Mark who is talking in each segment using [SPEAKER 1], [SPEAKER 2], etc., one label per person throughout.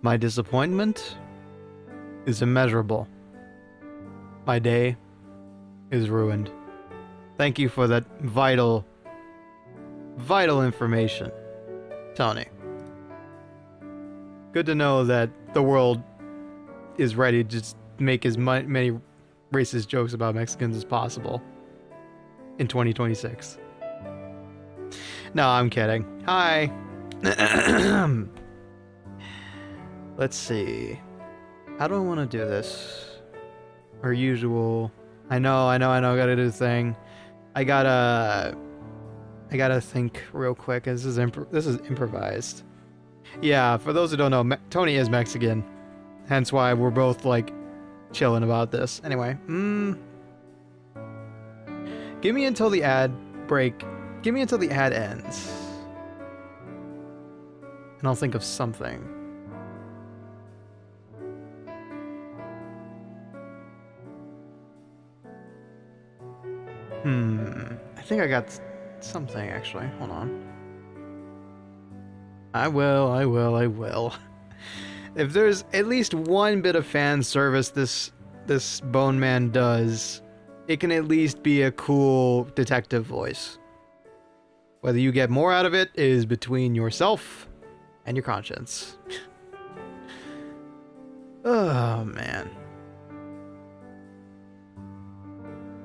[SPEAKER 1] My disappointment is immeasurable. My day is ruined. Thank you for that vital information, Tony. Good to know that the world is ready to just make as many racist jokes about Mexicans as possible in 2026. No, I'm kidding. Hi. Let's see. How do I want to do this? Our usual. I know. Gotta do the thing. I gotta think real quick. This is improvised. Yeah, for those who don't know, Tony is Mexican. Hence why we're both, like, chilling about this. Anyway. Give me until the ad break. Give me until the ad ends. And I'll think of something. I think I got something, actually. Hold on. I will. If there's at least one bit of fan service this Bone Man does, it can at least be a cool detective voice. Whether you get more out of it is between yourself and your conscience. Oh, man.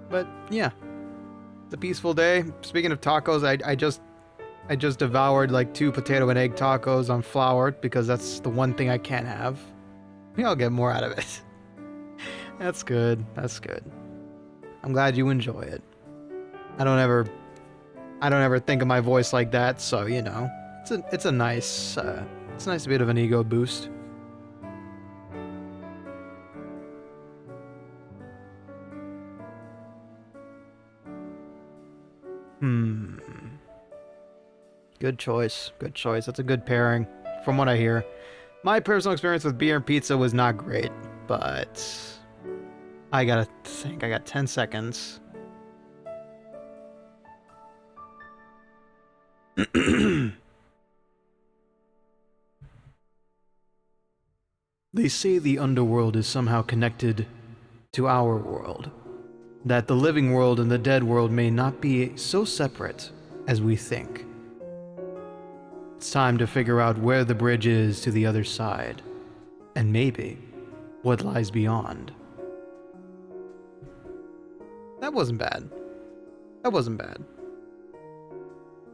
[SPEAKER 1] But, yeah. It's a peaceful day. Speaking of tacos, I just devoured like 2 potato and egg tacos on flour because that's the one thing I can't have. Maybe I'll get more out of it. That's good. That's good. I'm glad you enjoy it. I don't ever think of my voice like that, so you know, it's a nice bit of an ego boost. Good choice. Good choice. That's a good pairing, from what I hear. My personal experience with beer and pizza was not great, but I gotta think. I got 10 seconds. They say the underworld is somehow connected to our world. That the living world and the dead world may not be so separate as we think. It's time to figure out where the bridge is to the other side, and maybe what lies beyond. That wasn't bad. That wasn't bad.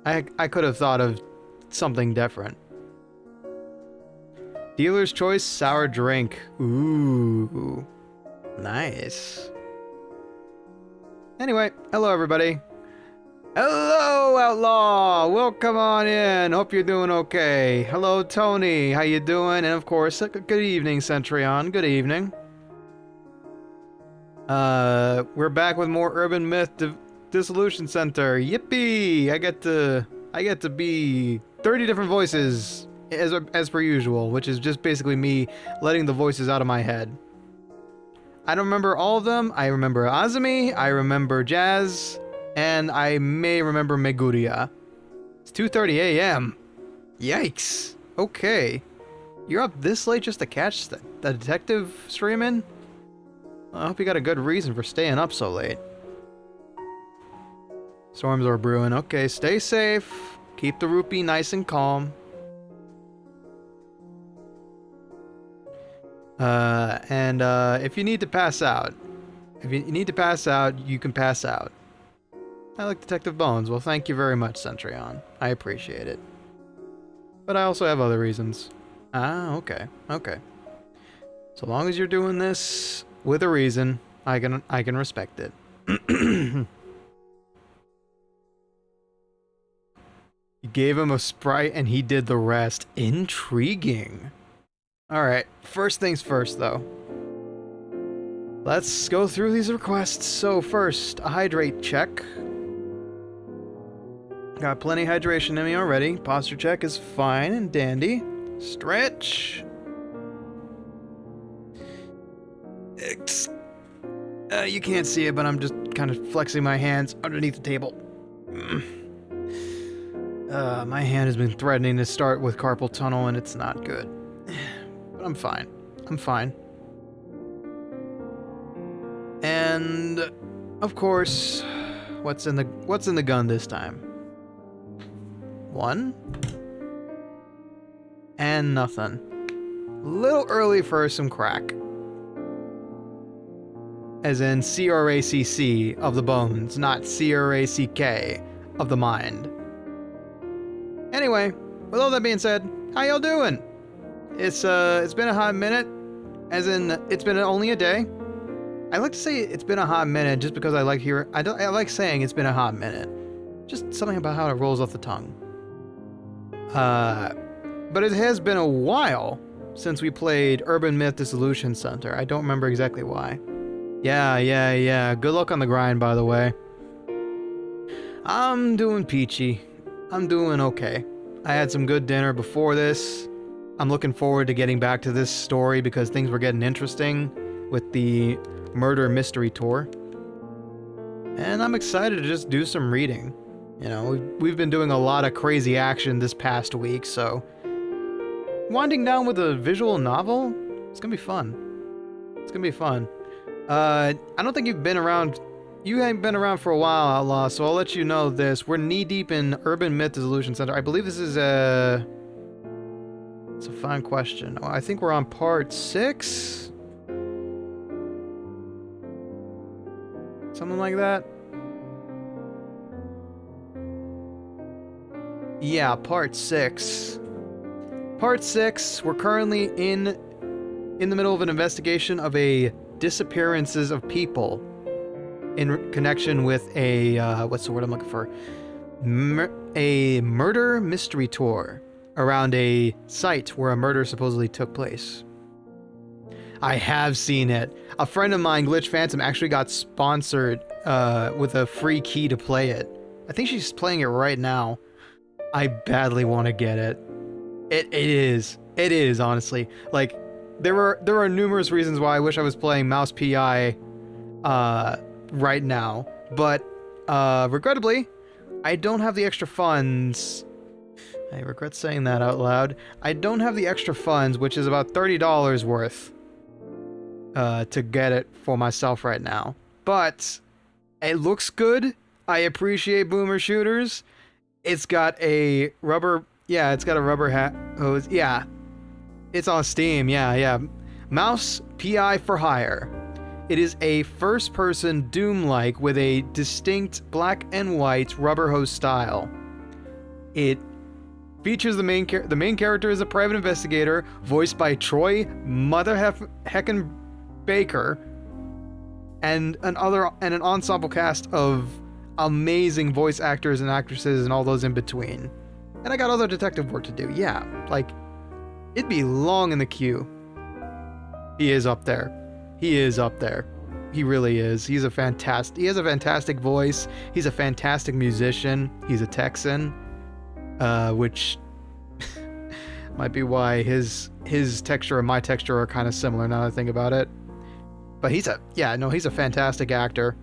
[SPEAKER 1] I could have thought of something different. Dealer's choice sour drink. Ooh. Nice. Anyway, hello everybody. Hello, Outlaw! Welcome on in. Hope you're doing okay. Hello, Tony. How you doing? And of course, good evening, Centurion. Good evening. We're back with more Urban Myth Dissolution Center. Yippee! I get to be 30 different voices as per usual, which is just basically me letting the voices out of my head. I don't remember all of them. I remember Azumi. I remember Jazz. And I may remember Meguria. It's 2:30 a.m. Yikes. Okay. You're up this late just to catch the detective streaming? I hope you got a good reason for staying up so late. Storms are brewing. Okay, stay safe. Keep the rupee nice and calm. If you need to pass out, you can pass out. I like Detective Bones. Well, thank you very much, Centurion. I appreciate it. But I also have other reasons. Ah, okay. Okay. So long as you're doing this with a reason, I can respect it. You gave him a sprite and he did the rest. Intriguing. Alright, first things first, though. Let's go through these requests. So first, a hydrate check. Got plenty of hydration in me already. Posture check is fine and dandy. Stretch. You can't see it, but I'm just kind of flexing my hands underneath the table. My hand has been threatening to start with carpal tunnel, and it's not good. But I'm fine. I'm fine. And of course, what's in the gun this time? 1 and nothing. A little early for some crack. As in CRACC of the bones, not CRACK of the mind. Anyway, with all that being said, how y'all doing? It's been a hot minute, as in it's been only a day. I like to say it's been a hot minute just because I like saying it's been a hot minute. Just something about how it rolls off the tongue. But it has been a while since we played Urban Myth Dissolution Center. I don't remember exactly why. Yeah. Good luck on the grind, by the way. I'm doing peachy. I'm doing okay. I had some good dinner before this. I'm looking forward to getting back to this story because things were getting interesting with the murder mystery tour. And I'm excited to just do some reading. You know, we've been doing a lot of crazy action this past week, so winding down with a visual novel, it's gonna be fun. It's gonna be fun. I don't think you've been around. You haven't been around for a while, Outlaw, so I'll let you know this. We're knee-deep in Urban Myth Dissolution Center. I believe this is it's a fine question. I think we're on part 6? Something like that? Yeah, part 6. Part 6, we're currently in the middle of an investigation of a disappearances of people in connection with a, what's the word I'm looking for? A murder mystery tour around a site where a murder supposedly took place. I have seen it. A friend of mine, Glitch Phantom, actually got sponsored with a free key to play it. I think she's playing it right now. I badly want to get it. It is, honestly. Like, there are numerous reasons why I wish I was playing Mouse PI right now, but regrettably, I don't have the extra funds. I regret saying that out loud. I don't have the extra funds, which is about $30 worth, to get it for myself right now. But it looks good. I appreciate boomer shooters. It's got a rubber, yeah, it's got a rubber hat hose. Yeah, it's on Steam. Yeah. Mouse PI for hire. It is a first-person Doom-like with a distinct black and white rubber hose style. It features the main character is a private investigator, voiced by Troy Heckin Baker, and an ensemble cast of amazing voice actors and actresses and all those in between. And I got other detective work to do. Yeah, like, it'd be long in the queue. He is up there. He is up there. He really is. He has a fantastic voice. He's a fantastic musician. He's a Texan, which might be why his texture and my texture are kind of similar now that I think about it. But he's a fantastic actor.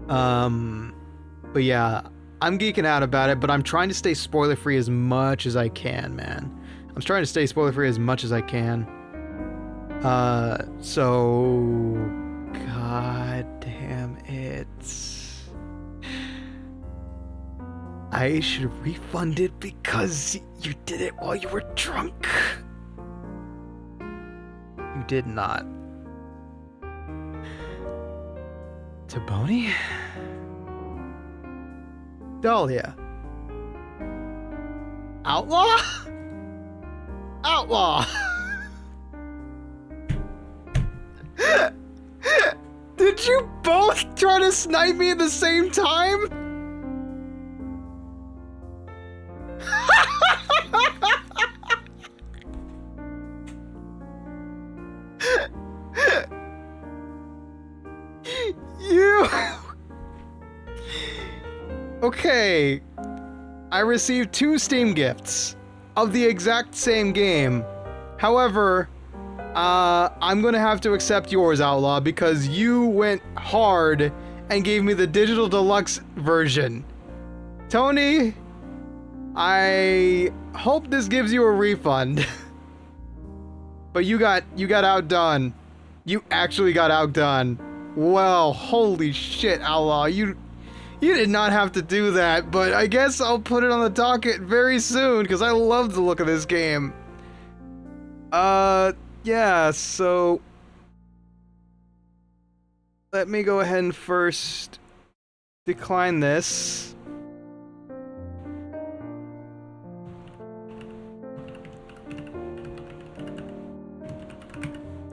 [SPEAKER 1] But yeah, I'm geeking out about it, but I'm trying to stay spoiler-free as much as I can, man. I'm trying to stay spoiler-free as much as I can. So, god damn it. I should refund it because you did it while you were drunk. You did not. Taboni? Dahlia. Outlaw? Outlaw! Did you both try to snipe me at the same time? You... Okay. I received 2 Steam gifts of the exact same game. However, I'm gonna have to accept yours, Outlaw, because you went hard and gave me the digital deluxe version. Tony, I hope this gives you a refund. But you got outdone. You actually got outdone. Well, holy shit, Outlaw. You did not have to do that, but I guess I'll put it on the docket very soon, because I love the look of this game. Yeah, so... let me go ahead and first decline this.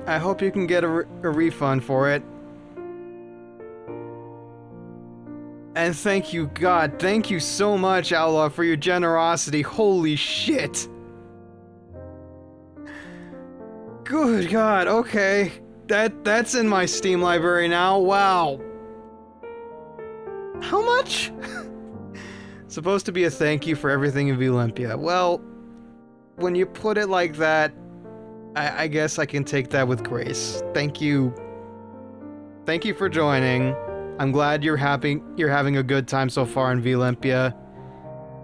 [SPEAKER 1] I hope you can get a refund for it. And thank you, God, thank you so much, Outlaw, for your generosity. Holy shit. Good God, okay. That's in my Steam library now, wow. How much? Supposed to be a thank you for everything in Olympia. Well, when you put it like that, I guess I can take that with grace. Thank you. Thank you for joining. I'm glad you're having a good time so far in Olympia.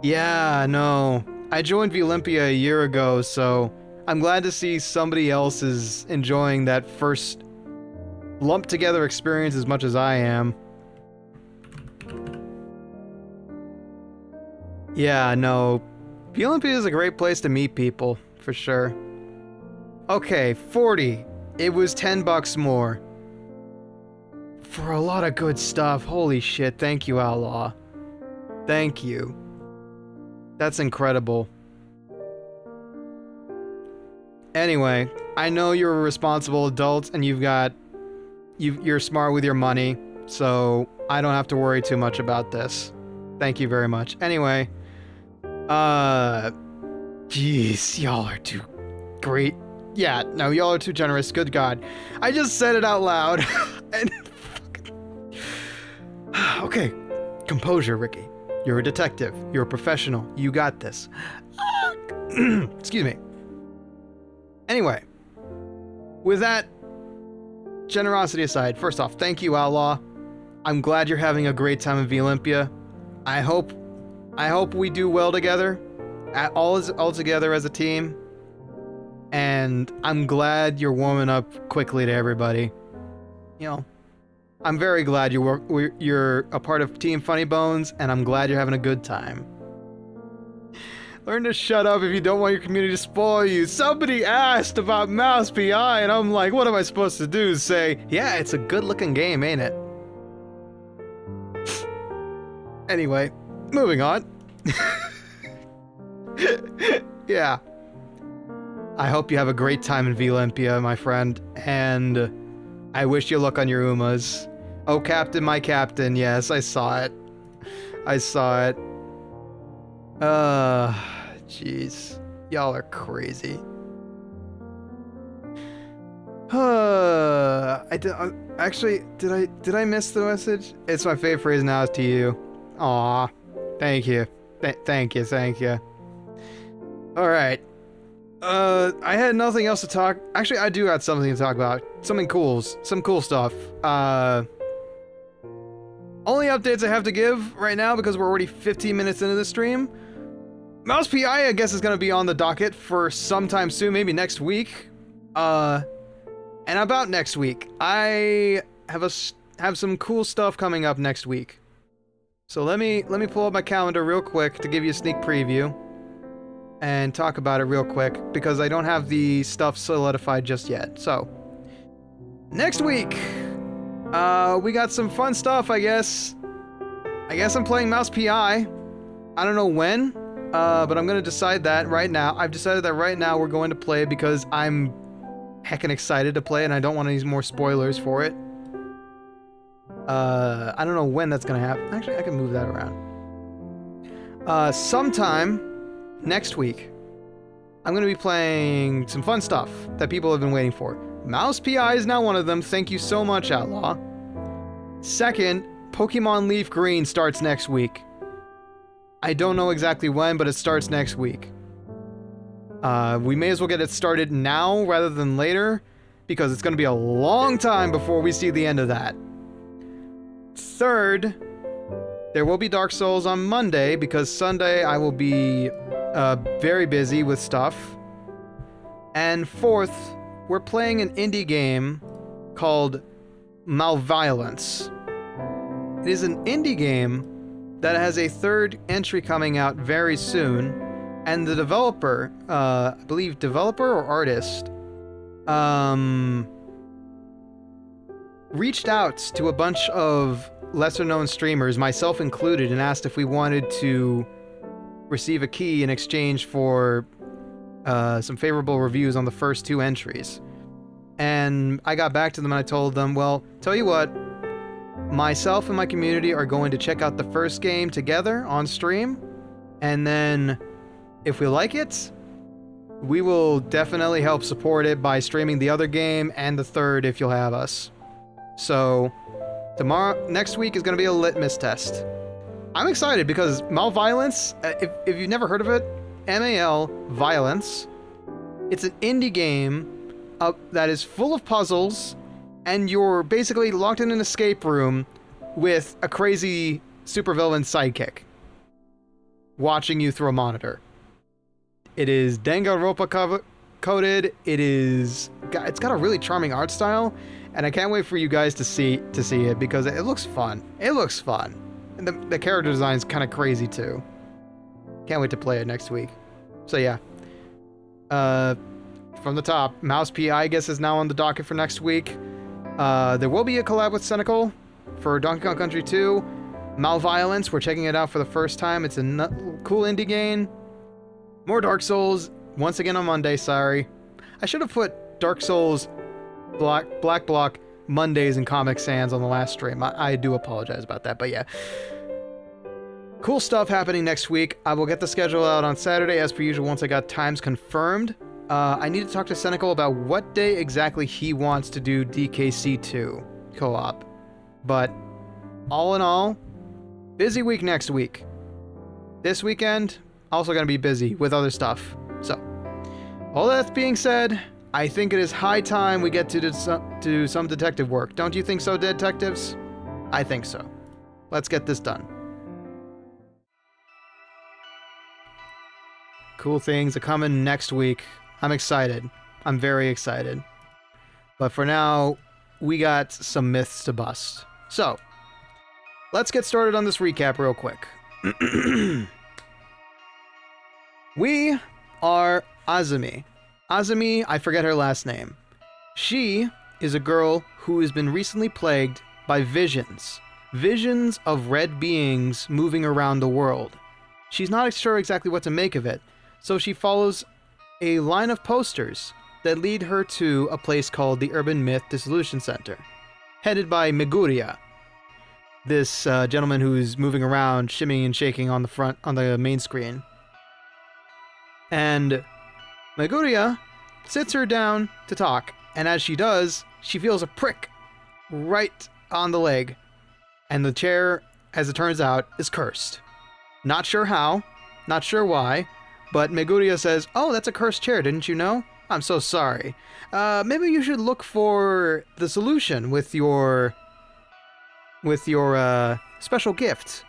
[SPEAKER 1] Yeah, no. I joined Olympia a year ago, so I'm glad to see somebody else is enjoying that first lumped together experience as much as I am. Yeah, no. Olympia is a great place to meet people, for sure. Okay, 40. It was $10 more. For a lot of good stuff. Holy shit, thank you, Outlaw. Thank you. That's incredible. Anyway, I know you're a responsible adult and you're smart with your money, so I don't have to worry too much about this. Thank you very much. Anyway, jeez, y'all are too great. Yeah, no, y'all are too generous. Good God. I just said it out loud. And okay, composure, Ricky. You're a detective. You're a professional. You got this. Excuse me. Anyway, with that generosity aside, first off, thank you, Outlaw. I'm glad you're having a great time in Olympia. I hope we do well together, all together as a team. And I'm glad you're warming up quickly to everybody. You know, I'm very glad you're a part of Team Funny Bones, and I'm glad you're having a good time. Learn to shut up if you don't want your community to spoil you. Somebody asked about Mouse PI, and I'm like, what am I supposed to do? Say, yeah, it's a good-looking game, ain't it? Anyway, moving on. Yeah. I hope you have a great time in Olympia, my friend, and I wish you luck on your Umas. Oh, Captain, my Captain, yes, I saw it. I saw it. Jeez. Y'all are crazy. Actually, did I miss the message? It's my favorite phrase now is to you. Aw. Thank you. Thank you. Alright. I had nothing else to talk. Actually, I do have something to talk about. Some cool stuff. Only updates I have to give right now because we're already 15 minutes into the stream. Mouse PI, I guess, is going to be on the docket for sometime soon, maybe next week. And about next week, I have some cool stuff coming up next week. So let me pull up my calendar real quick to give you a sneak preview. And talk about it real quick, because I don't have the stuff solidified just yet. So, next week, we got some fun stuff, I guess. I guess I'm playing Mouse PI. I don't know when, but I'm gonna decide that right now. I've decided that right now we're going to play because I'm heckin' excited to play and I don't want any more spoilers for it. I don't know when that's gonna happen. Actually, I can move that around. Sometime next week, I'm going to be playing some fun stuff that people have been waiting for. Mouse PI is now one of them. Thank you so much, Outlaw. Second, Pokemon Leaf Green starts next week. I don't know exactly when, but it starts next week. We may as well get it started now rather than later, because it's going to be a long time before we see the end of that. Third, there will be Dark Souls on Monday, because Sunday I will be very busy with stuff. And fourth, we're playing an indie game called Malviolence. It is an indie game that has a third entry coming out very soon, and the developer, I believe developer or artist, reached out to a bunch of lesser-known streamers, myself included, and asked if we wanted to receive a key in exchange for some favorable reviews on the first 2 entries. And I got back to them and I told them, well, tell you what, myself and my community are going to check out the first game together on stream, and then if we like it, we will definitely help support it by streaming the other game and the third if you'll have us. So next week is going to be a litmus test. I'm excited because Malviolence, if you've never heard of it, MAL Violence, it's an indie game that is full of puzzles, and you're basically locked in an escape room with a crazy supervillain sidekick watching you through a monitor. It is Danganronpa coded. It's got a really charming art style, and I can't wait for you guys to see it because it looks fun. It looks fun, and the character design is kind of crazy too. Can't wait to play it next week. So yeah. From the top, Mouse PI, I guess, is now on the docket for next week. There will be a collab with Cynical for Donkey Kong Country 2. Malviolence, we're checking it out for the first time. It's a cool indie game. More Dark Souls, once again on Monday, sorry. I should have put Dark Souls Black Block Mondays in Comic Sans on the last stream. I do apologize about that, but yeah. Cool stuff happening next week. I will get the schedule out on Saturday, as per usual, once I got times confirmed. I need to talk to Cynical about what day exactly he wants to do DKC2 co-op. But all in all, busy week next week. This weekend, also going to be busy with other stuff. So, all that being said, I think it is high time we get to do some detective work. Don't you think so, detectives? I think so. Let's get this done. Cool things are coming next week. I'm excited. I'm very excited. But for now, we got some myths to bust. So, let's get started on this recap real quick. We are Azumi. Azumi, I forget her last name. She is a girl who has been recently plagued by visions. Visions of red beings moving around the world. She's not sure exactly what to make of it, so she follows a line of posters that lead her to a place called the Urban Myth Dissolution Center, headed by Meguria, this gentleman who's moving around, shimmying and shaking on the main screen. And Meguria sits her down to talk, and as she does, she feels a prick right on the leg, and the chair, as it turns out, is cursed. Not sure how, not sure why, but Meguria says, "Oh, that's a cursed chair, didn't you know? I'm so sorry. Maybe you should look for the solution with your special gift."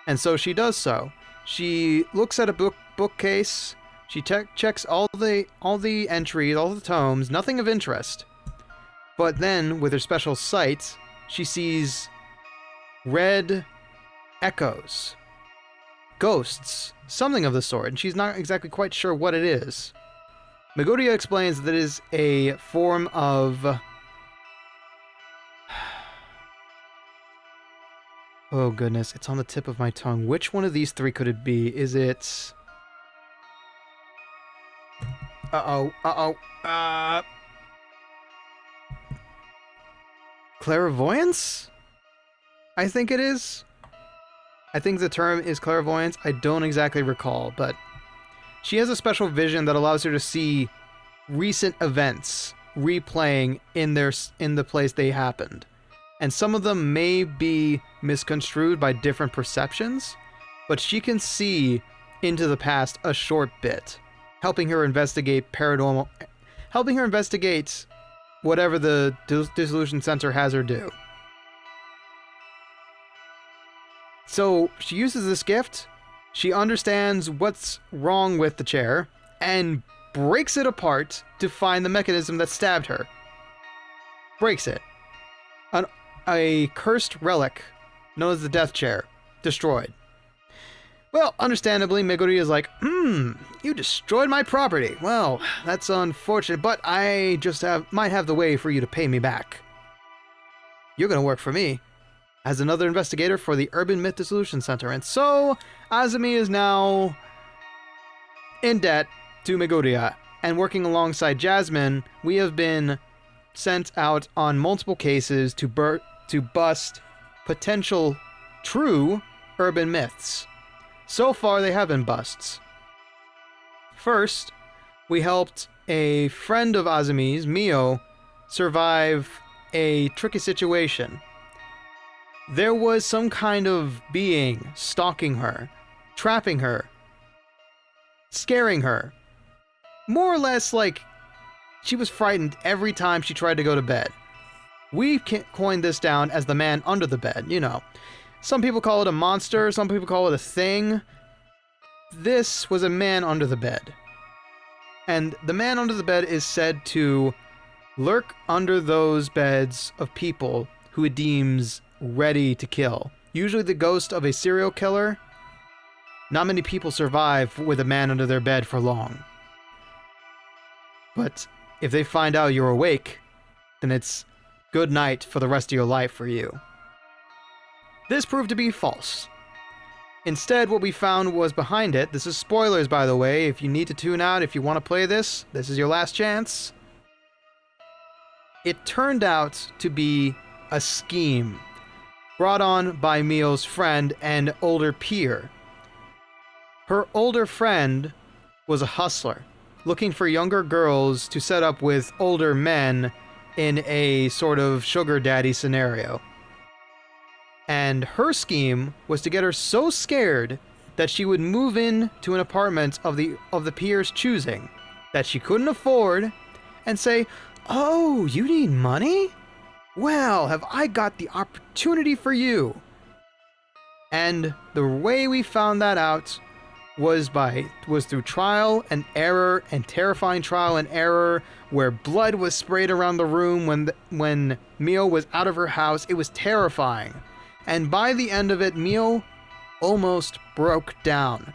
[SPEAKER 1] And so she does so. She looks at a bookcase. She checks all the entries, all the tomes, nothing of interest. But then, with her special sight, she sees red echoes, ghosts, something of the sort, and she's not exactly quite sure what it is. Meguria explains that it is a form of... Oh goodness, it's on the tip of my tongue. Which one of these three could it be? Is it... Clairvoyance? I think it is. I think the term is clairvoyance. I don't exactly recall, but she has a special vision that allows her to see recent events replaying in the place they happened. And some of them may be misconstrued by different perceptions, but she can see into the past a short bit, helping her investigate whatever the Dissolution Center has her do. So she uses this gift, she understands what's wrong with the chair, and breaks it apart to find the mechanism that stabbed her. Breaks it. A cursed relic, known as the Death Chair, destroyed. Well, understandably, Meguri is like, you destroyed my property. Well, that's unfortunate, but I just might have the way for you to pay me back. You're gonna work for me as another investigator for the Urban Myth Dissolution Center. And so, Azumi is now in debt to Meguri, and working alongside Jasmine, we have been sent out on multiple cases to bust potential true urban myths. So far, they have been busts. First, we helped a friend of Azumi's, Mio, survive a tricky situation. There was some kind of being stalking her, trapping her, scaring her. More or less like she was frightened every time she tried to go to bed. We coined this down as the man under the bed, you know. Some people call it a monster, some people call it a thing. This was a man under the bed. And the man under the bed is said to lurk under those beds of people who it deems ready to kill. Usually the ghost of a serial killer. Not many people survive with a man under their bed for long. But if they find out you're awake, then it's good night for the rest of your life for you. This proved to be false. Instead, what we found was behind it. This is spoilers, by the way. If you need to tune out, if you want to play this, this is your last chance. It turned out to be a scheme brought on by Mio's friend and older peer. Her older friend was a hustler, looking for younger girls to set up with older men in a sort of sugar daddy scenario. And her scheme was to get her so scared that she would move in to an apartment of the peer's choosing that she couldn't afford and say, "Oh, you need money? Well, have I got the opportunity for you?" And the way we found that out was through trial and error, and terrifying trial and error, where blood was sprayed around the room when Mio was out of her house. It was terrifying. And by the end of it, Mio almost broke down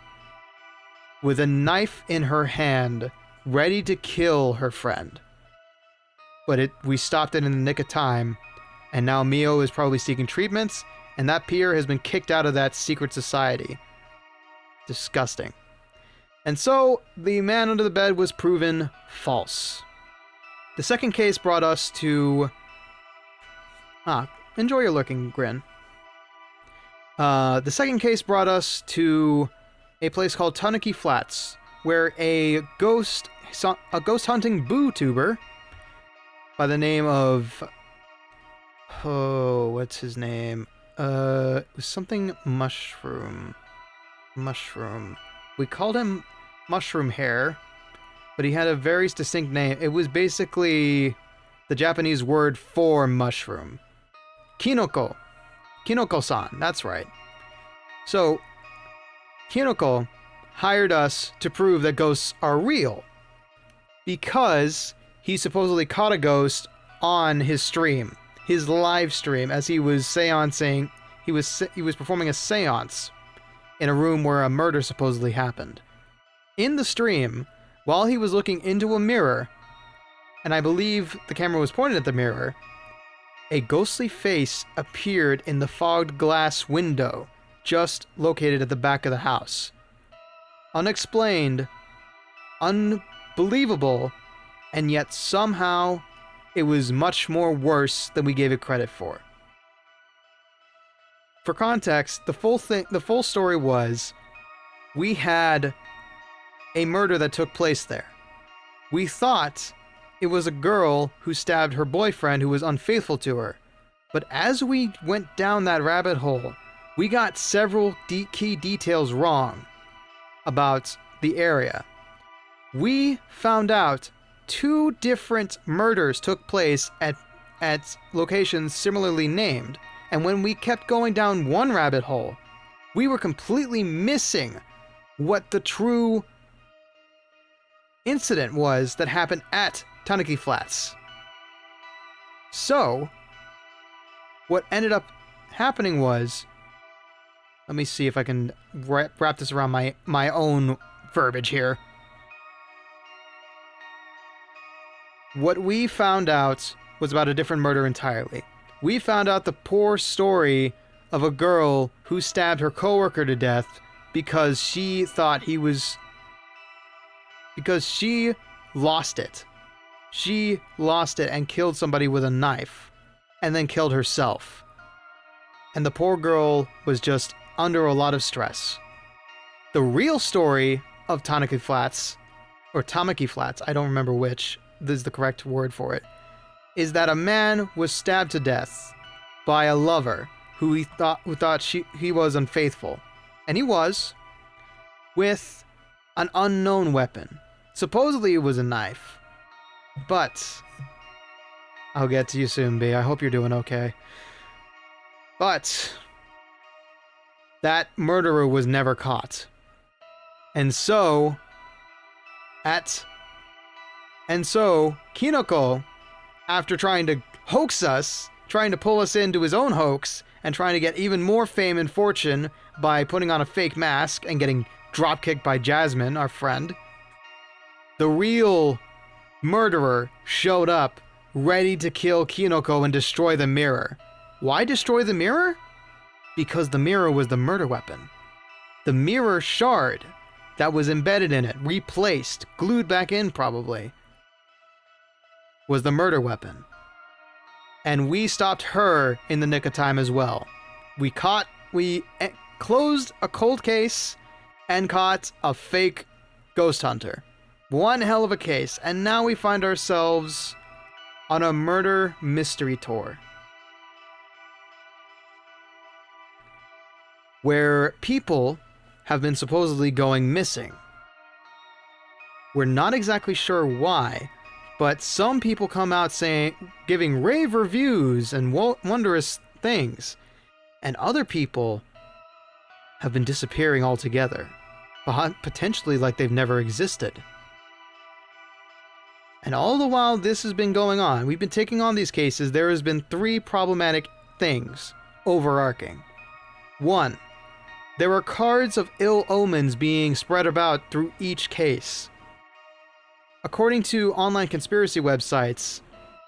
[SPEAKER 1] with a knife in her hand, ready to kill her friend. But we stopped it in the nick of time, and now Mio is probably seeking treatments, and that peer has been kicked out of that secret society. Disgusting. And so, the man under the bed was proven false. The second case brought us to... enjoy your lurking grin. The second case brought us to a place called Tanuki Flats, where a ghost hunting boo-tuber by the name of... oh, what's his name? It was something Mushroom. We called him Mushroom Hair, but he had a very distinct name. It was basically the Japanese word for mushroom. Kinoko. Kinoko-san, that's right. So, Kinoko hired us to prove that ghosts are real, because he supposedly caught a ghost on his stream, his live stream, as he was seancing. He was performing a seance in a room where a murder supposedly happened. In the stream, while he was looking into a mirror, and I believe the camera was pointed at the mirror, a ghostly face appeared in the fogged glass window just located at the back of the house. Unexplained, unbelievable, and yet somehow it was much more worse than we gave it credit for. For context, the full story was, we had a murder that took place there. We thought it was a girl who stabbed her boyfriend who was unfaithful to her. But as we went down that rabbit hole, we got several key details wrong about the area. We found out 2 different murders took place at locations similarly named. And when we kept going down one rabbit hole, we were completely missing what the true incident was that happened at Tanaki Flats. So, what ended up happening was, let me see if I can wrap this around my own verbiage here. What we found out was about a different murder entirely. We found out the poor story of a girl who stabbed her coworker to death because she thought he was... because she lost it. She lost it and killed somebody with a knife, and then killed herself. And the poor girl was just under a lot of stress. The real story of Tanaki Flats, or Tamaki Flats, I don't remember which is the correct word for it, is that a man was stabbed to death by a lover who thought he was unfaithful. And he was, with an unknown weapon. Supposedly it was a knife. But I'll get to you soon, B. I hope you're doing okay. But that murderer was never caught. And so Kinoko, after trying to hoax us, trying to pull us into his own hoax, and trying to get even more fame and fortune by putting on a fake mask and getting dropkicked by Jasmine, our friend, the real murderer showed up, ready to kill Kinoko and destroy the mirror. Why destroy the mirror? Because the mirror was the murder weapon. The mirror shard that was embedded in it, replaced, glued back in probably, was the murder weapon. And we stopped her in the nick of time as well. We closed a cold case and caught a fake ghost hunter. One hell of a case, and now we find ourselves on a murder mystery tour, where people have been supposedly going missing. We're not exactly sure why, but some people come out giving rave reviews and wondrous things, and other people have been disappearing altogether, potentially like they've never existed. And all the while this has been going on, we've been taking on these cases, there has been 3 problematic things overarching. 1, there are cards of ill omens being spread about through each case. According to online conspiracy websites,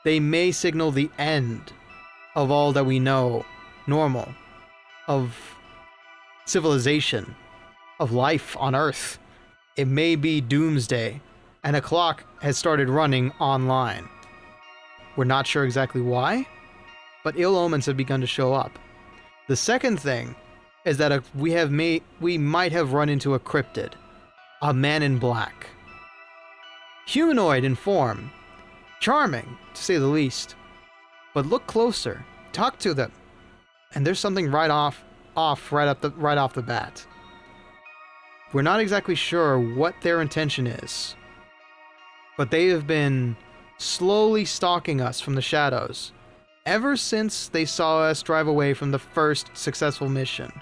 [SPEAKER 1] they may signal the end of all that we know, normal, of civilization, of life on Earth. It may be doomsday, and a clock has started running online. We're not sure exactly why, but ill omens have begun to show up. The second thing is that we might have run into a cryptid, a man in black. Humanoid in form, charming to say the least, but look closer, talk to them, and there's something right off right off the bat. We're not exactly sure what their intention is, but they have been slowly stalking us from the shadows ever since they saw us drive away from the first successful mission.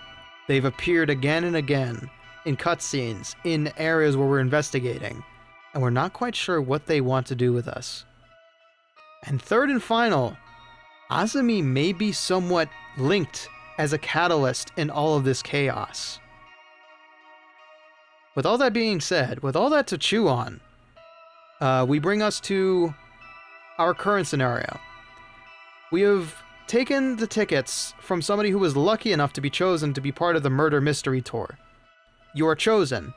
[SPEAKER 1] They've appeared again and again in cutscenes, in areas where we're investigating, and we're not quite sure what they want to do with us. And third and final, Azumi may be somewhat linked as a catalyst in all of this chaos. With all that being said, with all that to chew on, we bring us to our current scenario. We have taken the tickets from somebody who was lucky enough to be chosen to be part of the Murder Mystery Tour. You are chosen.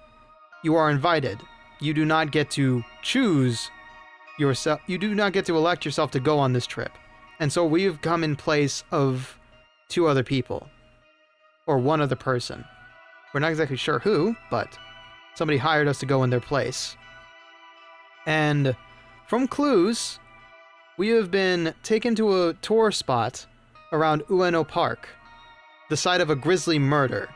[SPEAKER 1] You are invited. You do not get to choose yourself. You do not get to elect yourself to go on this trip. And so we've come in place of 2 other people. Or 1 other person. We're not exactly sure who, but somebody hired us to go in their place. And from clues, we have been taken to a tour spot around Ueno Park, the site of a grisly murder.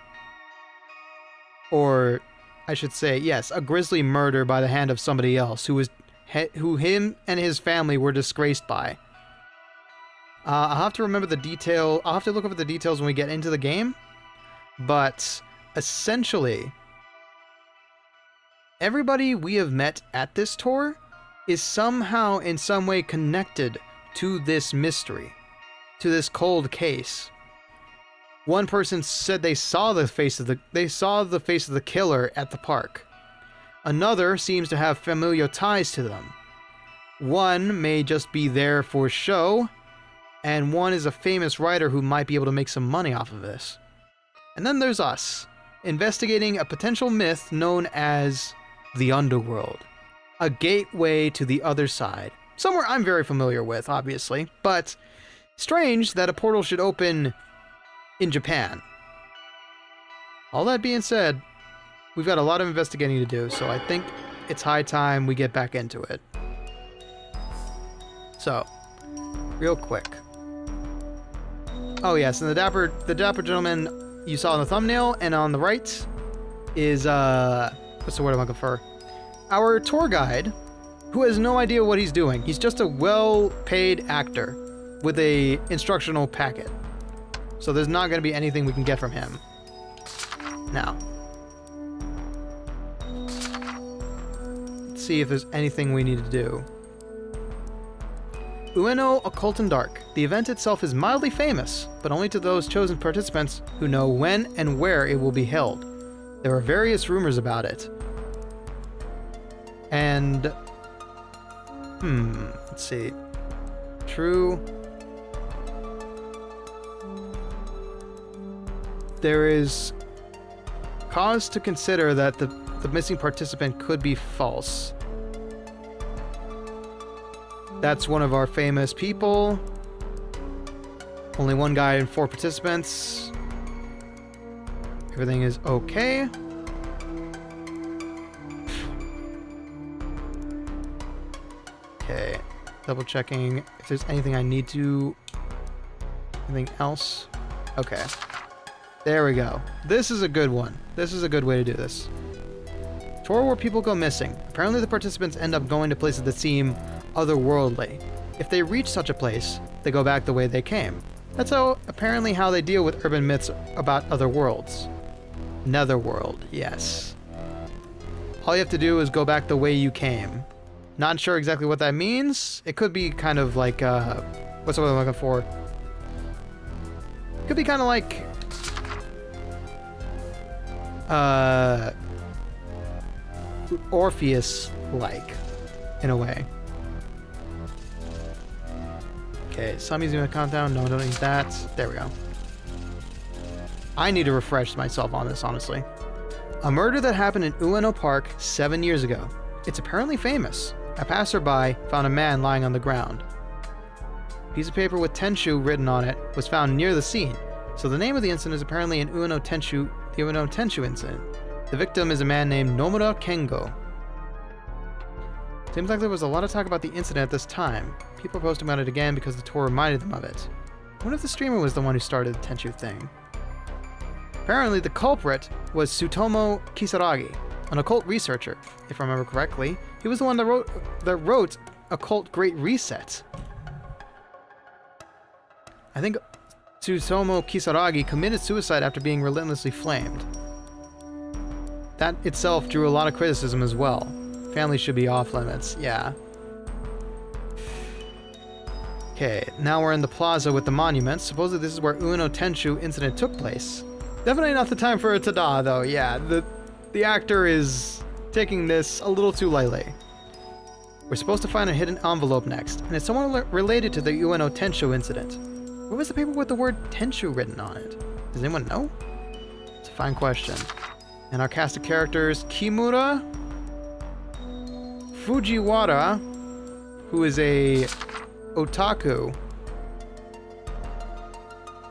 [SPEAKER 1] Or, I should say, yes, a grisly murder by the hand of somebody else who him and his family were disgraced by. I'll have to remember the detail. I'll have to look over the details when we get into the game. But essentially, Everybody we have met at this tour is somehow in some way connected to this mystery, to this cold case. One person said they saw the face of the killer at the park. Another seems to have familial ties to them. One may just be there for show, and one is a famous writer who might be able to make some money off of this. And then there's us, investigating a potential myth known as the underworld, a gateway to the other side. Somewhere I'm very familiar with, obviously, but strange that a portal should open in Japan. All that being said, we've got a lot of investigating to do, so I think it's high time we get back into it. So, real quick. Oh yes, and the dapper gentleman you saw in the thumbnail and on the right is what's the word I'm looking for? Our tour guide, who has no idea what he's doing. He's just a well-paid actor with a instructional packet. So there's not going to be anything we can get from him. Now, let's see if there's anything we need to do. Ueno Occult and Dark. The event itself is mildly famous, but only to those chosen participants who know when and where it will be held. There are various rumors about it. And, let's see. True. There is cause to consider that the missing participant could be false. That's one of our famous people. Only one guide and 4 participants. Everything is okay. Okay. Double checking if there's anything I need to... Anything else? Okay. There we go. This is a good one. This is a good way to do this. Tour where people go missing. Apparently the participants end up going to places that seem otherworldly. If they reach such a place, they go back the way they came. That's apparently how they deal with urban myths about other worlds. Netherworld, yes. All you have to do is go back the way you came. Not sure exactly what that means. It could be kind of like, what's the word I'm looking for? It could be kind of like, Orpheus-like, in a way. Okay, some using a countdown. No, don't need that. There we go. I need to refresh myself on this, honestly. A murder that happened in Ueno Park 7 years ago. It's apparently famous. A passerby found a man lying on the ground. A piece of paper with Tenshu written on it was found near the scene, so the name of the incident is apparently the Ueno Tenshu incident. The victim is a man named Nomura Kengo. Seems like there was a lot of talk about the incident at this time. People are posting about it again because the tour reminded them of it. I wonder if the streamer was the one who started the Tenshu thing. Apparently the culprit was Tsutomu Kisaragi, an occult researcher. If I remember correctly, he was the one that wrote Occult Great Reset. I think Tsutomu Kisaragi committed suicide after being relentlessly flamed. That itself drew a lot of criticism as well. Family should be off limits, yeah. Okay, now we're in the plaza with the monuments. Supposedly this is where Ueno Tenshu incident took place. Definitely not the time for a tada, though. Yeah, the actor is taking this a little too lightly. We're supposed to find a hidden envelope next, and it's somewhat related to the Ueno Tenshu incident. What was the paper with the word Tenshu written on it? Does anyone know? It's a fine question. And our cast of characters, Kimura Fujiwara, who is a otaku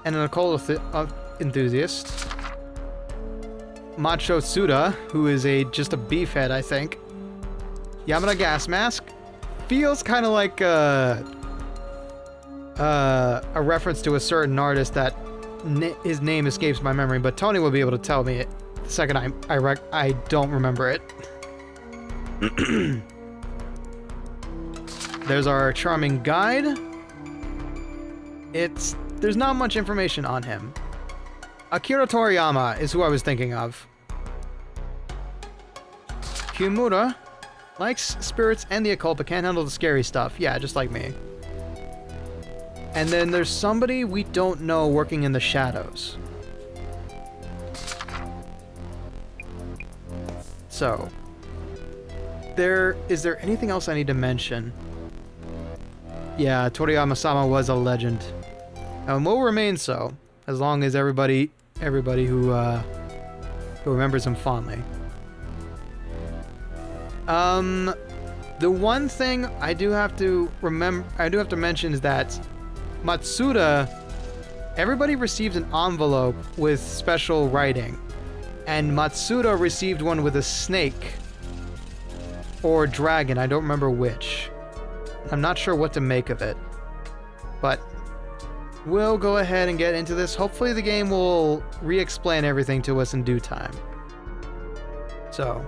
[SPEAKER 1] and an occult enthusiast. Macho Suda, who is just a beefhead, I think. Yamada Gas Mask feels kind of like a reference to a certain artist that his name escapes my memory, but Tony will be able to tell me it the second I don't remember it. There's our charming guide. There's not much information on him. Akira Toriyama is who I was thinking of. Kimura likes spirits and the occult but can't handle the scary stuff. Yeah, just like me. And then there's somebody we don't know working in the shadows. So, is there anything else I need to mention? Yeah, Toriyama-sama was a legend. And will remain so, as long as everybody who remembers him fondly. The one thing I do have to mention is that Matsuda, everybody received an envelope with special writing, and Matsuda received one with a snake or dragon, I don't remember which. I'm not sure what to make of it, but we'll go ahead and get into this. Hopefully the game will re-explain everything to us in due time. So,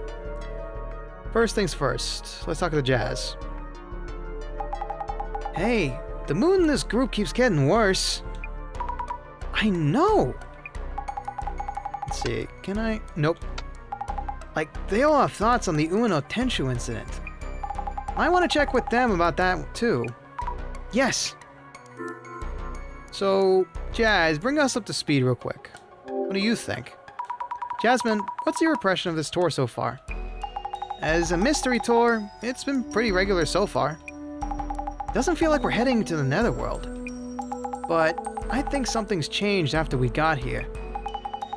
[SPEAKER 1] first things first, let's talk to Jazz. Hey, the mood in this group keeps getting worse. I know! Let's see, can I? Nope. Like, they all have thoughts on the Ueno Tenshu incident. I want to check with them about that, too. Yes! So, Jazz, bring us up to speed real quick. What do you think? Jasmine, what's your impression of this tour so far? As a mystery tour, it's been pretty regular so far. Doesn't feel like we're heading to the netherworld. But I think something's changed after we got here.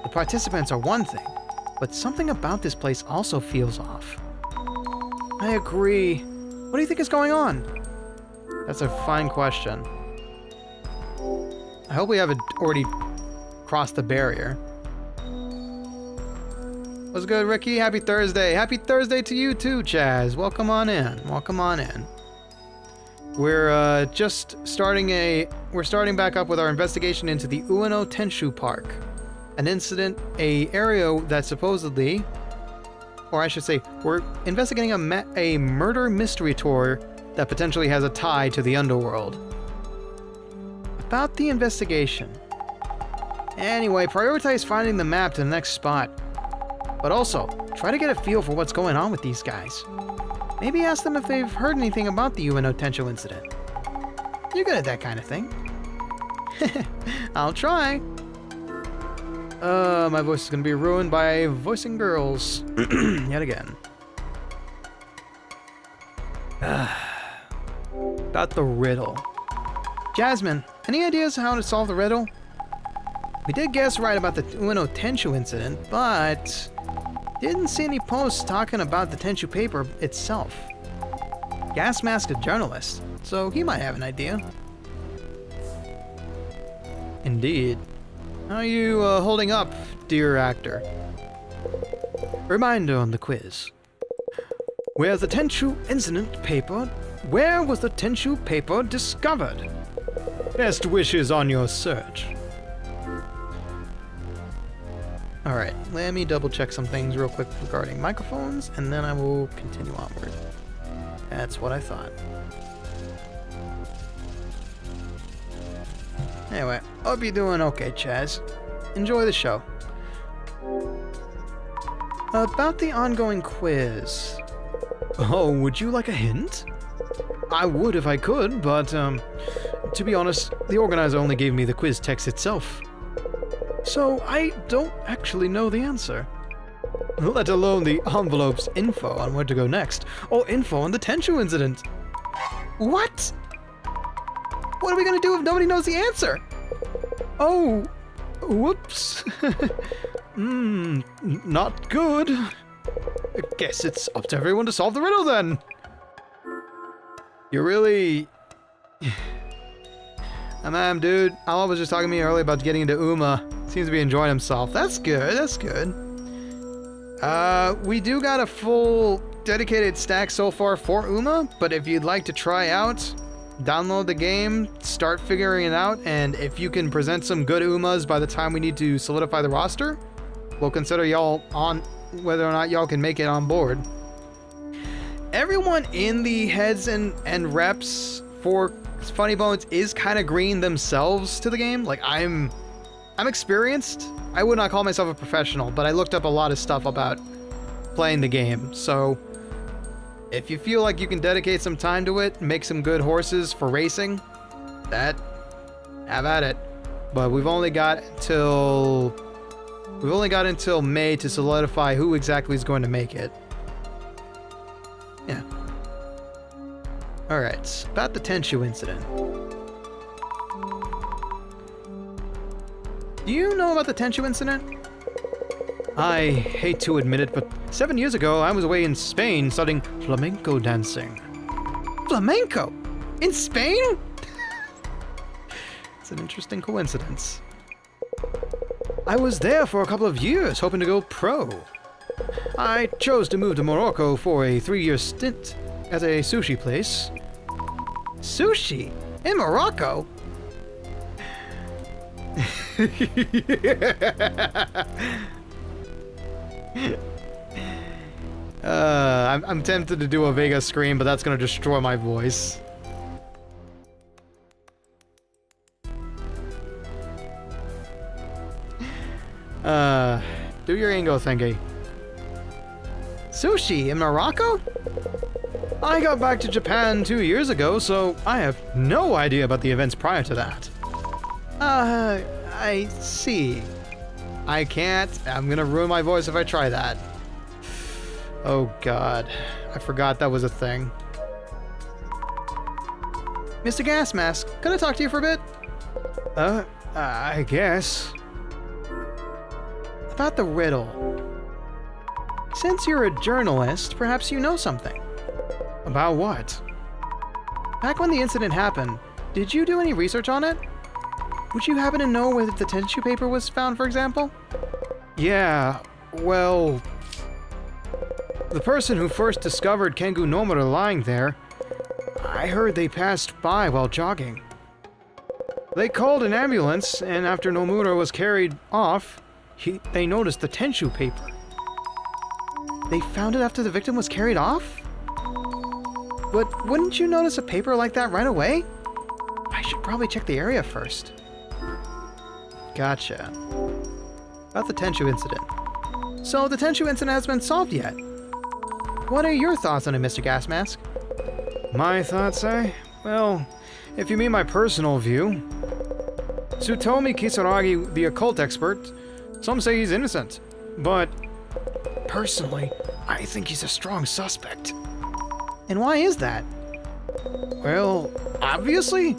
[SPEAKER 1] The participants are one thing, but something about this place also feels off. I agree. What do you think is going on? That's a fine question. I hope we haven't already crossed the barrier. What's good, Ricky? Happy Thursday. Happy Thursday to you too, Chaz. Welcome on in. Welcome on in. We're we're starting back up with our investigation into the Ueno Tenshu Park. An incident, a area that supposedly, or I should say, we're investigating a murder mystery tour that potentially has a tie to the underworld. About the investigation. Anyway, prioritize finding the map to the next spot. But also, try to get a feel for what's going on with these guys. Maybe ask them if they've heard anything about the Ueno Tenshu incident. You're good at that kind of thing. I'll try. My voice is gonna be ruined by voicing girls. Yet again. About the riddle. Jasmine, any ideas how to solve the riddle? We did guess right about the Ueno Tenshu incident, but didn't see any posts talking about the Tenshu paper itself. Gas Mask's a journalist, so he might have an idea. Indeed. How are you holding up, dear actor? Reminder on the quiz. Where was the Tenshu paper discovered? Best wishes on your search. Alright, let me double check some things real quick regarding microphones, and then I will continue onward. That's what I thought. Anyway, hope you're doing okay, Chaz. Enjoy the show. About the ongoing quiz. Oh, would you like a hint? I would if I could, but, to be honest, the organizer only gave me the quiz text itself. So, I don't actually know the answer. Let alone the envelope's info on where to go next, or info on the Tenshu incident. What? What are we gonna do if nobody knows the answer? Oh, whoops. Not good. I guess it's up to everyone to solve the riddle then. You're really... dude. Alma was just talking to me earlier about getting into Uma. Seems to be enjoying himself. That's good, that's good. We do got a full dedicated stack so far for Uma, but if you'd like to try out, download the game, start figuring it out, and if you can present some good Umas by the time we need to solidify the roster, we'll consider y'all on whether or not y'all can make it on board. Everyone in the heads and reps for Funny Bones is kind of green themselves to the game. Like, I'm experienced. I would not call myself a professional, but I looked up a lot of stuff about playing the game. So if you feel like you can dedicate some time to it, make some good horses for racing, have at it. But we've only got until May to solidify who exactly is going to make it. Yeah. Alright, about the Tenchu incident. Do you know about the Tenchu incident? I hate to admit it, but 7 years ago I was away in Spain studying flamenco dancing. Flamenco? In Spain? It's an interesting coincidence. I was there for a couple of years, hoping to go pro. I chose to move to Morocco for a 3-year stint at a sushi place. Sushi? In Morocco? I'm tempted to do a Vega scream, but that's gonna destroy my voice. Do your Ingo thingy. Sushi in Morocco? I got back to Japan 2 years ago, so I have no idea about the events prior to that. I see. I can't. I'm gonna ruin my voice if I try that. Oh god. I forgot that was a thing. Mr. Gas Mask, could I talk to you for a bit? I guess. About the riddle. Since you're a journalist, perhaps you know something. About what? Back when the incident happened, did you do any research on it? Would you happen to know where the Tenchu paper was found, for example? Yeah, well... The person who first discovered Kengu Nomura lying there, I heard they passed by while jogging. They called an ambulance, and after Nomura was carried off, they noticed the Tenchu paper. They found it after the victim was carried off? But wouldn't you notice a paper like that right away? I should probably check the area first. Gotcha. About the Tenchu incident. So the Tenchu incident hasn't been solved yet. What are your thoughts on it, Mr. Gas Mask? My thoughts, eh? Well, if you mean my personal view, Tsutomi Kisaragi, the occult expert, some say he's innocent, but personally, I think he's a strong suspect. And why is that? Well, obviously,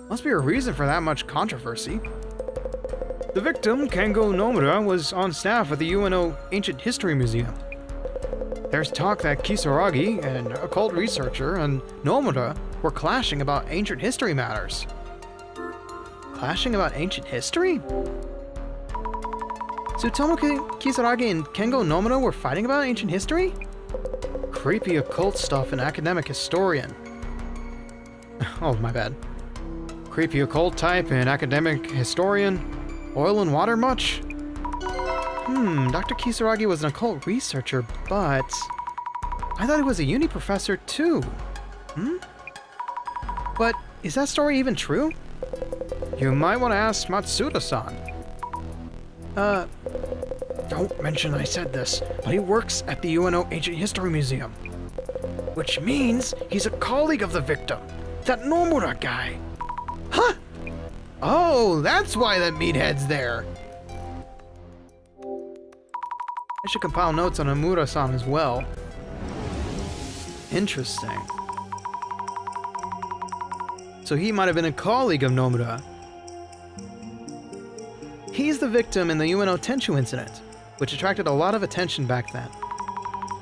[SPEAKER 1] must be a reason for that much controversy. The victim, Kengo Nomura, was on staff at the UNO Ancient History Museum. There's talk that Kisaragi, an occult researcher, and Nomura were clashing about ancient history matters. Clashing about ancient history? Tsutomu Kisaragi and Kengo Nomura were fighting about ancient history? Creepy occult stuff and academic historian. Oh, my bad. Creepy occult type and academic historian. Oil and water much? Dr. Kisaragi was an occult researcher, but I thought he was a uni professor too. But is that story even true? You might want to ask Matsuda-san. Don't mention I said this, but he works at the UNO Ancient History Museum. Which means he's a colleague of the victim, that Nomura guy. Huh? Oh, that's why that meathead's there. I should compile notes on Nomura-san as well. Interesting. So he might have been a colleague of Nomura. He's the victim in the UNO Tenchu incident, which attracted a lot of attention back then.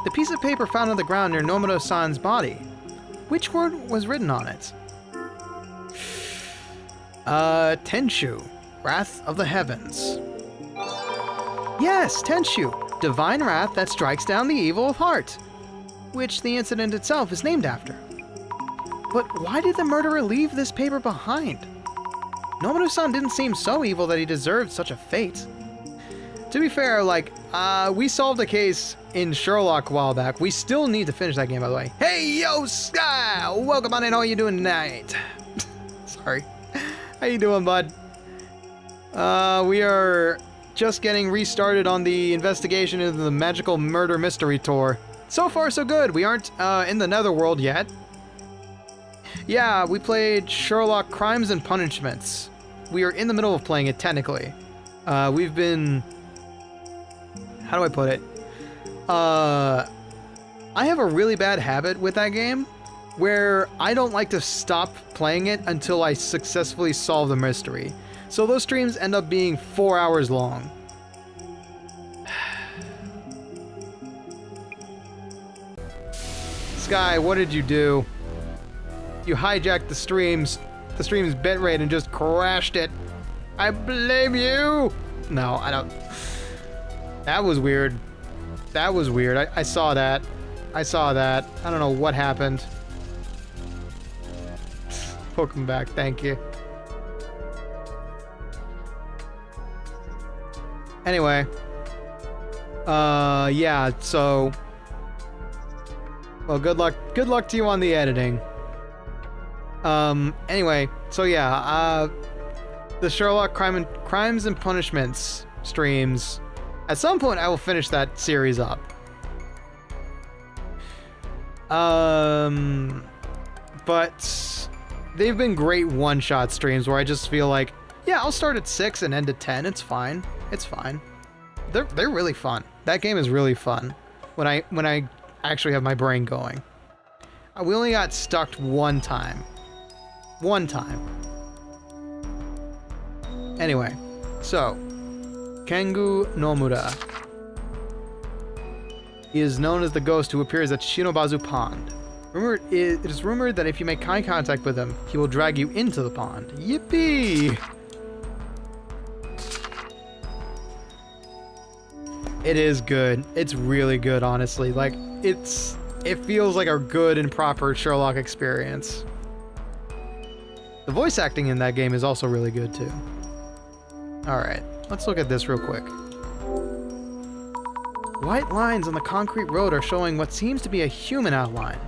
[SPEAKER 1] The piece of paper found on the ground near Nomura-san's body. Which word was written on it? Tenchu. Wrath of the Heavens. Yes, Tenchu. Divine wrath that strikes down the evil of heart. Which the incident itself is named after. But why did the murderer leave this paper behind? Nomura-san didn't seem so evil that he deserved such a fate. To be fair, we solved a case in Sherlock a while back. We still need to finish that game, by the way. Hey, yo, Sky! Welcome on in. How are you doing tonight? Sorry. How you doing, bud? We are just getting restarted on the investigation into the magical murder mystery tour. So far, so good. We aren't in the netherworld yet. Yeah, we played Sherlock Crimes and Punishments. We are in the middle of playing it, technically. We've been... How do I put it? I have a really bad habit with that game where I don't like to stop playing it until I successfully solve the mystery. So those streams end up being 4 hours long. Sky, what did you do? You hijacked the stream's bitrate and just crashed it. I blame you! No, I don't... That was weird. That was weird. I saw that. I saw that. I don't know what happened. Welcome back. Thank you. Anyway. Yeah, so... Well, good luck to you on the editing. Anyway, so yeah, the Sherlock Crimes and Punishments streams. At some point, I will finish that series up. But they've been great one-shot streams where I just feel like, yeah, I'll start at 6 and end at 10. It's fine. It's fine. They're really fun. That game is really fun when I actually have my brain going. We only got stuck one time. One time. Anyway, so Kengu Nomura. He is known as the ghost who appears at Shinobazu Pond. It is rumored that if you make eye contact with him, he will drag you into the pond. Yippee! It is good. It's really good, honestly. Like, it feels like a good and proper Sherlock experience. The voice acting in that game is also really good, too. Alright, let's look at this real quick. White lines on the concrete road are showing what seems to be a human outline.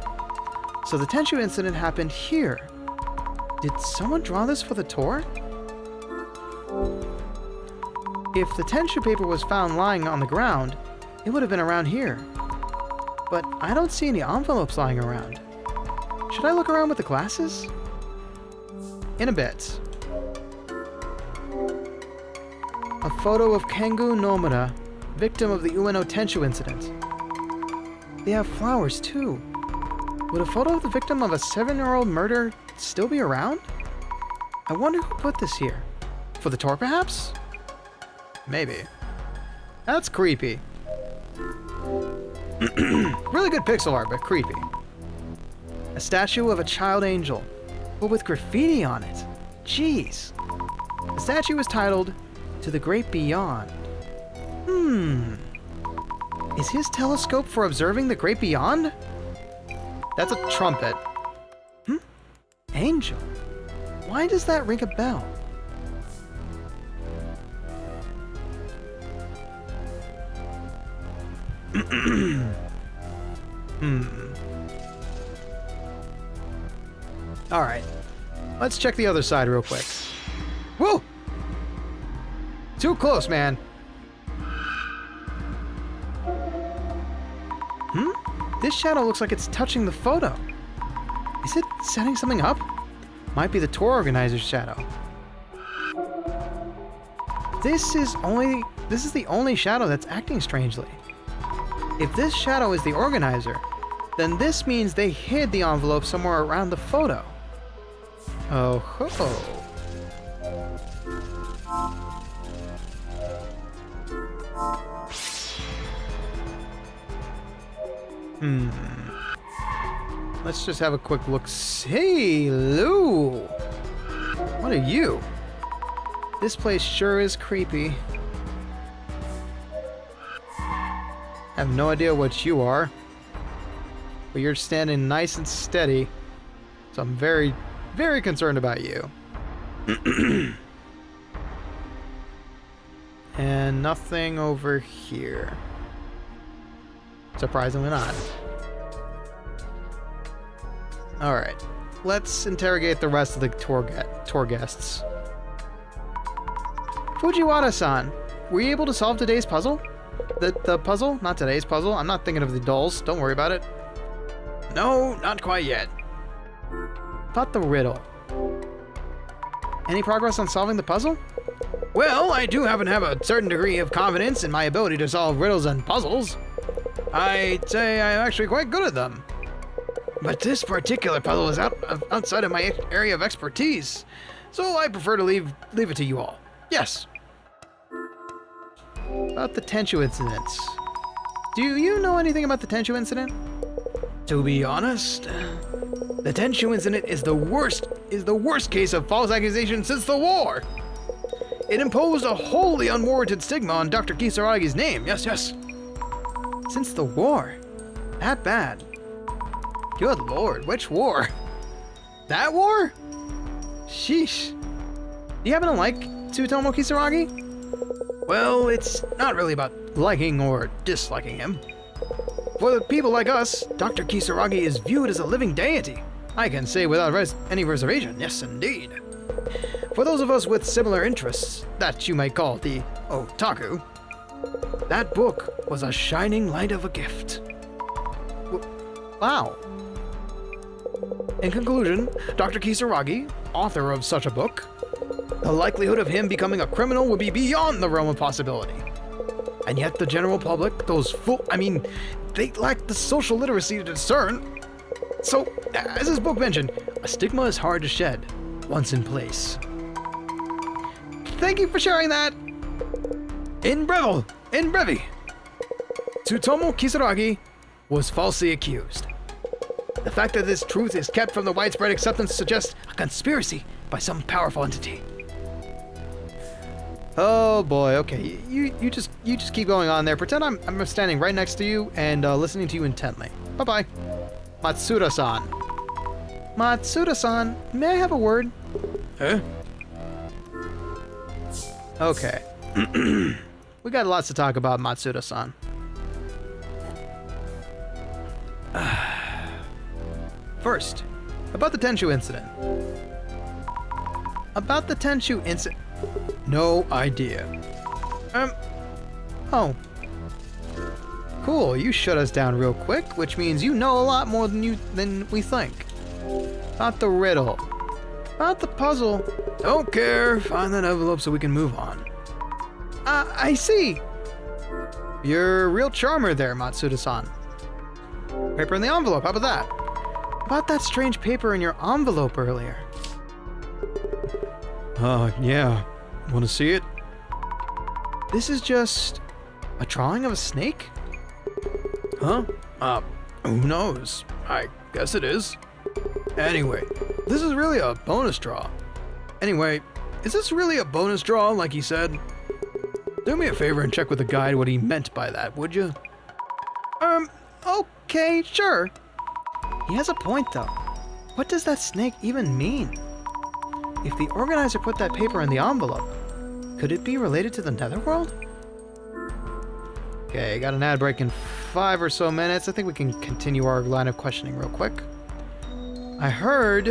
[SPEAKER 1] So the Tenchu incident happened here. Did someone draw this for the tour? If the Tenchu paper was found lying on the ground, it would have been around here. But I don't see any envelopes lying around. Should I look around with the glasses? In a bit. A photo of Kengu Nomura, victim of the Ueno Tenchu incident. They have flowers too. Would a photo of the victim of a 7-year-old murder still be around? I wonder who put this here. For the tour, perhaps? Maybe. That's creepy. Really good pixel art, but creepy. A statue of a child angel, but with graffiti on it. Jeez. The statue is titled, "To the Great Beyond." Is his telescope for observing the Great Beyond? That's a trumpet. Angel. Why does that ring a bell? Alright. Let's check the other side real quick. Whoa! Too close, man. This shadow looks like it's touching the photo. Is it setting something up? Might be the tour organizer's shadow. This is the only shadow that's acting strangely. If this shadow is the organizer, then this means they hid the envelope somewhere around the photo. Oh ho! Let's just have a quick look. Hey, Lou! What are you? This place sure is creepy. I have no idea what you are, but you're standing nice and steady, so I'm very, very concerned about you. And nothing over here. Surprisingly not. Alright, let's interrogate the rest of the tour guests. Fujiwara-san, were you able to solve today's puzzle? The puzzle? Not today's puzzle. I'm not thinking of the dolls. Don't worry about it. No, not quite yet. About the riddle. Any progress on solving the puzzle? Well, I do happen to have a certain degree of confidence in my ability to solve riddles and puzzles. I'd say I'm actually quite good at them. But this particular puzzle is outside of my area of expertise, so I prefer to leave it to you all. Yes. About the Tenchu incident. Do you know anything about the Tenchu incident? To be honest, the Tenchu incident is the worst case of false accusation since the war. It imposed a wholly unwarranted stigma on Dr. Kisaragi's name. Yes. Since the war? That bad? Good lord, which war? That war? Sheesh. Do you happen to like Tsutomu Kisaragi? Well, it's not really about liking or disliking him. For the people like us, Dr. Kisaragi is viewed as a living deity. I can say without any reservation, yes indeed. For those of us with similar interests, that you might call the otaku, that book was a shining light of a gift. Wow. In conclusion, Dr. Kisaragi, author of such a book, the likelihood of him becoming a criminal would be beyond the realm of possibility. And yet the general public, they lack the social literacy to discern. So, as his book mentioned, a stigma is hard to shed once in place. Thank you for sharing that! In brevi, Tsutomu Kisaragi was falsely accused. The fact that this truth is kept from the widespread acceptance suggests a conspiracy by some powerful entity. Oh boy, okay. You just keep going on there. Pretend I'm standing right next to you and listening to you intently. Bye-bye. Matsuda-san. Matsuda-san, may I have a word? Huh? Okay. We got lots to talk about, Matsuda-san. First, about the Tenchu incident. No idea. Oh. Cool, you shut us down real quick, which means you know a lot more than we think. About the riddle. About the puzzle. Don't care, find that envelope so we can move on. I see. You're a real charmer there, Matsuda-san. Paper in the envelope, how about that? About that strange paper in your envelope earlier. Yeah. Want to see it? This is just a drawing of a snake? Huh? Who knows? I guess it is. Anyway, this is really a bonus draw. Anyway, is this really a bonus draw like he said? Do me a favor and check with the guide what he meant by that, would you? Okay, sure. He has a point though. What does that snake even mean? If the organizer put that paper in the envelope, could it be related to the netherworld? Okay, got an ad break in 5 or so minutes. I think we can continue our line of questioning real quick. I heard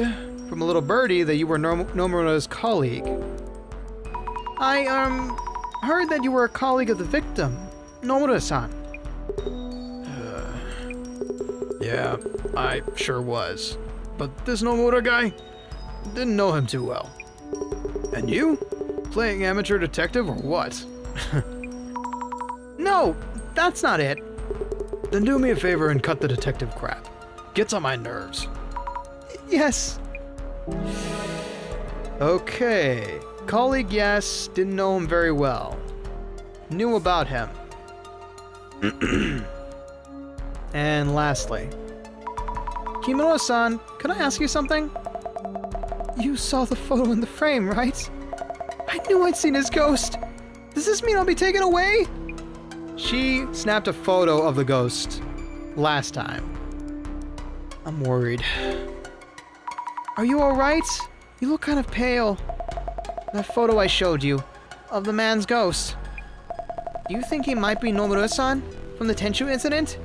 [SPEAKER 1] from a little birdie that you were Nomura's colleague. I heard that you were a colleague of the victim, Nomura-san. Yeah, I sure was. But this Nomura guy, didn't know him too well. And you? Playing amateur detective or what? No, that's not it. Then do me a favor and cut the detective crap. Gets on my nerves. Yes. Okay. Colleague, yes. Didn't know him very well. Knew about him. And lastly, Kimura-san, can I ask you something? You saw the photo in the frame, right? I knew I'd seen his ghost. Does this mean I'll be taken away? She snapped a photo of the ghost last time. I'm worried. Are you alright? You look kind of pale. That photo I showed you of the man's ghost. Do you think he might be Nomura-san from the Tenchu incident?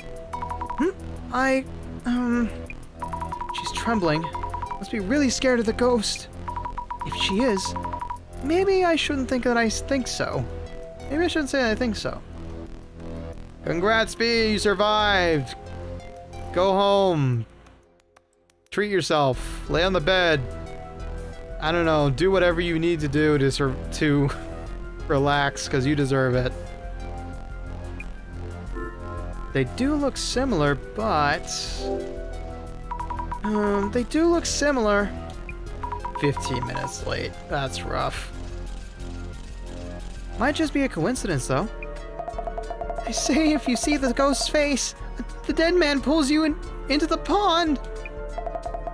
[SPEAKER 1] She's trembling. Must be really scared of the ghost. If she is, maybe I shouldn't think that I think so. Maybe I shouldn't say I think so. Congrats, B, you survived. Go home. Treat yourself. Lay on the bed. I don't know, do whatever you need to do to relax, because you deserve it. They do look similar, but... they do look similar. 15 minutes late. That's rough. Might just be a coincidence, though. They say if you see the ghost's face, the dead man pulls you into the pond.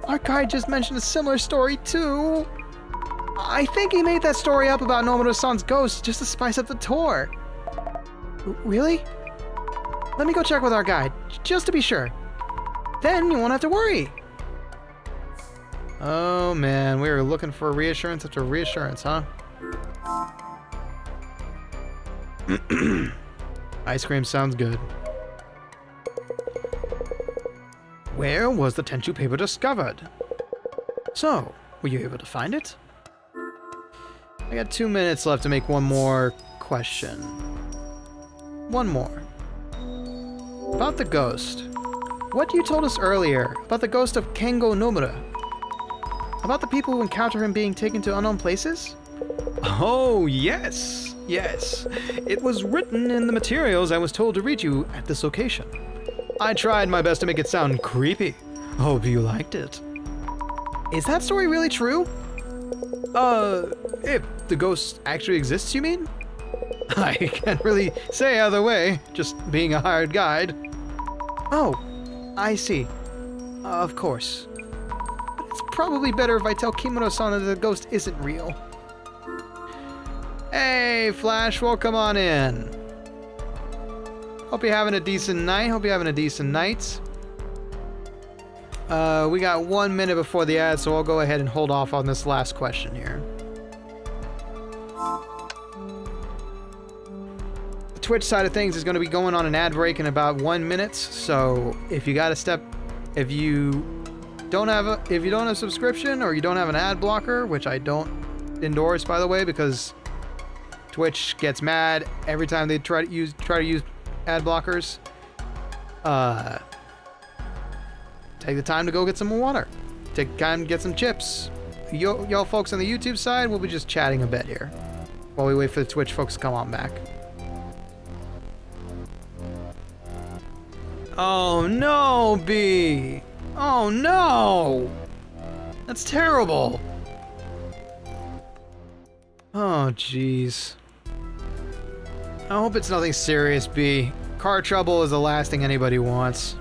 [SPEAKER 1] Our guide just mentioned a similar story, too. I think he made that story up about Nomura-san's ghost just to spice up the tour. Really? Let me go check with our guide, just to be sure. Then you won't have to worry. Oh man, we were looking for reassurance after reassurance, huh? Ice cream sounds good. Where was the Tenchu paper discovered? So, were you able to find it? I got 2 minutes left to make one more question. One more. About the ghost. What you told us earlier about the ghost of Kengo Nomura. About the people who encounter him being taken to unknown places? Oh, yes. Yes. It was written in the materials I was told to read you at this location. I tried my best to make it sound creepy. Hope you liked it. Is that story really true? If the ghost actually exists, you mean? I can't really say either way, just being a hired guide. Oh, I see. Of course. But it's probably better if I tell Kimono-san that the ghost isn't real. Hey, Flash, welcome on in. Hope you're having a decent night. We got 1 minute before the ad, so I'll go ahead and hold off on this last question here. The Twitch side of things is going to be going on an ad break in about 1 minute, so if you got a step, if you don't have a subscription or you don't have an ad blocker, which I don't endorse, by the way, because Twitch gets mad every time they try to use ad blockers. Take the time to go get some water. Take time to get some chips. Y'all folks on the YouTube side, we'll be just chatting a bit here while we wait for the Twitch folks to come on back. Oh no, B! Oh no! That's terrible! Oh jeez. I hope it's nothing serious, B. Car trouble is the last thing anybody wants.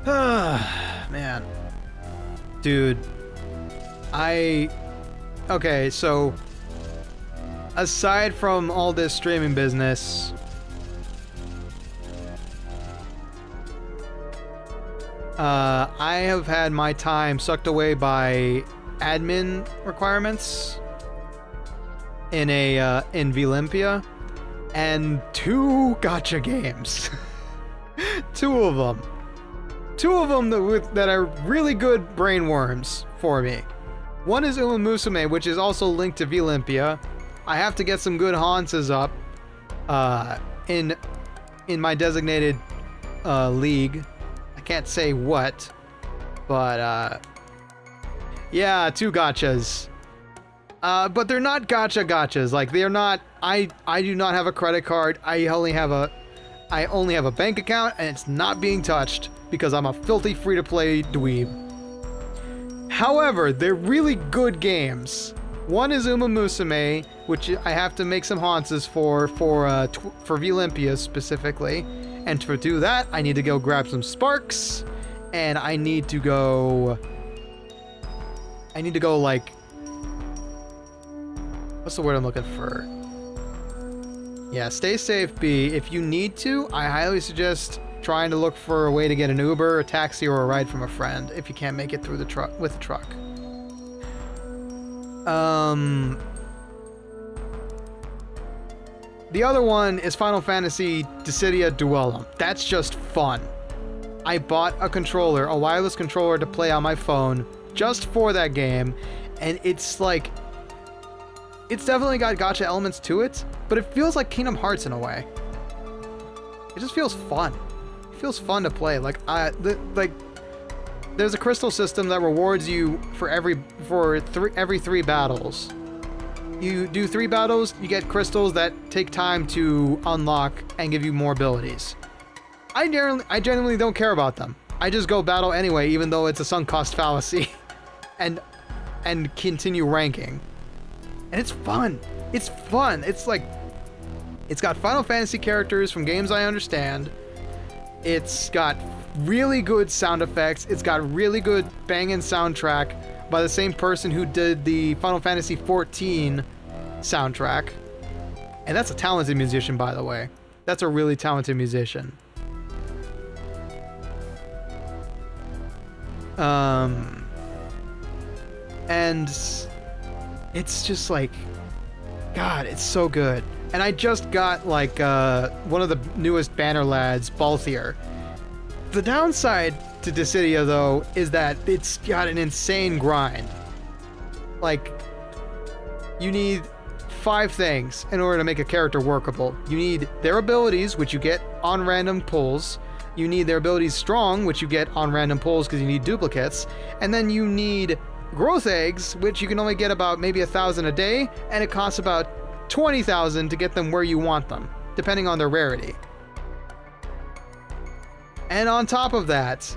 [SPEAKER 1] Man. Dude. Okay, so aside from all this streaming business, I have had my time sucked away by admin requirements in Veadotube and 2 gacha games. 2 of them. 2 of them that are really good brain worms for me. One is Uma Musume, which is also linked to Veadotube. I have to get some good Hanses up in my designated league. I can't say what, but yeah, 2 gachas. But they're not gachas. Like, they're not. I do not have a credit card. I only have a bank account, and it's not being touched because I'm a filthy free-to-play dweeb. However, they're really good games. One is Uma Musume, which I have to make some Hanses for Veadotube specifically. And to do that, I need to go grab some sparks, and I need to go like, what's the word I'm looking for? Yeah, stay safe, B. If you need to, I highly suggest trying to look for a way to get an Uber, a taxi, or a ride from a friend if you can't make it through the truck with the truck. The other one is Final Fantasy Dissidia Duellum. That's just fun. I bought a controller, a wireless controller to play on my phone just for that game, and it's like, it's definitely got gacha elements to it, but it feels like Kingdom Hearts in a way. It just feels fun. It feels fun to play. Like there's a crystal system that rewards you for every 3 battles. You do 3 battles, you get crystals that take time to unlock and give you more abilities. I genuinely don't care about them. I just go battle anyway, even though it's a sunk cost fallacy, and continue ranking. And it's fun. It's fun. It's like, it's got Final Fantasy characters from games I understand. It's got really good sound effects. It's got really good banging soundtrack by the same person who did the Final Fantasy XIV soundtrack. And that's a talented musician, by the way. That's a really talented musician. And it's just like, God, it's so good. And I just got like one of the newest banner lads, Balthier. The downside to Dissidia, though, is that it's got an insane grind. Like, you need 5 things in order to make a character workable. You need their abilities, which you get on random pulls. You need their abilities strong, which you get on random pulls because you need duplicates. And then you need growth eggs, which you can only get about maybe 1,000 a day, and it costs about 20,000 to get them where you want them, depending on their rarity. And on top of that,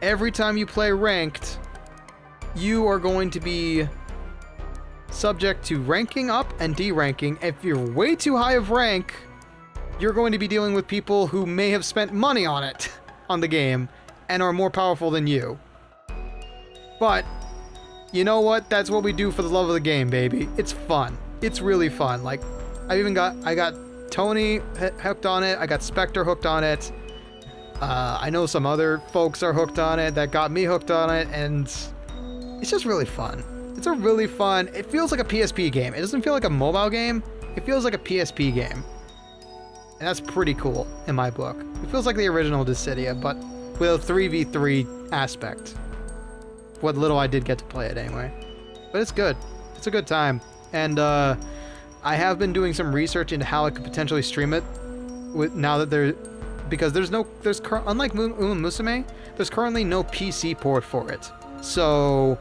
[SPEAKER 1] every time you play ranked, you are going to be subject to ranking up and deranking. If you're way too high of rank, you're going to be dealing with people who may have spent money on it, on the game, and are more powerful than you. But you know what? That's what we do for the love of the game, baby. It's fun. It's really fun. Like, I got Tony hooked on it. I got Spectre hooked on it. I know some other folks are hooked on it that got me hooked on it, and it's just really fun. It's a really fun, it feels like a PSP game. It doesn't feel like a mobile game. It feels like a PSP game. And that's pretty cool in my book. It feels like the original Dissidia, but with a 3v3 aspect. What little I did get to play it anyway. But it's good. It's a good time. And I have been doing some research into how I could potentially stream it now that because unlike Uma Musume, there's currently no PC port for it. So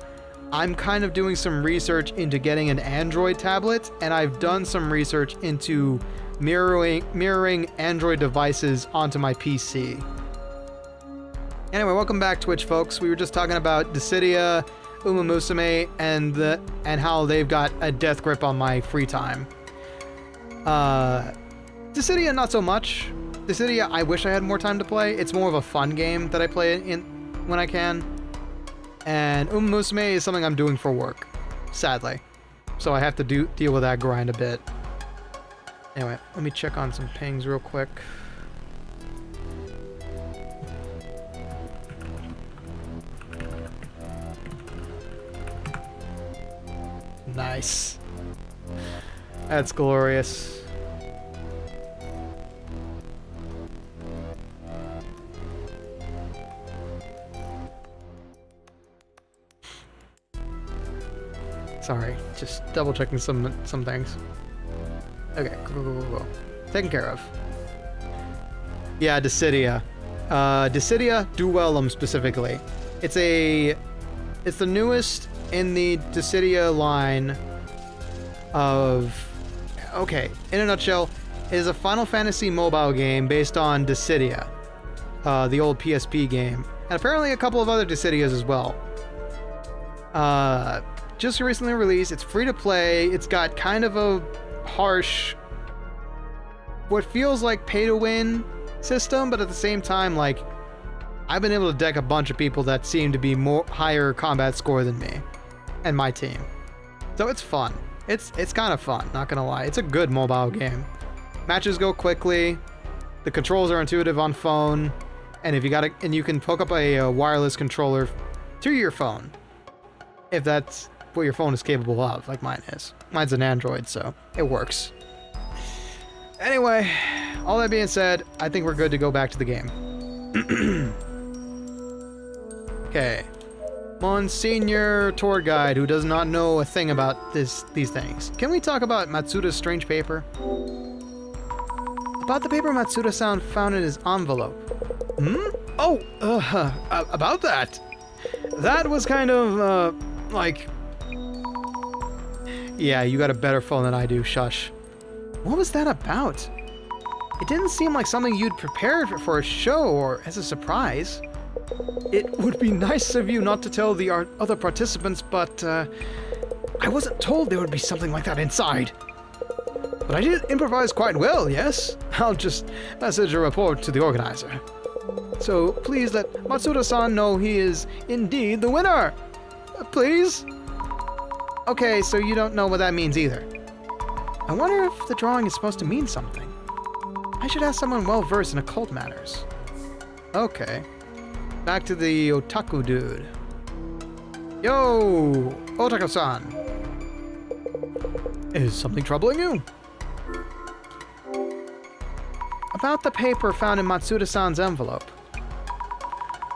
[SPEAKER 1] I'm kind of doing some research into getting an Android tablet, and I've done some research into mirroring Android devices onto my PC. Anyway, welcome back, Twitch folks. We were just talking about Dissidia, Uma Musume, and how they've got a death grip on my free time. Dissidia, not so much. Dissidia, I wish I had more time to play. It's more of a fun game that I play in when I can. And Uma Musume is something I'm doing for work, sadly. So I have to deal with that grind a bit. Anyway, let me check on some pings real quick. Nice. That's glorious. Sorry, just double checking some things. Okay, cool. Taken care of. Yeah, Dissidia. Dissidia Duellum specifically. It's the newest in the Dissidia line of... Okay, in a nutshell, it is a Final Fantasy mobile game based on Dissidia, the old PSP game, and apparently a couple of other Dissidias as well. Just recently released. It's free to play. It's got kind of a harsh, what feels like pay to win system, but at the same time, like, I've been able to deck a bunch of people that seem to be higher combat score than me and my team. So it's fun. It's kind of fun, not gonna lie. It's a good mobile game. Matches go quickly. The controls are intuitive on phone, and you can hook up a wireless controller to your phone if that's what your phone is capable of, like mine is. Mine's an Android, so it works. Anyway, all that being said, I think we're good to go back to the game. Okay. Monsignor tour guide who does not know a thing about these things. Can we talk about Matsuda's strange paper? About the paper Matsuda-san found in his envelope. Oh, about that. That was kind of, like... Yeah, you got a better phone than I do, shush. What was that about? It didn't seem like something you'd prepared for a show or as a surprise. It would be nice of you not to tell the other participants, but I wasn't told there would be something like that inside. But I did improvise quite well, yes? I'll just message a report to the organizer. So please let Matsuda-san know he is indeed the winner. Please? Okay, so you don't know what that means either. I wonder if the drawing is supposed to mean something. I should ask someone well-versed in occult matters. Okay. Back to the otaku dude. Yo, otaku-san. Is something troubling you? About the paper found in Matsuda-san's envelope.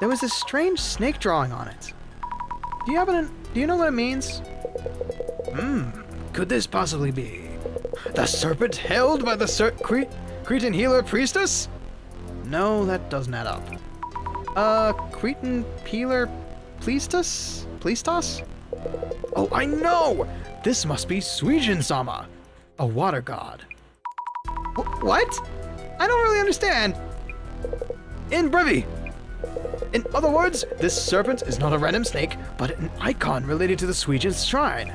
[SPEAKER 1] There was this strange snake drawing on it. Do you know what it means? Could this possibly be the serpent held by the Cretan healer priestess? No, that doesn't add up. Cretan healer priestess? Oh, I know! This must be Suijin-sama, a water god. What? I don't really understand. In brevity. In other words, this serpent is not a random snake, but an icon related to the Suijin shrine.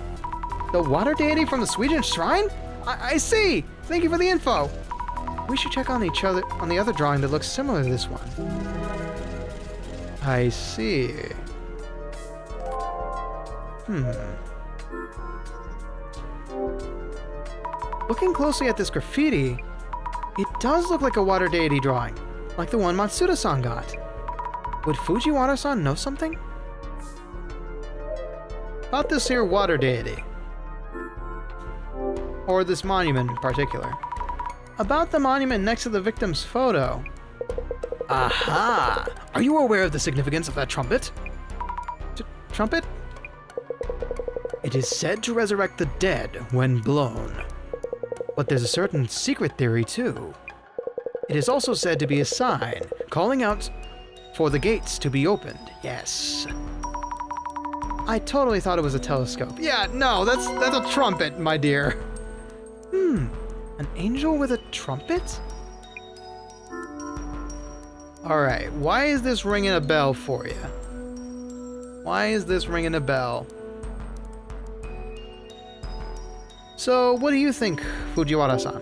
[SPEAKER 1] The water deity from the Suijin shrine? I see! Thank you for the info. We should check on the other drawing that looks similar to this one. I see. Looking closely at this graffiti, it does look like a water deity drawing, like the one Matsuda-san got. Would Fujiwara-san know something? About this here water deity. Or this monument in particular. About the monument next to the victim's photo. Aha! Are you aware of the significance of that trumpet? Trumpet? It is said to resurrect the dead when blown. But there's a certain secret theory too. It is also said to be a sign, calling out for the gates to be opened. Yes. I totally thought it was a telescope. Yeah, no, that's a trumpet, my dear. An angel with a trumpet? Alright, why is this ringing a bell for you? Why is this ringing a bell? So, what do you think, Fujiwara-san?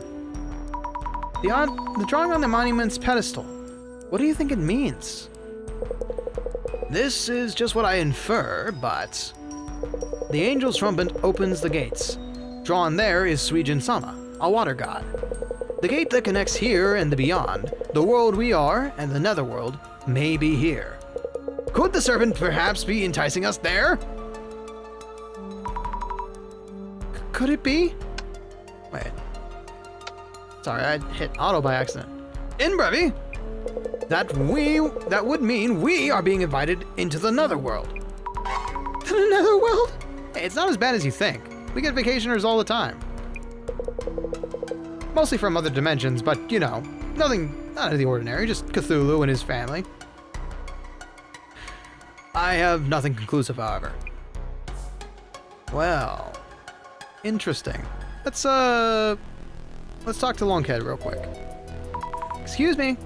[SPEAKER 1] The drawing on the monument's pedestal. What do you think it means? This is just what I infer, but... The angel's trumpet opens the gates. Drawn there is Suijin-sama, a water god. The gate that connects here and the beyond, the world we are and the netherworld, may be here. Could the serpent perhaps be enticing us there? Could it be? Wait. Sorry, I hit auto by accident. In brevity, that would mean we are being invited into the netherworld. The netherworld? Hey, it's not as bad as you think. We get vacationers all the time. Mostly from other dimensions, but, you know, nothing out of the ordinary, just Cthulhu and his family. I have nothing conclusive, however. Well, interesting. Let's talk to Longhead real quick. Excuse me.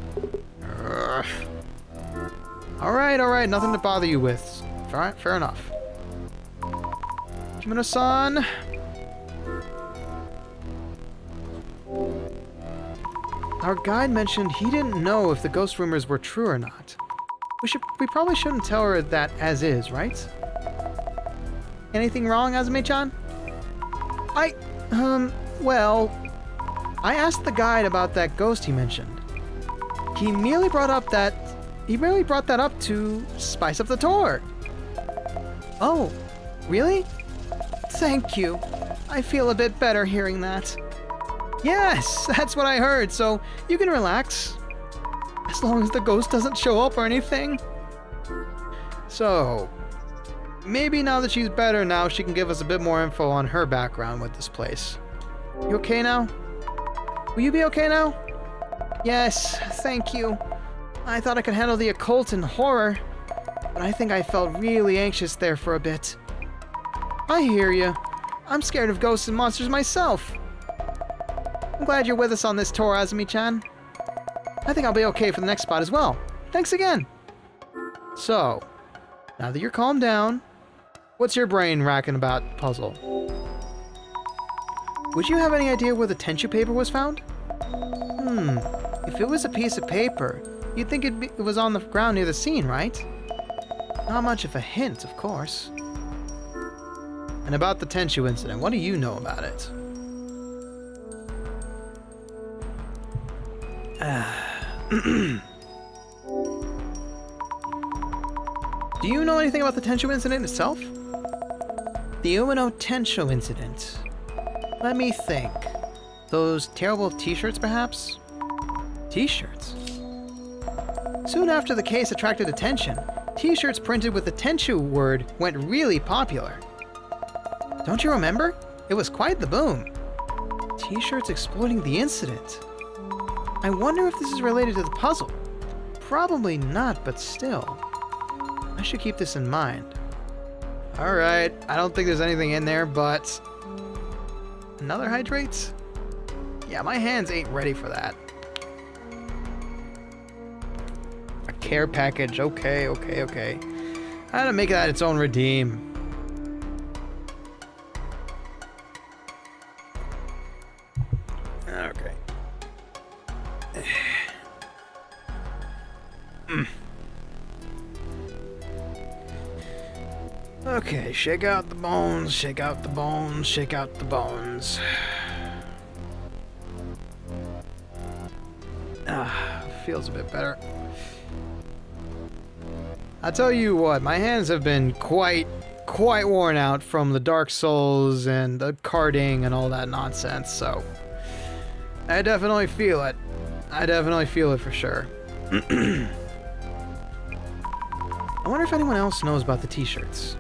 [SPEAKER 1] Alright, nothing to bother you with. Alright, fair enough. Jimino-san. Our guide mentioned he didn't know if the ghost rumors were true or not. We probably shouldn't tell her that as is, right? Anything wrong, Azumi-chan? Well, I asked the guide about that ghost he mentioned. He merely brought that up to spice up the tour. Oh, really? Thank you. I feel a bit better hearing that. Yes, that's what I heard, so you can relax. As long as the ghost doesn't show up or anything. So, Maybe now that she's better now, she can give us a bit more info on her background with this place. You okay now? Will you be okay now? Yes, thank you. I thought I could handle the occult and horror, but I think I felt really anxious there for a bit. I hear you. I'm scared of ghosts and monsters myself. I'm glad you're with us on this tour, Azumi-chan. I think I'll be okay for the next spot as well. Thanks again. So, now that you're calmed down, what's your brain racking about the puzzle? Would you have any idea where the Tenchu paper was found? If it was a piece of paper, you'd think it was on the ground near the scene, right? Not much of a hint, of course. And about the Tenchu incident, what do you know about it? Do you know anything about the Tenchu incident itself? The Umino Tenchu incident. Let me think. Those terrible t-shirts, perhaps? T-shirts? Soon after the case attracted attention, t-shirts printed with the Tenchu word went really popular. Don't you remember? It was quite the boom. T-shirts exploiting the incident. I wonder if this is related to the puzzle. Probably not, but still. I should keep this in mind. Alright, I don't think there's anything in there, but... Another hydrate? Yeah, my hands ain't ready for that. A care package, okay. I had to make that its own redeem. Okay. Okay, shake out the bones, shake out the bones, shake out the bones. Feels a bit better. I tell you what, my hands have been quite worn out from the Dark Souls and the carding and all that nonsense, so I definitely feel it. I definitely feel it for sure. I wonder if anyone else knows about the t-shirts.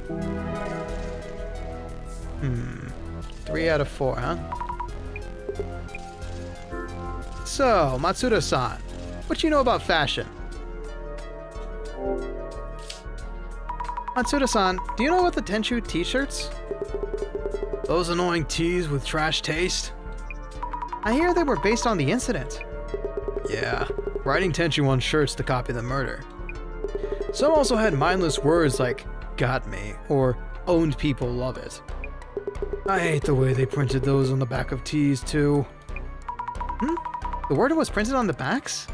[SPEAKER 1] 3 out of 4, huh? So, Matsuda-san, what you know about fashion? Matsuda-san, do you know about the Tenchu t-shirts? Those annoying tees with trash taste? I hear they were based on the incident. Yeah, writing Tenchu on shirts to copy the murder. Some also had mindless words like, got me, or owned people love it. I hate the way they printed those on the back of tees, too. The word was printed on the backs?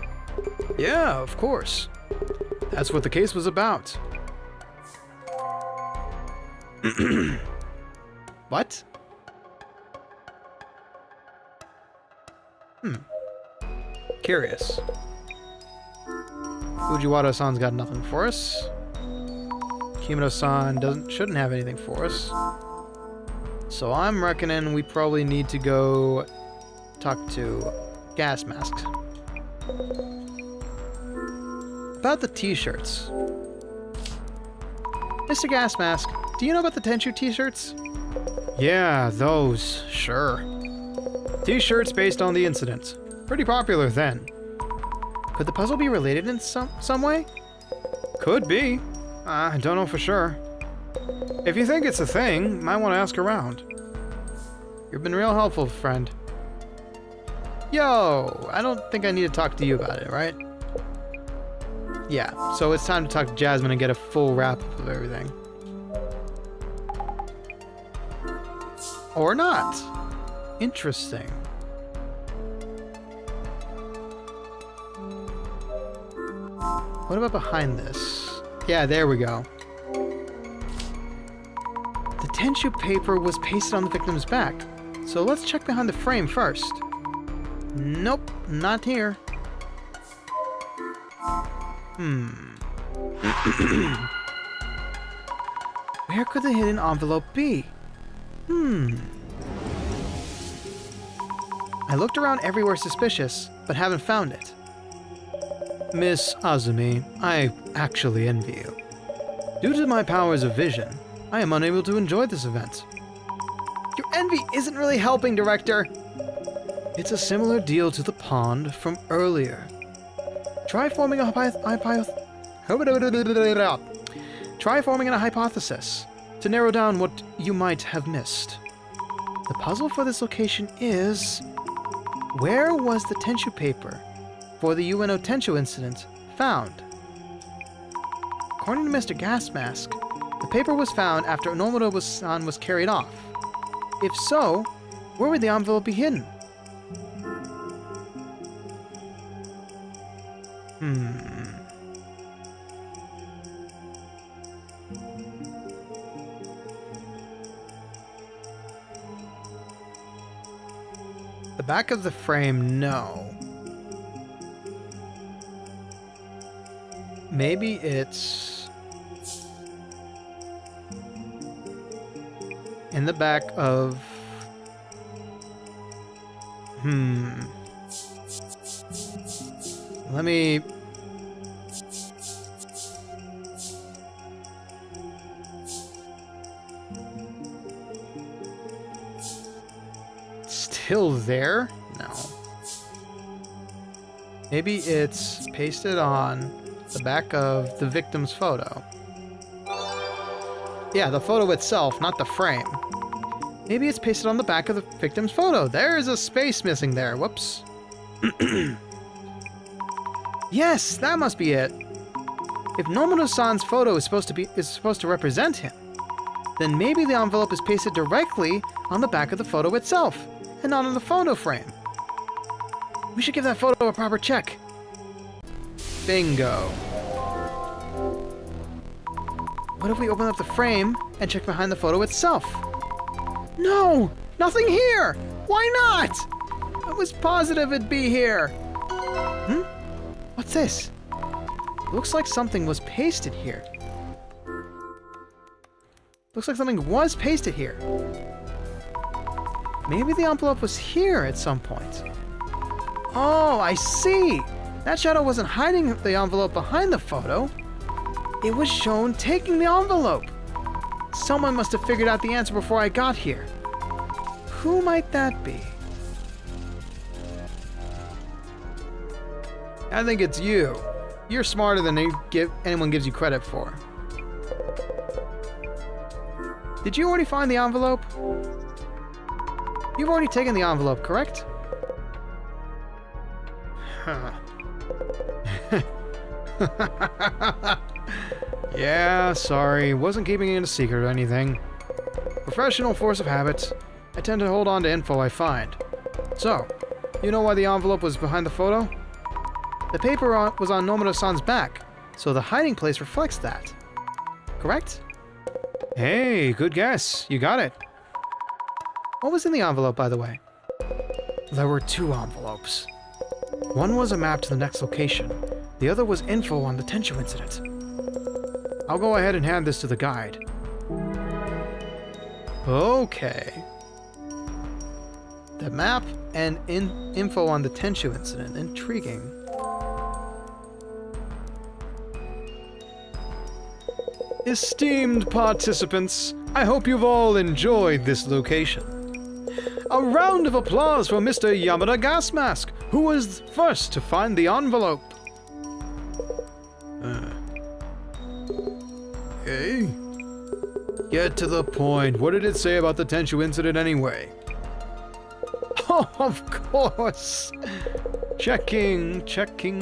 [SPEAKER 1] Yeah, of course. That's what the case was about. What? Curious. Fujiwara-san's got nothing for us. Kimono-san shouldn't have anything for us. So I'm reckoning we probably need to go talk to Gas Masks. About the t-shirts. Mr. Gas Mask, do you know about the Tenchu t-shirts? Yeah, those, sure. T-shirts based on the incident. Pretty popular then. Could the puzzle be related in some way? Could be. I don't know for sure. If you think it's a thing, might want to ask around. You've been real helpful, friend. Yo, I don't think I need to talk to you about it, right? Yeah, so it's time to talk to Jasmine and get a full wrap-up of everything. Or not. Interesting. What about behind this? Yeah, there we go. The Tenchu paper was pasted on the victim's back, so let's check behind the frame first. Nope, not here. Where could the hidden envelope be? I looked around everywhere suspicious, but haven't found it. Miss Azumi, I actually envy you. Due to my powers of vision, I am unable to enjoy this event. Your envy isn't really helping, Director. It's a similar deal to the pond from earlier. Try forming a hypothesis to narrow down what you might have missed. The puzzle for this location is... Where was the Tenchu paper for the UNO Tenchu incident found? According to Mr. Gasmask, the paper was found after Nomodo-san was carried off. If so, where would the envelope be hidden? The back of the frame, no. Maybe it's in the back of... Let me... Still there? No. Maybe it's pasted on the back of the victim's photo. Yeah, the photo itself, not the frame. Maybe it's pasted on the back of the victim's photo. There's a space missing there. Whoops. Yes, that must be it. If Nomodo-san's photo is supposed to represent him, then maybe the envelope is pasted directly on the back of the photo itself, and not on the photo frame. We should give that photo a proper check. Bingo. What if we open up the frame and check behind the photo itself? No! Nothing here! Why not? I was positive it'd be here. What's this? Looks like something was pasted here. Looks like something was pasted here. Maybe the envelope was here at some point. Oh, I see! That shadow wasn't hiding the envelope behind the photo. It was shown taking the envelope. Someone must have figured out the answer before I got here. Who might that be? I think it's you. You're smarter than anyone gives you credit for. Did you already find the envelope? You've already taken the envelope, correct? Huh. Yeah, sorry. Wasn't keeping it a secret or anything. Professional force of habit. I tend to hold on to info I find. So, you know why the envelope was behind the photo? The paper was on Nomodo-san's back, so the hiding place reflects that. Correct? Hey, good guess. You got it. What was in the envelope, by the way? There were two envelopes. One was a map to the next location. The other was info on the Tenchu incident. I'll go ahead and hand this to the guide. Okay. The map and info on the Tenchu incident. Intriguing. Esteemed participants, I hope you've all enjoyed this location. A round of applause for Mr. Yamada Gasmask, who was first to find the envelope. Okay. Get to the point. What did it say about the Tenchu incident anyway? Oh, of course. Checking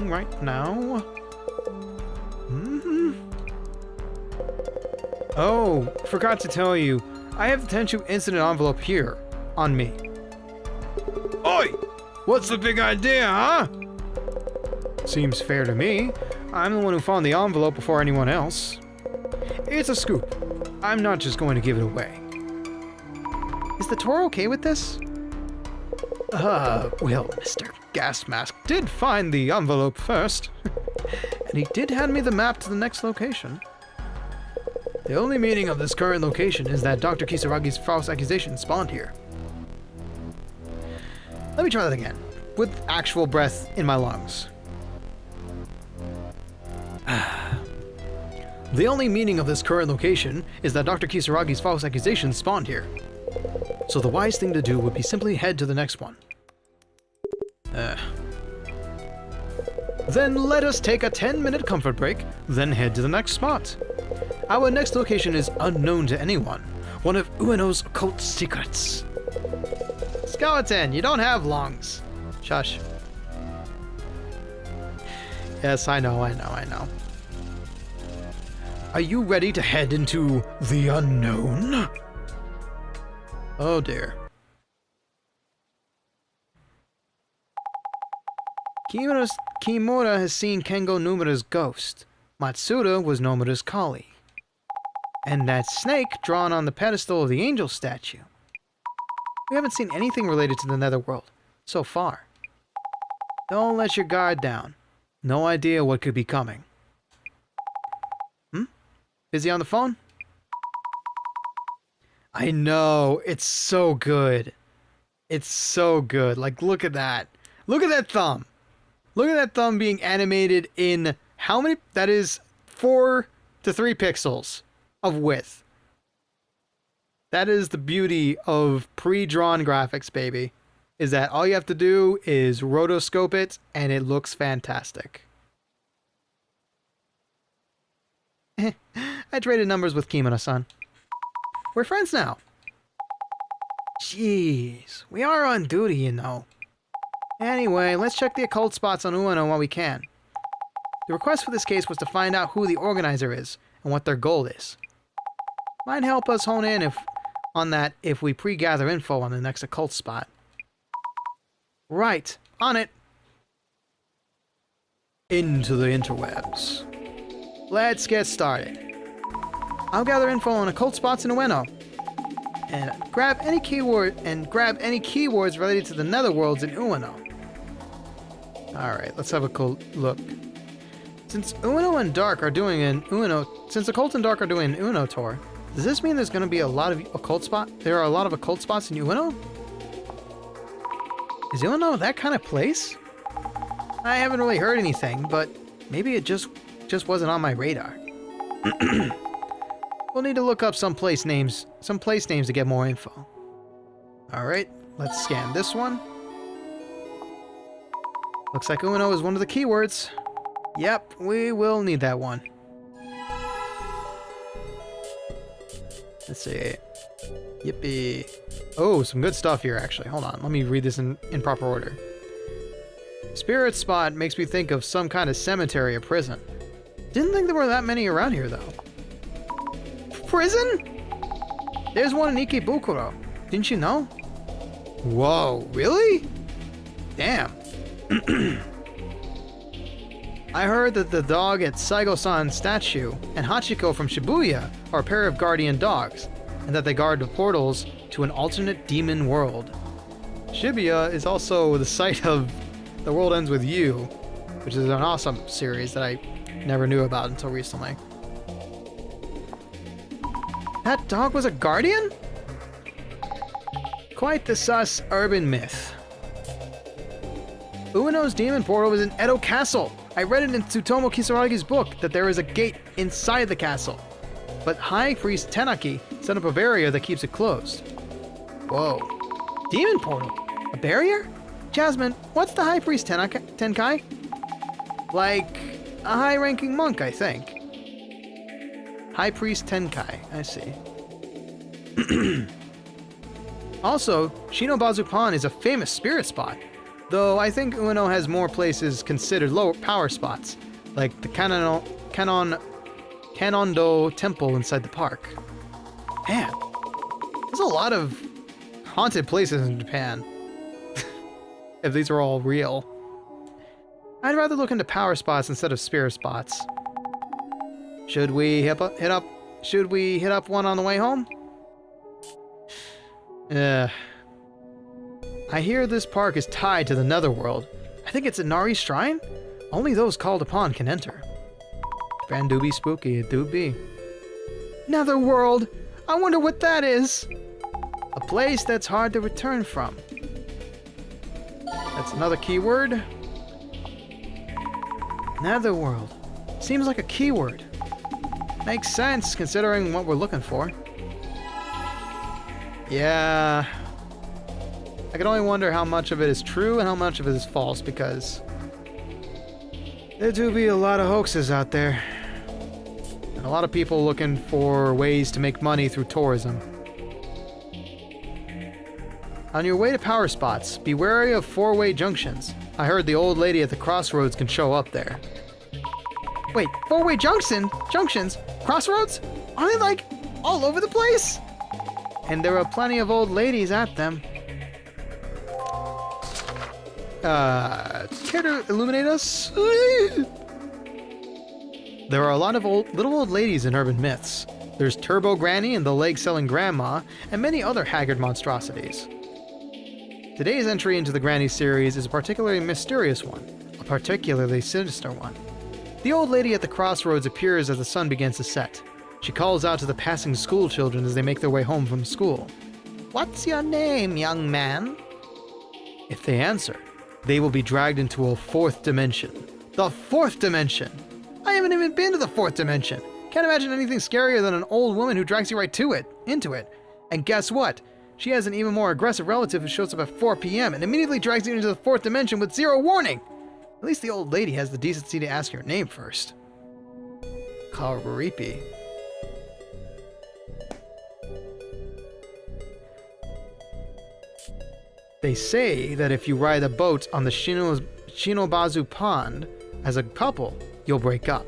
[SPEAKER 1] right now. Oh, forgot to tell you. I have the Tenchu incident envelope here, on me. Oi! What's the big idea, huh? Seems fair to me. I'm the one who found the envelope before anyone else. It's a scoop. I'm not just going to give it away. Is the tour okay with this? Well, Mr. Gasmask did find the envelope first. And he did hand me the map to the next location. The only meaning of this current location is that Dr. Kisaragi's false accusation spawned here. Let me try that again, with actual breath in my lungs. The only meaning of this current location is that Dr. Kisaragi's false accusations spawned here. So the wise thing to do would be simply head to the next one. Then let us take a 10-minute comfort break, then head to the next spot. Our next location is unknown to anyone, one of Ueno's occult secrets. Skeleton, you don't have lungs. Shush. Yes, I know. Are you ready to head into the unknown? Oh dear. Kimura has seen Kengo Numura's ghost. Matsuda was Nomura's colleague. And that snake drawn on the pedestal of the angel statue. We haven't seen anything related to the netherworld so far. Don't let your guard down. No idea what could be coming. Busy on the phone? I know, it's so good. It's so good. Like, look at that. Look at that thumb. Look at that thumb being animated in how many? That is 4 to 3 pixels of width. That is the beauty of pre-drawn graphics, baby. Is that all you have to do is rotoscope it and it looks fantastic. I traded numbers with Kimura-san. We're friends now. Jeez, we are on duty, you know. Anyway, let's check the occult spots on Ueno while we can. The request for this case was to find out who the organizer is and what their goal is. Might help us hone in on that if we pre-gather info on the next occult spot. Right, on it. Into the interwebs. Let's get started. I'll gather info on occult spots in Ueno, and grab any keywords related to the netherworlds in Ueno. Alright, let's have a look. Since Ueno and Dark are doing an Ueno, since Occult and Dark are doing an Ueno tour, does this mean there's going to be a lot of occult spots? There are a lot of occult spots in Ueno? Is Ueno that kind of place? I haven't really heard anything, but maybe it just wasn't on my radar. We'll need to look up some place names to get more info. Alright, let's scan this one. Looks like Ueno is one of the keywords. Yep, we will need that one. Let's see. Yippee. Oh, some good stuff here, actually. Hold on, let me read this in proper order. Spirit spot makes me think of some kind of cemetery or prison. Didn't think there were that many around here, though. Prison? There's one in Ikebukuro. Didn't you know? Whoa, really? Damn. I heard that the dog at Saigo-san's statue and Hachiko from Shibuya are a pair of guardian dogs, and that they guard the portals to an alternate demon world. Shibuya is also the site of The World Ends With You, which is an awesome series that I never knew about until recently. That dog was a guardian? Quite the sus urban myth. Ueno's demon portal is in Edo Castle. I read it in Tsutomu Kisaragi's book that there is a gate inside the castle, but High Priest Tenaki set up a barrier that keeps it closed. Whoa. Demon portal? A barrier? Jasmine, what's the High Priest Tenkai? Like a high-ranking monk, I think. High Priest Tenkai, I see. Also, Shinobazupan is a famous spirit spot, though I think Ueno has more places considered lower power spots, like the Kanondo Temple inside the park. Man, there's a lot of haunted places in Japan. If these are all real. I'd rather look into power spots instead of spirit spots. Should we hit up one on the way home? I hear this park is tied to the netherworld. I think it's a Nari shrine? Only those called upon can enter. Japan do be spooky, it do be. Netherworld! I wonder what that is! A place that's hard to return from. That's another keyword. Netherworld. Seems like a keyword. Makes sense, considering what we're looking for. Yeah. I can only wonder how much of it is true and how much of it is false, because there do be a lot of hoaxes out there. And a lot of people looking for ways to make money through tourism. On your way to power spots, be wary of four-way junctions. I heard the old lady at the crossroads can show up there. Wait, four-way junctions? Crossroads? Aren't they like all over the place? And there are plenty of old ladies at them. Care to illuminate us? There are a lot of little old ladies in urban myths. There's Turbo Granny and the leg-selling grandma, and many other haggard monstrosities. Today's entry into the Granny series is a particularly mysterious one, a particularly sinister one. The old lady at the crossroads appears as the sun begins to set. She calls out to the passing school children as they make their way home from school. "What's your name, young man?" If they answer, they will be dragged into a fourth dimension. The fourth dimension! I haven't even been to the fourth dimension! Can't imagine anything scarier than an old woman who drags you right into it. And guess what? She has an even more aggressive relative who shows up at 4 p.m. and immediately drags you into the fourth dimension with zero warning! At least the old lady has the decency to ask your name first. Creepy. They say that if you ride a boat on the Shinobazu Pond as a couple, you'll break up.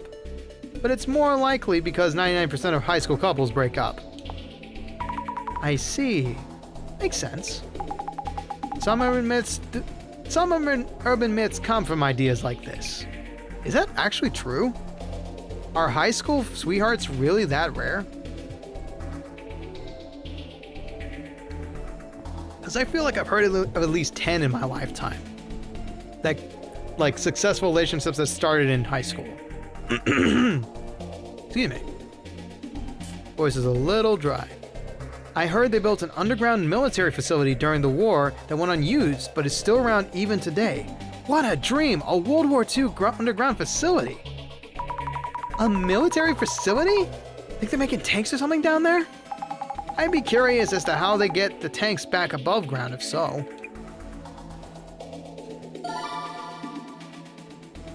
[SPEAKER 1] But it's more likely because 99% of high school couples break up. I see. Makes sense. Some urban myths come from ideas like this. Is that actually true? Are high school sweethearts really that rare? Because I feel like I've heard of at least 10 in my lifetime. That, like, successful relationships that started in high school. Excuse me. Voice is a little dry. I heard they built an underground military facility during the war that went unused, but is still around even today. What a dream! A World War II underground facility! A military facility? Think they're making tanks or something down there? I'd be curious as to how they get the tanks back above ground if so.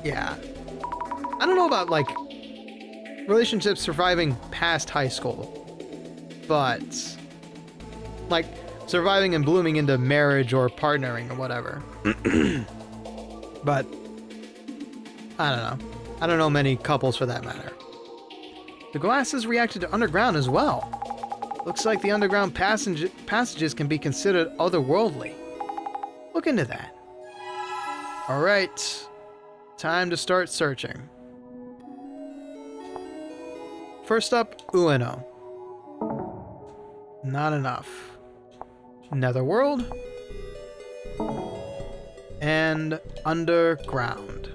[SPEAKER 1] Yeah. I don't know about, like, relationships surviving past high school, but, like, surviving and blooming into marriage or partnering or whatever. But, I don't know. I don't know many couples for that matter. The glasses reacted to underground as well. Looks like the underground passages can be considered otherworldly. Look into that. Alright. Time to start searching. First up, Ueno. Not enough. Netherworld. And underground.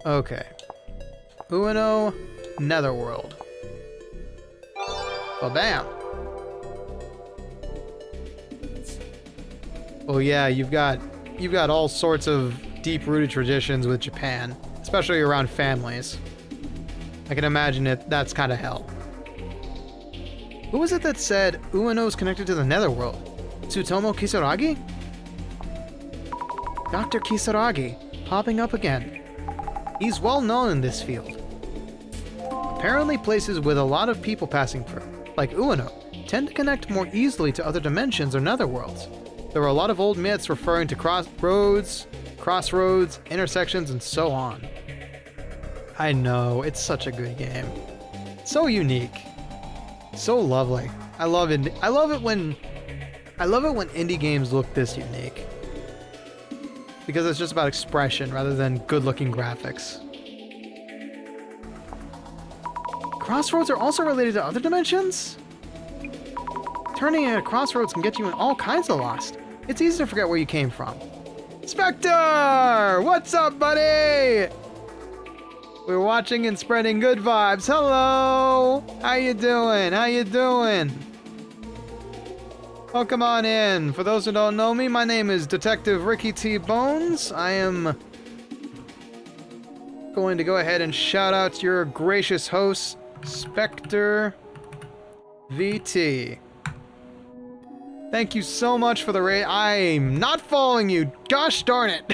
[SPEAKER 1] Okay. Ueno, Netherworld. Well, bam. Oh yeah, you've got all sorts of deep-rooted traditions with Japan, especially around families. I can imagine that's kind of hell. Who was it that said Ueno's connected to the Netherworld? Tsutomu Kisaragi? Dr. Kisaragi, popping up again. He's well known in this field. Apparently places with a lot of people passing through, like Ueno, tend to connect more easily to other dimensions or netherworlds. There are a lot of old myths referring to crossroads, intersections, and so on. I know, it's such a good game. So unique. So lovely. I love it. I love it when indie games look this unique. Because it's just about expression rather than good-looking graphics. Crossroads are also related to other dimensions? Turning at a crossroads can get you in all kinds of lost. It's easy to forget where you came from. Spectre! What's up, buddy? We're watching and spreading good vibes. Hello! How you doing? How you doing? Welcome on in. For those who don't know me, my name is Detective Ricky T. Bones. I am going to go ahead and shout out your gracious host, Spectre VT. Thank you so much for the raid. I'm not following you. Gosh darn it.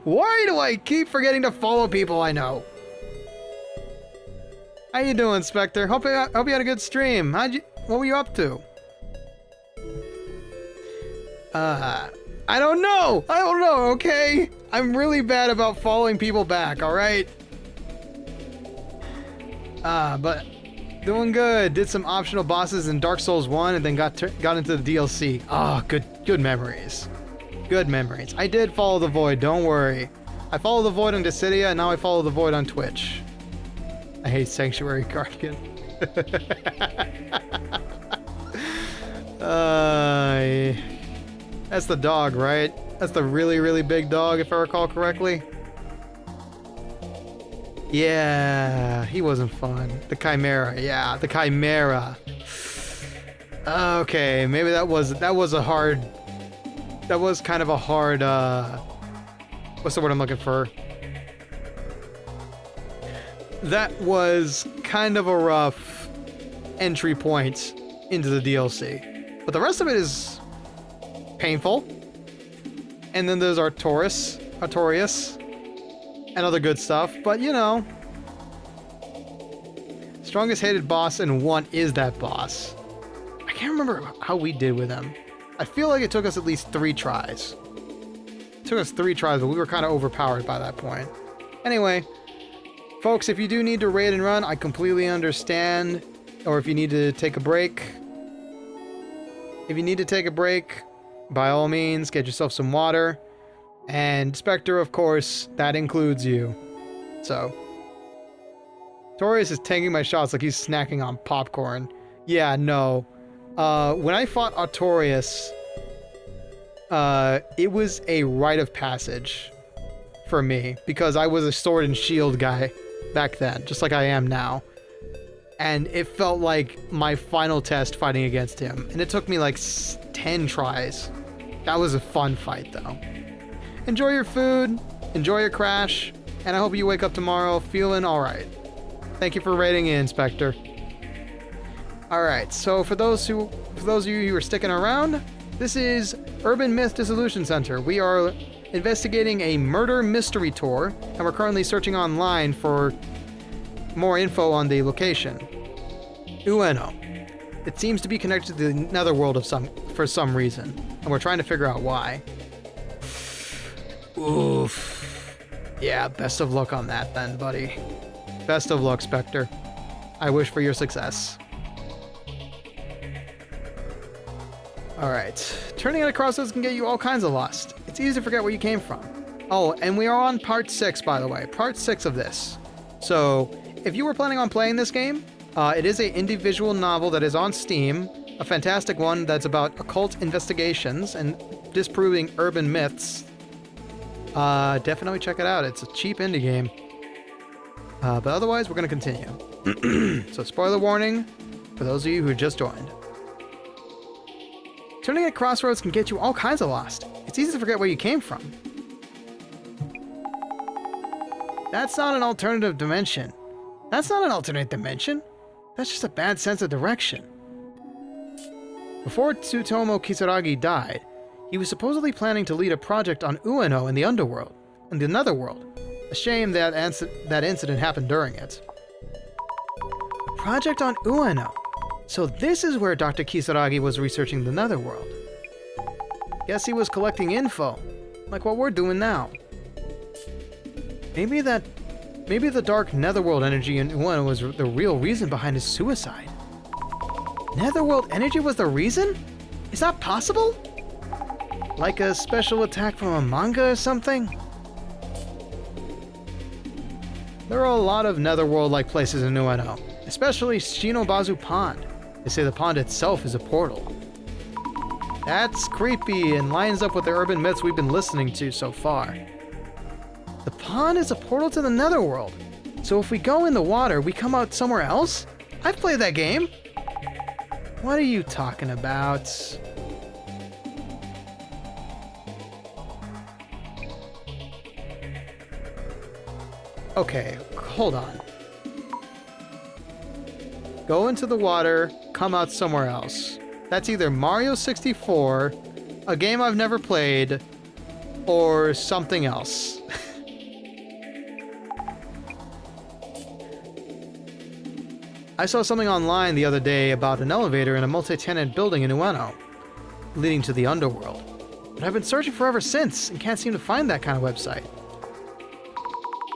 [SPEAKER 1] Why do I keep forgetting to follow people I know? How you doing, Spectre? Hope you had a good stream. What were you up to? I don't know, okay? I'm really bad about following people back, alright? But doing good. Did some optional bosses in Dark Souls 1 and then got into the DLC. Oh, good memories. Good memories. I did follow the Void, don't worry. I followed the Void on Dissidia and now I follow the Void on Twitch. I hate Sanctuary Guardian. That's the dog, right? That's the really, really big dog, if I recall correctly. Yeah, he wasn't fun. The Chimera, yeah, the Chimera. Okay, maybe that was kind of a hard, what's the word I'm looking for? That was kind of a rough entry point into the DLC. But the rest of it is painful. And then there's Artorias, and other good stuff. But, you know, strongest hated boss in 1 is that boss. I can't remember how we did with him. I feel like it took us at least 3 tries. It took us 3 tries, but we were kind of overpowered by that point. Anyway, folks, if you do need to raid and run, I completely understand. Or if you need to take a break. If you need to take a break, by all means, get yourself some water. And Spectre, of course, that includes you. So, Torius is tanking my shots like he's snacking on popcorn. Yeah, no. When I fought Artorias, it was a rite of passage for me. Because I was a sword and shield guy back then, just like I am now. And it felt like my final test fighting against him. And it took me like 10 tries. That was a fun fight, though. Enjoy your food, enjoy your crash, and I hope you wake up tomorrow feeling alright. Thank you for raiding in, Spectre. Alright, so for those of you who are sticking around, this is Urban Myth Dissolution Center. We are investigating a murder mystery tour, and we're currently searching online for more info on the location. Ueno. It seems to be connected to the netherworld for some reason, and we're trying to figure out why. Oof. Yeah, best of luck on that then, buddy. Best of luck, Spectre. I wish for your success. Alright. Turning at a crossroads can get you all kinds of lost. It's easy to forget where you came from. Oh, and we are on part 6, by the way. Part 6 of this. So, if you were planning on playing this game, it is an individual novel that is on Steam, a fantastic one that's about occult investigations and disproving urban myths. Definitely check it out. It's a cheap indie game. But otherwise, we're going to continue. So, spoiler warning for those of you who just joined. Turning at crossroads can get you all kinds of lost. It's easy to forget where you came from. That's not an alternative dimension. That's not an alternate dimension. That's just a bad sense of direction. Before Tsutomu Kisaragi died, he was supposedly planning to lead a project on Ueno in the underworld, in the netherworld. A shame that incident happened during it. A project on Ueno. So this is where Dr. Kisaragi was researching the netherworld. Guess he was collecting info, like what we're doing now. Maybe the dark netherworld energy in Ueno was the real reason behind his suicide. Netherworld energy was the reason? Is that possible? Like a special attack from a manga or something? There are a lot of netherworld-like places in Ueno, especially Shinobazu Pond. They say the pond itself is a portal. That's creepy and lines up with the urban myths we've been listening to so far. The pond is a portal to the netherworld. So if we go in the water, we come out somewhere else? I've played that game. What are you talking about? Okay, hold on. Go into the water, come out somewhere else. That's either Mario 64, a game I've never played, or something else. I saw something online the other day about an elevator in a multi-tenant building in Ueno, leading to the underworld. But I've been searching for ever since and can't seem to find that kind of website.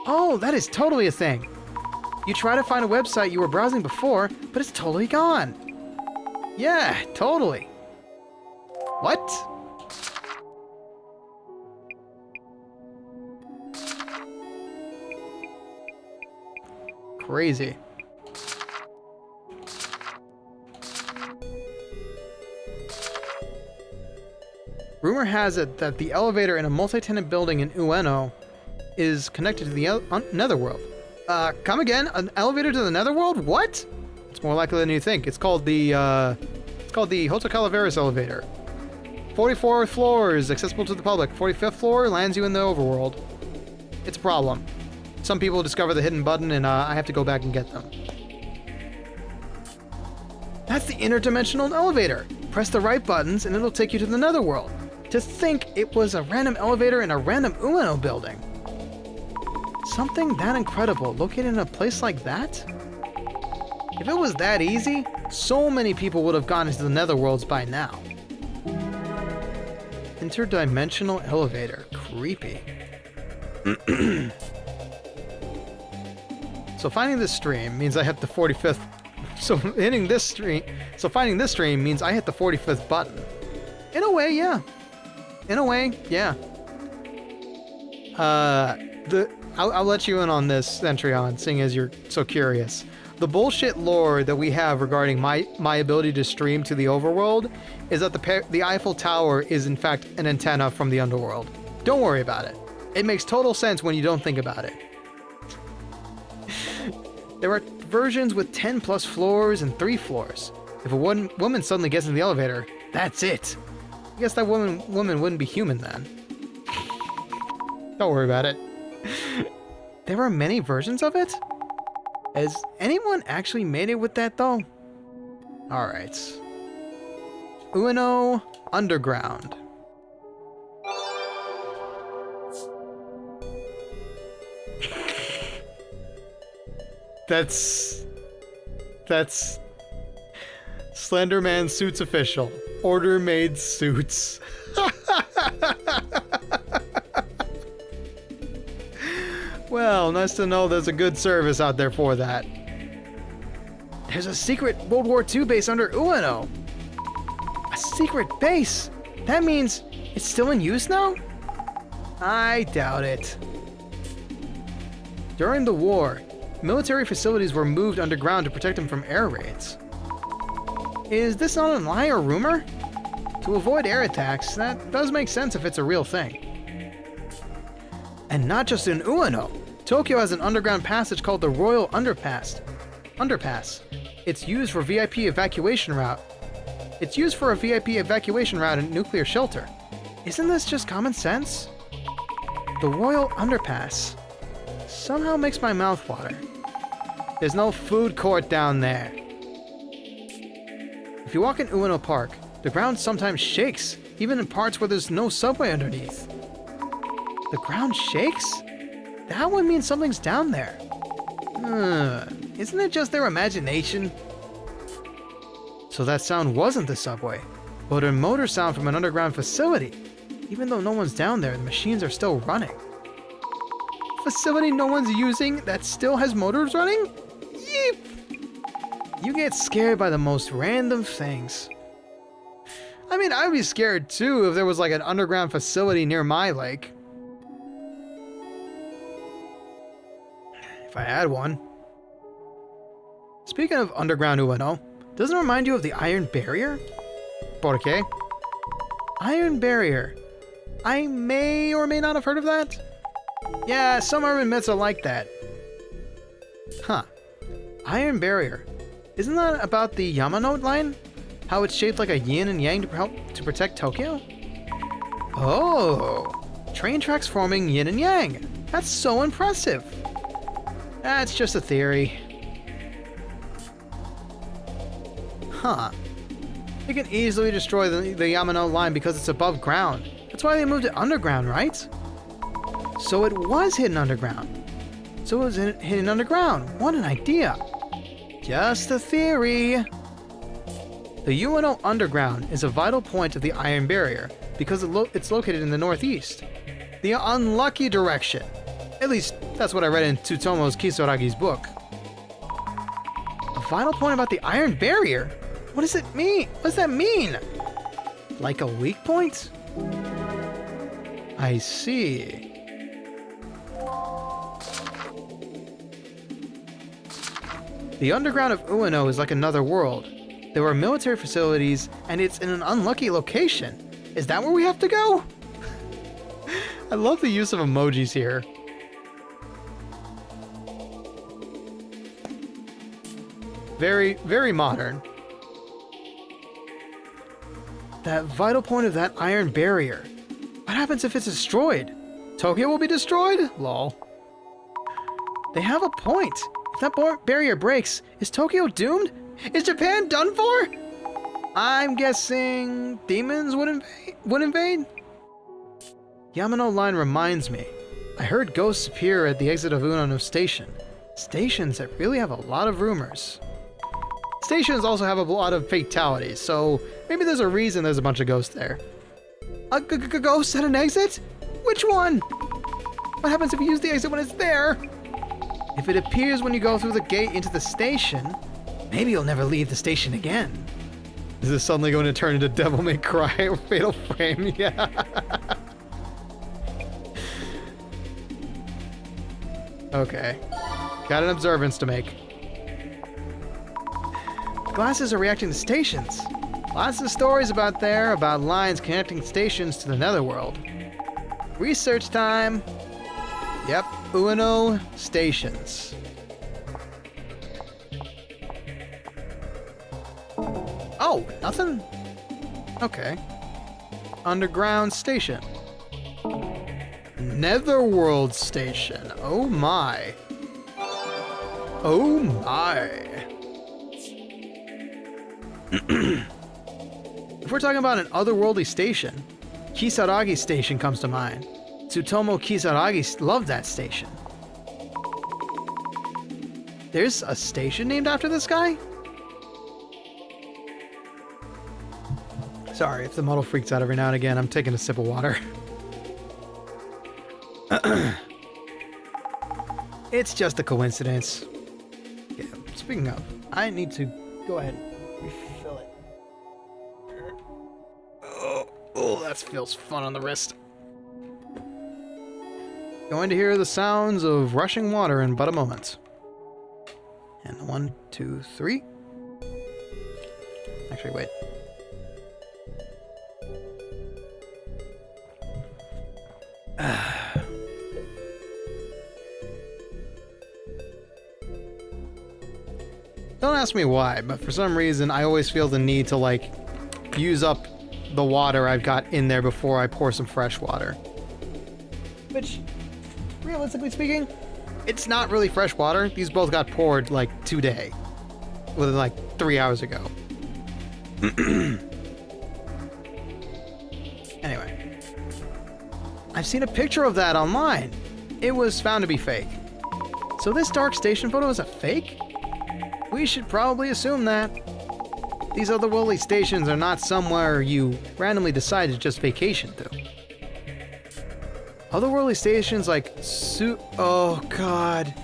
[SPEAKER 1] Oh, that is totally a thing. You try to find a website you were browsing before, but it's totally gone. Yeah, totally. What? Crazy. Rumor has it that the elevator in a multi-tenant building in Ueno is connected to the netherworld. Come again? An elevator to the netherworld? What? It's more likely than you think. It's called the Hotel Calaveras elevator. 44 floors, accessible to the public. 45th floor lands you in the overworld. It's a problem. Some people discover the hidden button and I have to go back and get them. That's the interdimensional elevator. Press the right buttons and it'll take you to the netherworld. To think it was a random elevator in a random Ueno building. Something that incredible located in a place like that? If it was that easy, so many people would have gone into the netherworlds by now. Interdimensional elevator. Creepy. So finding this stream means I hit the 45th. So finding this stream means I hit the 45th button. In a way, yeah. In a way, yeah. I'll let you in on this, Centurion, seeing as you're so curious. The bullshit lore that we have regarding my ability to stream to the overworld is that the Eiffel Tower is in fact an antenna from the underworld. Don't worry about it. It makes total sense when you don't think about it. There are versions with 10 plus floors and 3 floors. If a woman suddenly gets in the elevator, that's it. I guess that woman wouldn't be human then. Don't worry about it. There are many versions of it? Has anyone actually made it with that though? Alright. Ueno Underground. That's Slenderman Suits official. Order made suits. Well, nice to know there's a good service out there for that. There's a secret World War II base under Ueno. A secret base? That means it's still in use now? I doubt it. During the war, military facilities were moved underground to protect them from air raids. Is this not a lie or rumor? To avoid air attacks, that does make sense if it's a real thing. And not just in Ueno. Tokyo has an underground passage called the Royal Underpass. It's used for VIP evacuation route. It's used for a VIP evacuation route and nuclear shelter. Isn't this just common sense? The Royal Underpass somehow makes my mouth water. There's no food court down there. If you walk in Ueno Park, the ground sometimes shakes, even in parts where there's no subway underneath. The ground shakes? That would mean something's down there. Isn't it just their imagination? So that sound wasn't the subway, but a motor sound from an underground facility. Even though no one's down there, the machines are still running. Facility no one's using that still has motors running? Yeep! You get scared by the most random things. I mean, I'd be scared too if there was like an underground facility near my lake. If I had one. Speaking of underground Ueno, doesn't it remind you of the Iron Barrier? ¿Por qué? Iron Barrier. I may or may not have heard of that. Yeah, some urban myths are like that. Huh. Iron Barrier. Isn't that about the Yamanote line? How it's shaped like a yin and yang to protect Tokyo? Oh, train tracks forming yin and yang. That's so impressive. That's just a theory. Huh. You can easily destroy the Yamano line because it's above ground. That's why they moved it underground, right? So it was hidden underground. So it was hidden underground. What an idea. Just a theory. The UNO underground is a vital point of the Iron Barrier because it's located in the northeast. The unlucky direction. At least, that's what I read in Tsutomu's Kisaragi's book. A vital point about the Iron Barrier? What does it mean? What does that mean? Like a weak point? I see. The underground of Ueno is like another world. There are military facilities, and it's in an unlucky location. Is that where we have to go? I love the use of emojis here. Very, very modern. That vital point of that Iron Barrier. What happens if it's destroyed? Tokyo will be destroyed? Lol. They have a point. If that barrier breaks, is Tokyo doomed? Is Japan done for? I'm guessing demons would invade? Yamano line reminds me. I heard ghosts appear at the exit of Ueno Station. Stations that really have a lot of rumors. Stations also have a lot of fatalities, so maybe there's a reason there's a bunch of ghosts there. A ghost at an exit? Which one? What happens if you use the exit when it's there? If it appears when you go through the gate into the station, maybe you'll never leave the station again. Is this suddenly going to turn into Devil May Cry or Fatal Frame? Yeah. Okay. Got an observance to make. Glasses are reacting to stations. Lots of stories about lines connecting stations to the netherworld. Research time. Yep, Ueno stations. Oh, nothing? Okay. Underground station. Netherworld station. Oh my. Oh my. If we're talking about an otherworldly station, Kisaragi Station comes to mind. Tsutomu Kisaragi loved that station. There's a station named after this guy? Sorry if the model freaks out every now and again. I'm taking a sip of water. It's just a coincidence. Yeah, speaking of, I need to go ahead and refill it. Oh, that feels fun on the wrist. Going to hear the sounds of rushing water in but a moment. And 1, 2, 3. Actually, wait. Don't ask me why, but for some reason I always feel the need to, like, use up the water I've got in there before I pour some fresh water. Which, realistically speaking, it's not really fresh water. These both got poured, like, today. Within, like, 3 hours ago. Anyway. I've seen a picture of that online. It was found to be fake. So this dark station photo is a fake? We should probably assume that. These otherworldly stations are not somewhere you randomly decide to just vacation to. Otherworldly stations like oh god.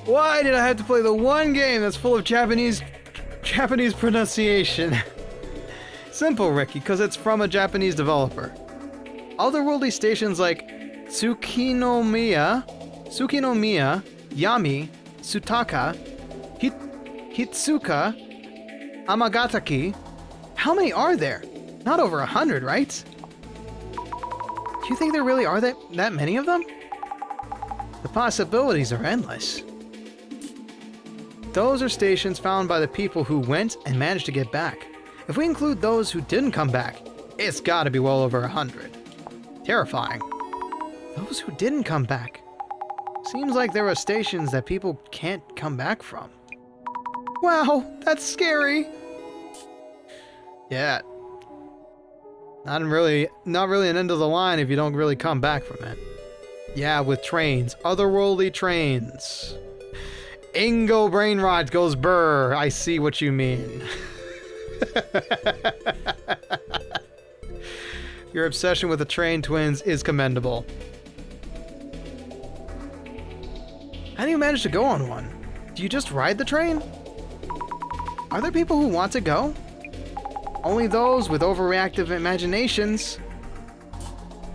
[SPEAKER 1] Why did I have to play the one game that's full of Japanese pronunciation? Simple, Ricky, because it's from a Japanese developer. Otherworldly stations like Tsukinomiya, Yami, Sutaka, Hitsuka, Amagataki. How many are there? Not over 100, right? Do you think there really are that many of them? The possibilities are endless. Those are stations found by the people who went and managed to get back. If we include those who didn't come back, it's gotta be well over 100. Terrifying. Those who didn't come back. Seems like there are stations that people can't come back from. Wow, that's scary. Yeah. Not really an end of the line if you don't really come back from it. Yeah, with trains. Otherworldly trains. Ingo brain rot goes brr. I see what you mean. Your obsession with the train twins is commendable. How do you manage to go on one? Do you just ride the train? Are there people who want to go? Only those with overreactive imaginations.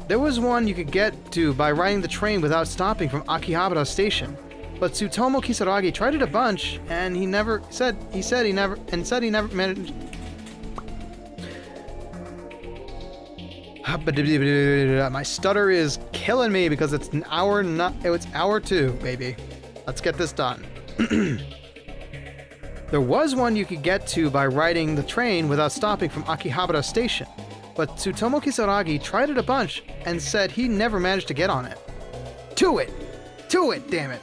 [SPEAKER 1] There was one you could get to by riding the train without stopping from Akihabara Station. But Tsutomu Kisaragi tried it a bunch, and he never managed. My stutter is killing me because it's hour 2, baby. Let's get this done. There was one you could get to by riding the train without stopping from Akihabara Station. But Tsutomu Kisaragi tried it a bunch and said he never managed to get on it. To it, damn it!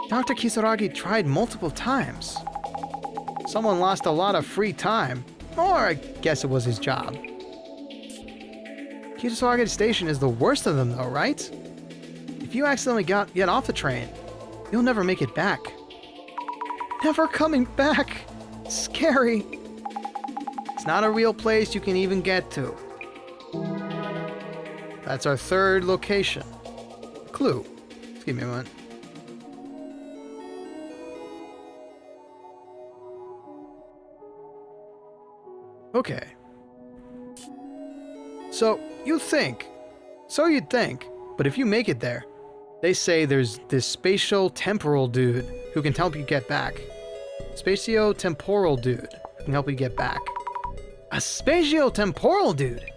[SPEAKER 1] Dr. Kisaragi tried multiple times. Someone lost a lot of free time, or I guess it was his job. Kisaragi Station is the worst of them though, right? If you accidentally get off the train, you'll never make it back. Never coming back! Scary! It's not a real place you can even get to. That's our third location. Clue. Just give me a moment. Okay. You'd think, but if you make it there, they say there's this spatio-temporal dude who can help you get back. Spatio-temporal dude who can help you get back. A spatio-temporal dude!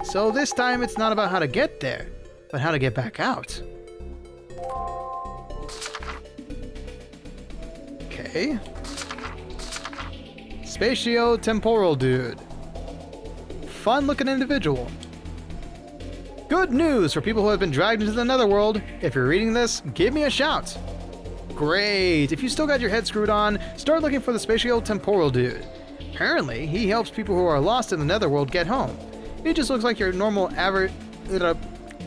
[SPEAKER 1] So this time it's not about how to get there, but how to get back out. Okay. Spatio-temporal dude. Fun-looking individual. Good news for people who have been dragged into the netherworld. If you're reading this, give me a shout. Great. If you still got your head screwed on, start looking for the spatio-temporal dude. Apparently, he helps people who are lost in the netherworld get home. He just looks like your normal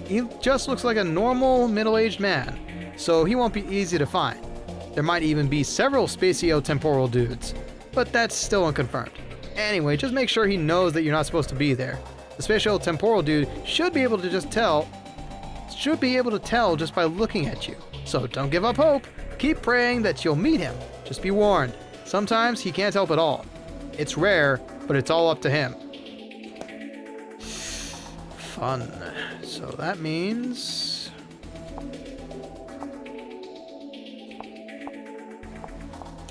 [SPEAKER 1] he just looks like a normal middle-aged man, so he won't be easy to find. There might even be several spatio-temporal dudes, but that's still unconfirmed. Anyway, just make sure he knows that you're not supposed to be there. The spatio-temporal dude should be able to tell just by looking at you. So don't give up hope. Keep praying that you'll meet him. Just be warned. Sometimes he can't help at all. It's rare, but it's all up to him. Fun. So that means...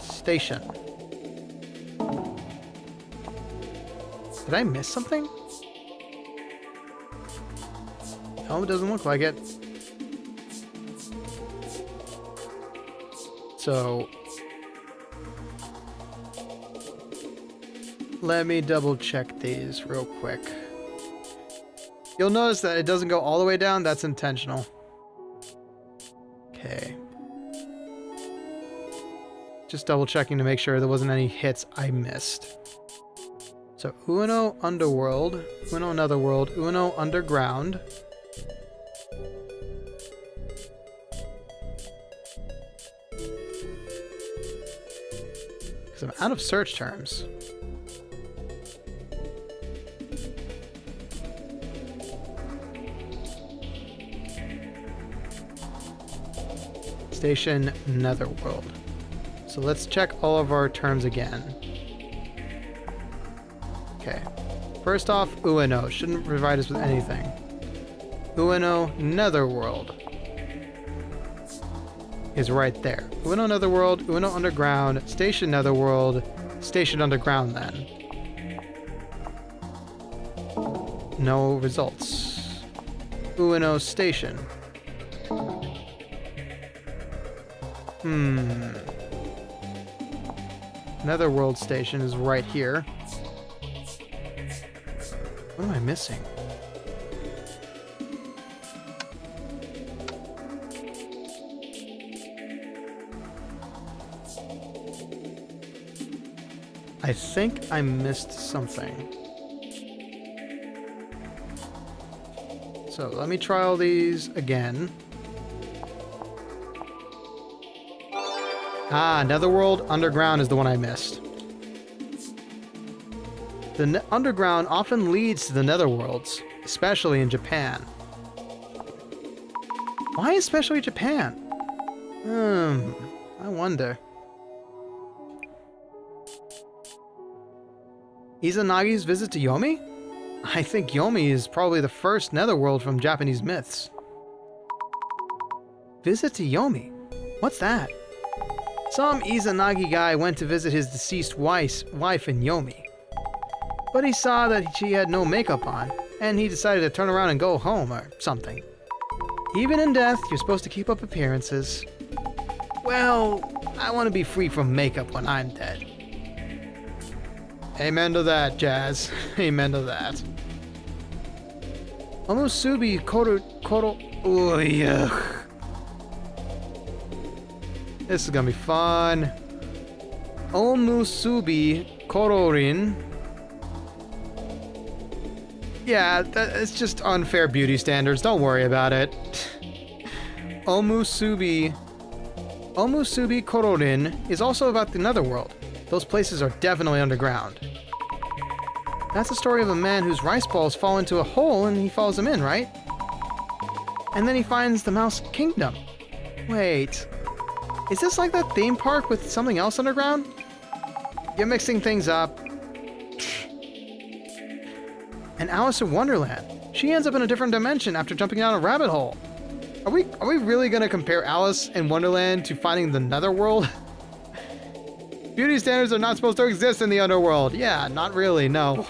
[SPEAKER 1] Station. Did I miss something? No, it doesn't look like it. So... let me double check these real quick. You'll notice that it doesn't go all the way down. That's intentional. Okay. Just double checking to make sure there wasn't any hits I missed. So Uno Underworld, Uno Netherworld, Uno Underground. Because I'm out of search terms. Station Netherworld. So let's check all of our terms again. Okay. First off, Ueno. Shouldn't provide us with anything. Ueno Netherworld is right there. Ueno Netherworld, Ueno Underground, Station Netherworld, Station Underground then. No results. Ueno Station. Netherworld Station is right here. What am I missing? I think I missed something. So let me try all these again. Ah, Netherworld Underground is the one I missed. The Underground often leads to the Netherworlds, especially in Japan. Why especially Japan? I wonder. Izanagi's visit to Yomi? I think Yomi is probably the first Netherworld from Japanese myths. Visit to Yomi? What's that? Some Izanagi guy went to visit his deceased wife in Yomi. But he saw that she had no makeup on, and he decided to turn around and go home or something. Even in death, you're supposed to keep up appearances. Well, I want to be free from makeup when I'm dead. Amen to that, Jazz. Amen to that. Omusubi Koro... Oh, yuck. This is gonna be fun. Omusubi Kororin. Yeah, it's just unfair beauty standards. Don't worry about it. Omusubi Kororin is also about the Netherworld. Those places are definitely underground. That's the story of a man whose rice balls fall into a hole and he follows them in, right? And then he finds the Mouse Kingdom. Wait, is this like that theme park with something else underground? You're mixing things up. And Alice in Wonderland. She ends up in a different dimension after jumping down a rabbit hole. Are we really gonna compare Alice in Wonderland to finding the Netherworld? Beauty standards are not supposed to exist in the underworld. Yeah, not really, no.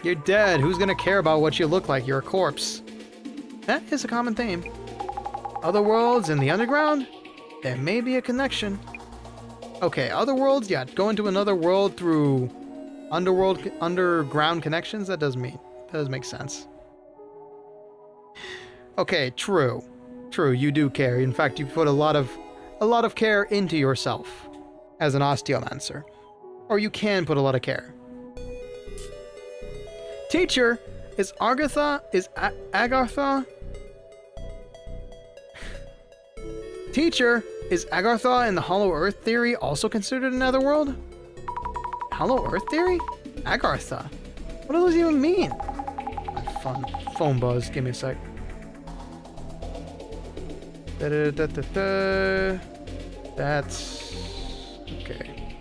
[SPEAKER 1] You're dead. Who's gonna care about what you look like? You're a corpse. That is a common theme. Other worlds and the underground? There may be a connection. Okay, other worlds? Yeah, go into another world through underground connections? That does make sense. Okay, true. True, you do care. In fact, you put a lot of care into yourself as an osteomancer. Or you can put a lot of care. Teacher, is Agartha Teacher, is Agartha and the Hollow Earth theory also considered another world? Hollow Earth theory? Agartha? What do those even mean? Fun phone buzz. Give me a sec. That's okay.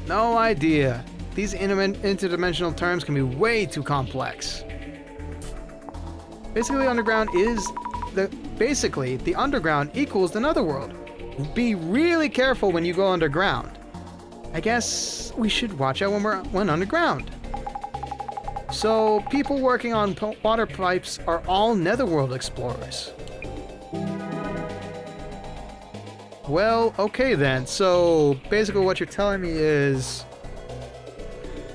[SPEAKER 1] No idea. These interdimensional terms can be way too complex. Basically, the underground equals the netherworld. Be really careful when you go underground. I guess we should watch out when underground. So, people working on water pipes are all netherworld explorers. Well, okay then. So, basically what you're telling me is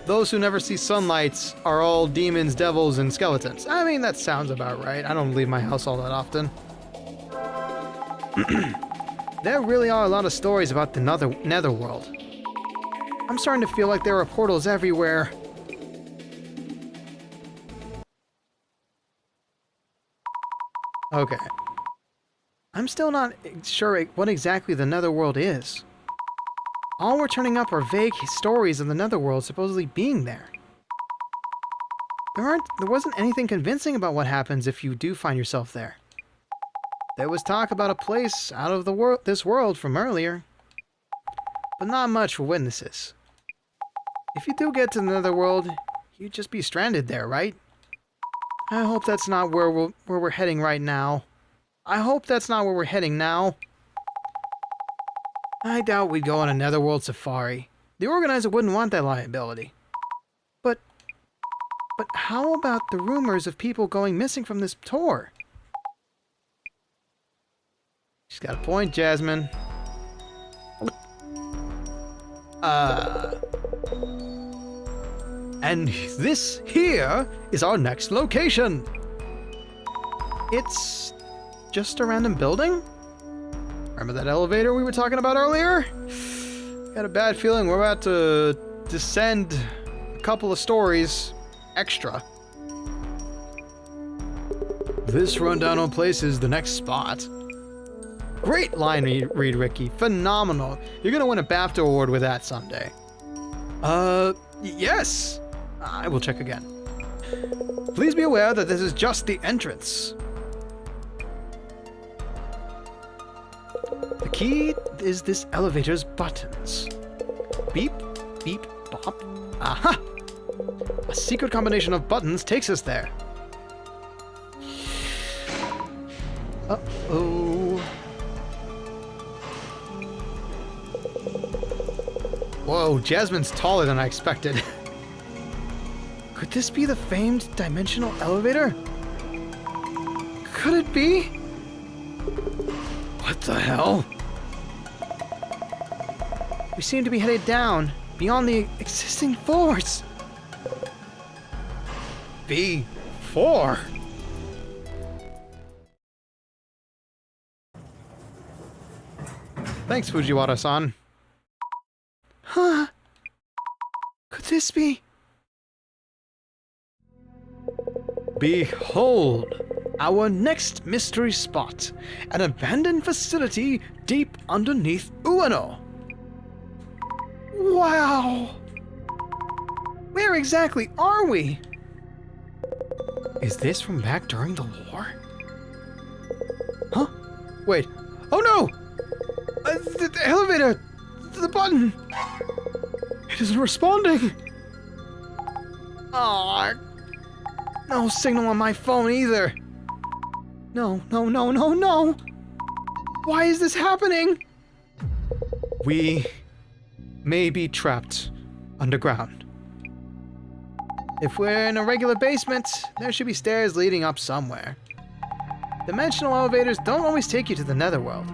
[SPEAKER 1] those who never see sunlights are all demons, devils, and skeletons. I mean, that sounds about right. I don't leave my house all that often. There really are a lot of stories about the netherworld. I'm starting to feel like there are portals everywhere. Okay. I'm still not sure what exactly the netherworld is. All we're turning up are vague stories of the netherworld supposedly being there. There wasn't anything convincing about what happens if you do find yourself there. There was talk about a place out of this world from earlier, but not much for witnesses. If you do get to the netherworld, you'd just be stranded there, right? I hope that's not where we're heading right now. I hope that's not where we're heading now. I doubt we'd go on a netherworld safari. The organizer wouldn't want that liability. But how about the rumors of people going missing from this tour? She's got a point, Jasmine. And this here is our next location. It's just a random building? Remember that elevator we were talking about earlier? Got a bad feeling we're about to descend a couple of stories extra. This rundown on place is the next spot. Great line read, Ricky. Phenomenal. You're gonna win a BAFTA award with that someday. Yes. I will check again. Please be aware that this is just the entrance. The key is this elevator's buttons. Beep, beep, bop. Aha! A secret combination of buttons takes us there. Uh-oh. Whoa, Jasmine's taller than I expected. Could this be the famed dimensional elevator? Could it be? What the hell? We seem to be headed down, beyond the existing floors. B4? Thanks, Fujiwara-san. Huh? Could this be? Behold, our next mystery spot, an abandoned facility deep underneath Ueno. Wow! Where exactly are we? Is this from back during the war? Huh? Wait. Oh no! The elevator! The button! It isn't responding! Aw. No signal on my phone either. No, no, no, no, no! Why is this happening? We may be trapped underground. If we're in a regular basement, there should be stairs leading up somewhere. Dimensional elevators don't always take you to the netherworld.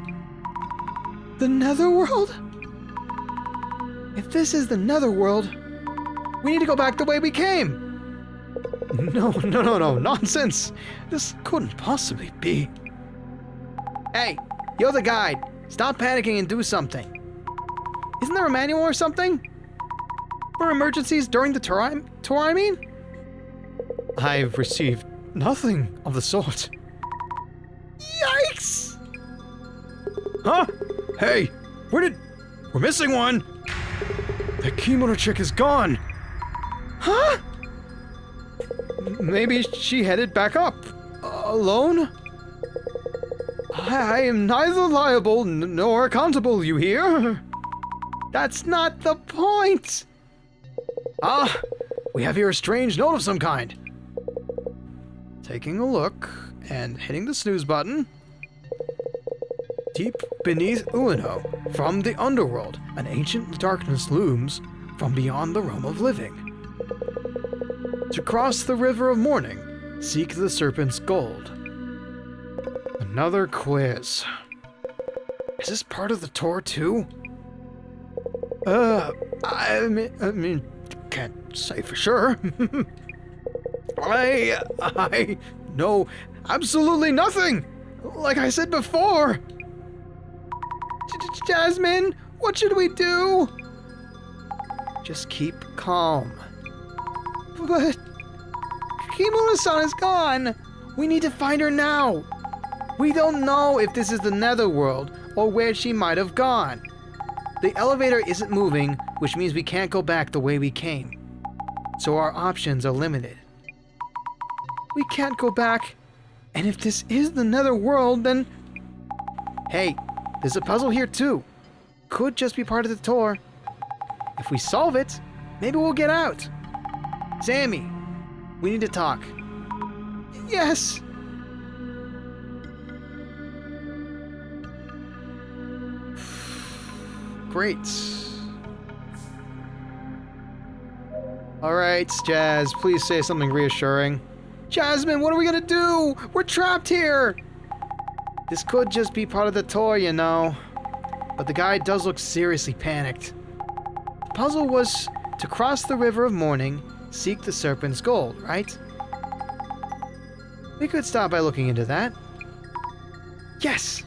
[SPEAKER 1] The netherworld? If this is the netherworld, we need to go back the way we came. No, no, no, no, nonsense. This couldn't possibly be. Hey, you're the guide. Stop panicking and do something. Isn't there a manual or something? For emergencies during the tour, I mean? I've received nothing of the sort. Yikes! Huh? Hey, we're missing one! The kimono chick is gone! Huh? Maybe she headed back up. Alone? I am neither liable nor accountable, you hear? That's not the point! Ah, we have here a strange note of some kind. Taking a look and hitting the snooze button. Deep beneath Ueno, from the underworld, an ancient darkness looms from beyond the realm of living. To cross the river of morning, seek the serpent's gold. Another quiz. Is this part of the tour too? I mean, can't say for sure. I know absolutely nothing. Like I said before. Jasmine, what should we do? Just keep calm. But Kimura-san is gone. We need to find her now. We don't know if this is the netherworld or where she might have gone. The elevator isn't moving, which means we can't go back the way we came. So our options are limited. We can't go back. And if this is the netherworld, then... Hey, there's a puzzle here too. Could just be part of the tour. If we solve it, maybe we'll get out. Sammy, we need to talk. Yes! Great. Alright, Jazz, please say something reassuring. Jasmine, what are we gonna do? We're trapped here! This could just be part of the tour, you know. But the guy does look seriously panicked. The puzzle was to cross the river of morning, seek the serpent's gold, right? We could start by looking into that. Yes!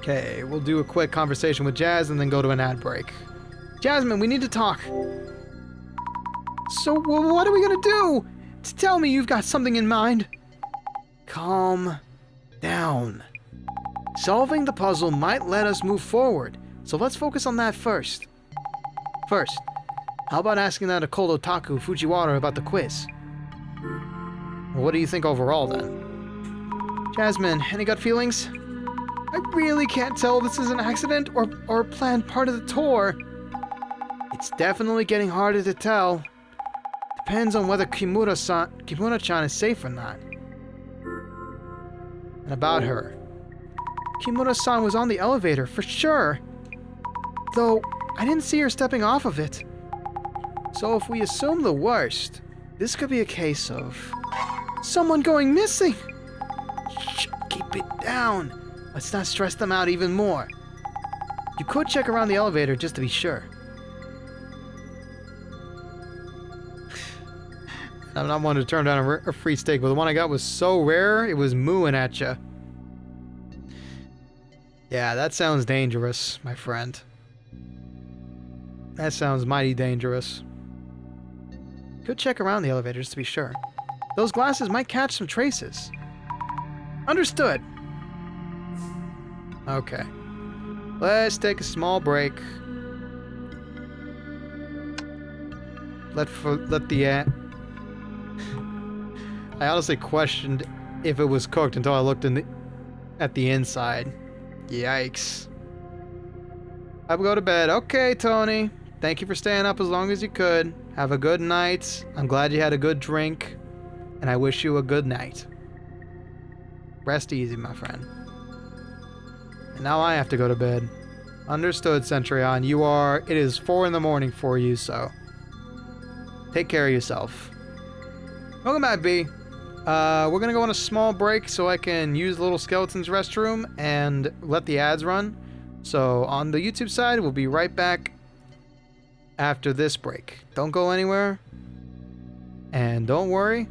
[SPEAKER 1] Okay, we'll do a quick conversation with Jazz and then go to an ad break. Jasmine, we need to talk. So, what are we gonna do? Tell me you've got something in mind. Calm down. Solving the puzzle might let us move forward, so let's focus on that first. First, how about asking that occult otaku Fujiwara about the quiz? What do you think overall, then? Jasmine, any gut feelings? I really can't tell if this is an accident or a planned part of the tour. It's definitely getting harder to tell. Depends on whether Kimura-chan is safe or not. And about her. Kimura-san was on the elevator, for sure. Though, I didn't see her stepping off of it. So if we assume the worst, this could be a case of someone going missing. Shh, keep it down. Let's not stress them out even more. You could check around the elevator just to be sure. I'm not one to turn down a free steak, but the one I got was so rare, it was mooing at ya. Yeah, that sounds dangerous, my friend. That sounds mighty dangerous. Could check around the elevators to be sure. Those glasses might catch some traces. Understood. Okay. Let's take a small break. Let the I honestly questioned if it was cooked until I looked at the inside. Yikes. I will go to bed. Okay, Tony. Thank you for staying up as long as you could. Have a good night. I'm glad you had a good drink. And I wish you a good night. Rest easy, my friend. And now I have to go to bed. Understood, Centurion. It is 4 in the morning for you, so take care of yourself. Welcome back, B. We're gonna go on a small break so I can use the little skeleton's restroom and let the ads run. So on the YouTube side, we'll be right back after this break. Don't go anywhere. And don't worry,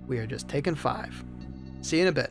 [SPEAKER 1] we are just taking 5. See you in a bit.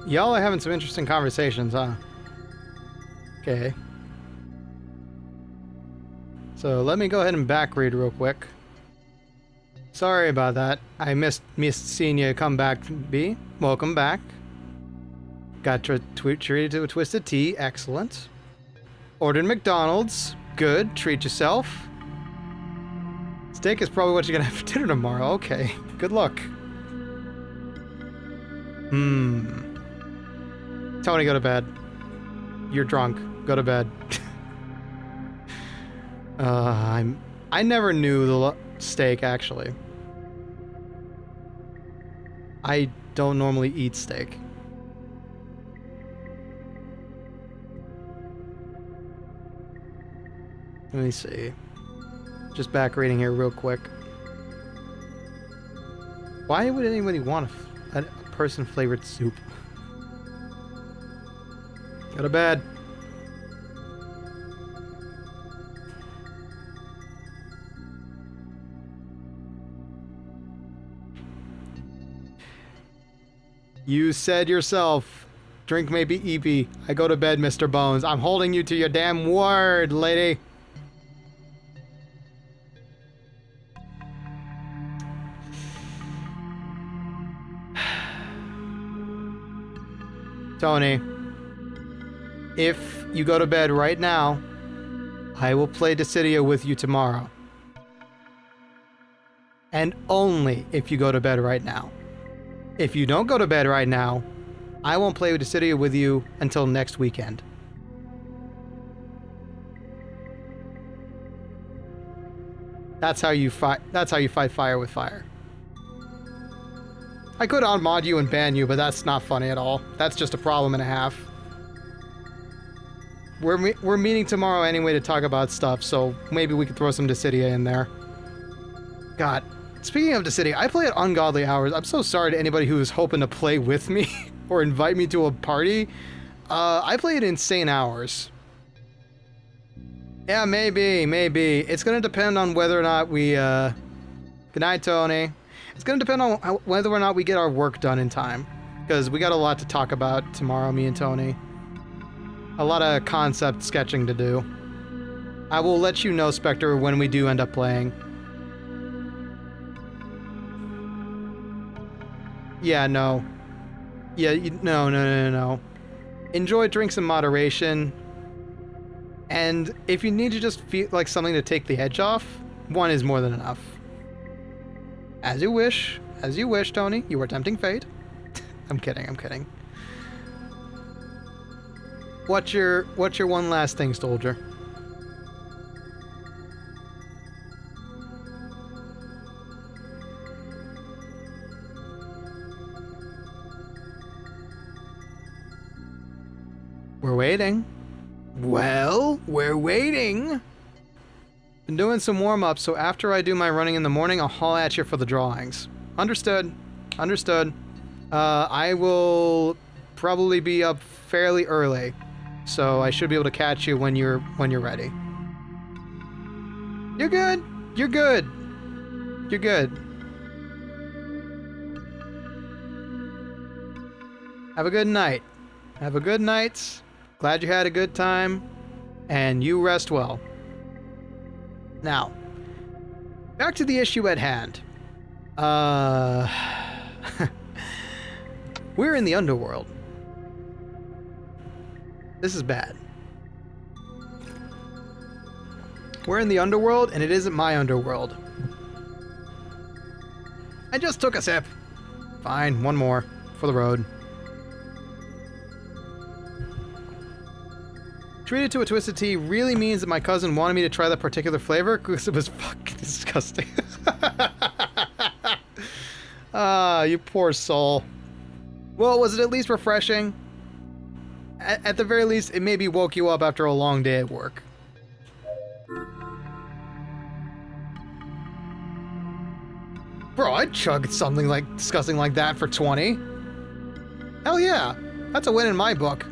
[SPEAKER 1] Y'all are having some interesting conversations, huh? Okay. So let me go ahead and back read real quick. Sorry about that. I missed seeing you come back, B. Welcome back. Got treated to a twisted tea. Excellent. Ordered McDonald's. Good. Treat yourself. Steak is probably what you're gonna have for dinner tomorrow. Okay. Good luck. Tony, go to bed. You're drunk. Go to bed. I never knew the steak, actually. I don't normally eat steak. Let me see. Just back reading here real quick. Why would anybody want a person-flavored soup? Go to bed. You said yourself, drink may be EP. I go to bed, Mr. Bones. I'm holding you to your damn word, lady. Tony, if you go to bed right now, I will play Dissidia with you tomorrow. And only if you go to bed right now. If you don't go to bed right now, I won't play Dissidia with you until next weekend. That's how you fight. That's how you fight fire with fire. I could unmod you and ban you, but that's not funny at all. That's just a problem and a half. We're meeting tomorrow anyway to talk about stuff, so maybe we could throw some Dissidia in there. God. Speaking of Dissidia, I play at ungodly hours. I'm so sorry to anybody who was hoping to play with me or invite me to a party. I play at insane hours. Yeah, maybe. It's gonna depend on whether or not we, Good night, Tony. It's gonna depend on whether or not we get our work done in time. Because we got a lot to talk about tomorrow, me and Tony. A lot of concept sketching to do. I will let you know, Spectre, when we do end up playing. Yeah, no. Yeah, no. Enjoy drinks in moderation. And if you need to just feel like something to take the edge off, one is more than enough. As you wish, Tony. You are tempting fate. I'm kidding. What's your one last thing, soldier? We're waiting. Well, we're waiting. Been doing some warm-ups, so after I do my running in the morning, I'll haul at you for the drawings. Understood. I will probably be up fairly early, so I should be able to catch you when you're ready. You're good. Have a good night. Glad you had a good time, and you rest well. Now, back to the issue at hand. We're in the underworld. This is bad. We're in the underworld, and it isn't my underworld. I just took a sip. Fine, one more for the road. Treated to a twisted tea really means that my cousin wanted me to try that particular flavor because it was fucking disgusting. Ah, you poor soul. Well, was it at least refreshing? At the very least, it maybe woke you up after a long day at work. Bro, I'd chug something like disgusting like that for 20. Hell yeah, that's a win in my book.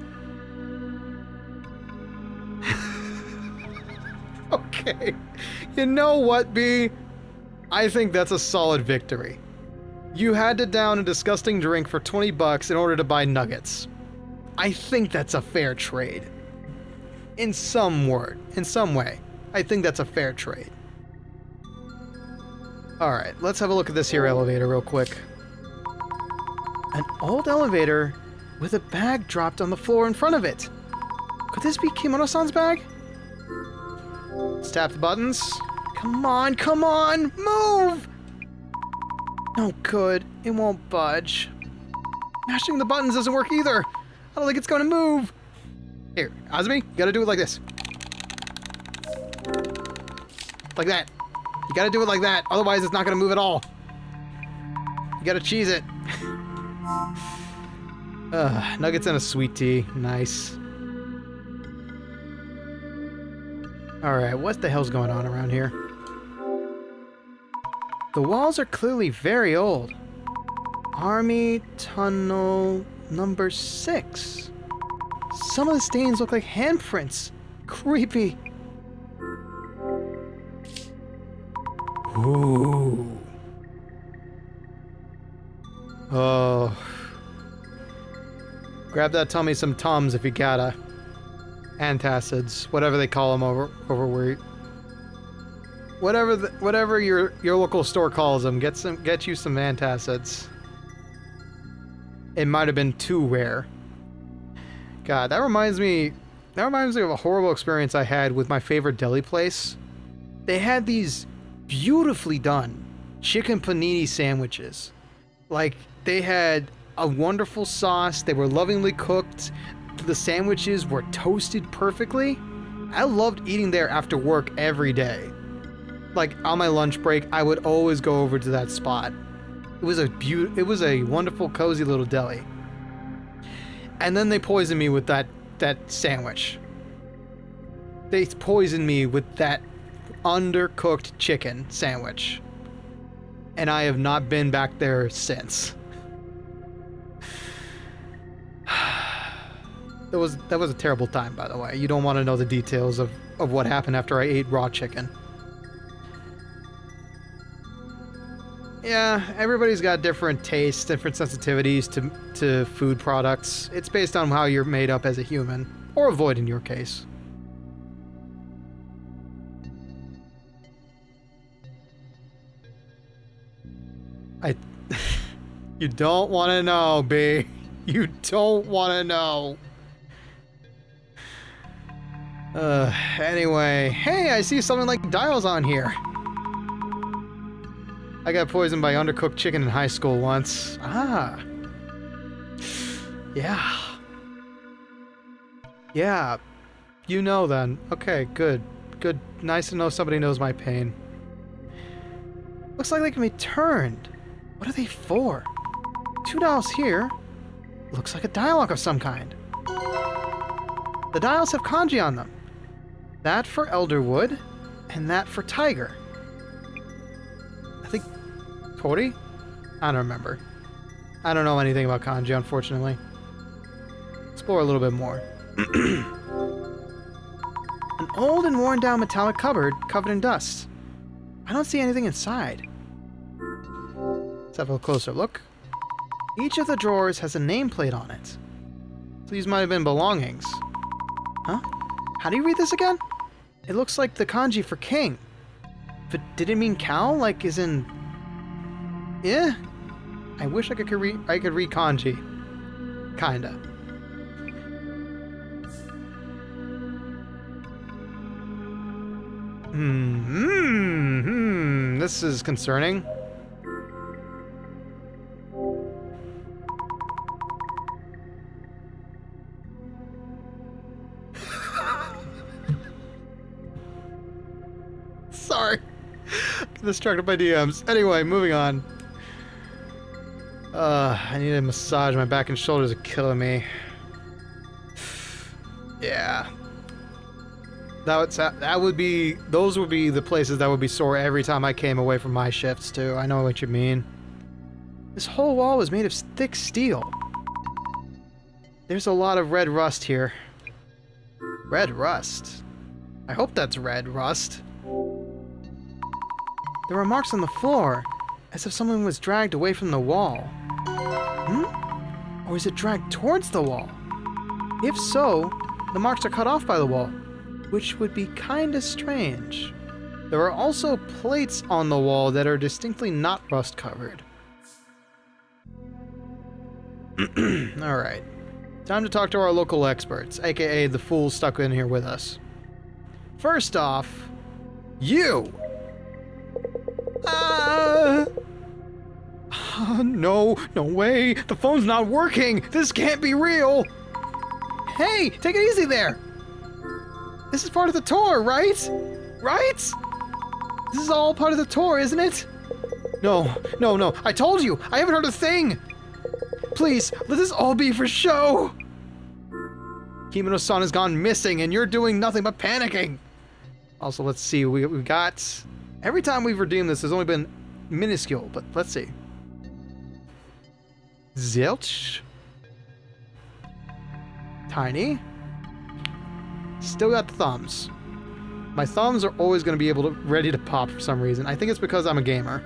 [SPEAKER 1] Okay. You know what, B? I think that's a solid victory. You had to down a disgusting drink for 20 bucks in order to buy nuggets. I think that's a fair trade. In some way. I think that's a fair trade. Alright, let's have a look at this here elevator real quick. An old elevator with a bag dropped on the floor in front of it. Could this be Kimono-san's bag? Let's tap the buttons. Come on, come on, move! No good, it won't budge. Mashing the buttons doesn't work either. I don't think it's gonna move. Here, Azumi, you gotta do it like this. Like that. You gotta do it like that, otherwise it's not gonna move at all. You gotta cheese it. Nuggets and a sweet tea. Nice. Alright, what the hell's going on around here? The walls are clearly very old. Army Tunnel number 6. Some of the stains look like handprints. Creepy. Ooh. Oh. Grab that tummy some Tums if you gotta. Antacids, whatever they call them over where. Whatever your local store calls them, get you some antacids. It might have been too rare. God, that reminds me of a horrible experience I had with my favorite deli place. They had these beautifully done chicken panini sandwiches. Like, they had a wonderful sauce, they were lovingly cooked, the sandwiches were toasted perfectly. I loved eating there after work every day. Like, on my lunch break, I would always go over to that spot. It was a wonderful, cozy little deli. And then they poisoned me with that sandwich. They poisoned me with that undercooked chicken sandwich. And I have not been back there since. That was a terrible time, by the way. You don't want to know the details of what happened after I ate raw chicken. Yeah, everybody's got different tastes, different sensitivities to food products. It's based on how you're made up as a human, or a void in your case. You don't want to know, B. You don't want to know. Anyway. Hey, I see something like dials on here. I got poisoned by undercooked chicken in high school once. Ah. Yeah. Yeah. You know then. Okay, good. Good. Nice to know somebody knows my pain. Looks like they can be turned. What are they for? 2 dials here. Looks like a dialogue of some kind. The dials have kanji on them. That for Elderwood, and that for Tiger. I think Tori? I don't remember. I don't know anything about kanji, unfortunately. Explore a little bit more. An old and worn down metallic cupboard covered in dust. I don't see anything inside. Let's have a closer look. Each of the drawers has a nameplate on it. So these might have been belongings. Huh? How do you read this again? It looks like the kanji for king. But did it mean cow? Like, as in... Yeah? I wish I could read kanji. Kinda. This is concerning. Sorry. Distracted by DMs. Anyway, moving on. I need a massage. My back and shoulders are killing me. Yeah. Those would be the places that would be sore every time I came away from my shifts too. I know what you mean. This whole wall is made of thick steel. There's a lot of red rust here. Red rust? I hope that's red rust. There are marks on the floor. as if someone was dragged away from the wall. Hmm? Or is it dragged towards the wall? If so, the marks are cut off by the wall, which would be kinda strange. There are also plates on the wall that are distinctly not rust covered. Alright. Time to talk to our local experts, aka the fools stuck in here with us. First off, you! No way! The phone's not working! This can't be real! Hey, take it easy there! This is part of the tour, right? Right? This is all part of the tour, isn't it? No. I told you! I haven't heard a thing! Please, let this all be for show! Kimino-san has gone missing and you're doing nothing but panicking! Also, let's see, we got... Every time we've redeemed this, there's only been minuscule, but let's see. Zilch. Tiny. Still got the thumbs. My thumbs are always going to be ready to pop for some reason. I think it's because I'm a gamer.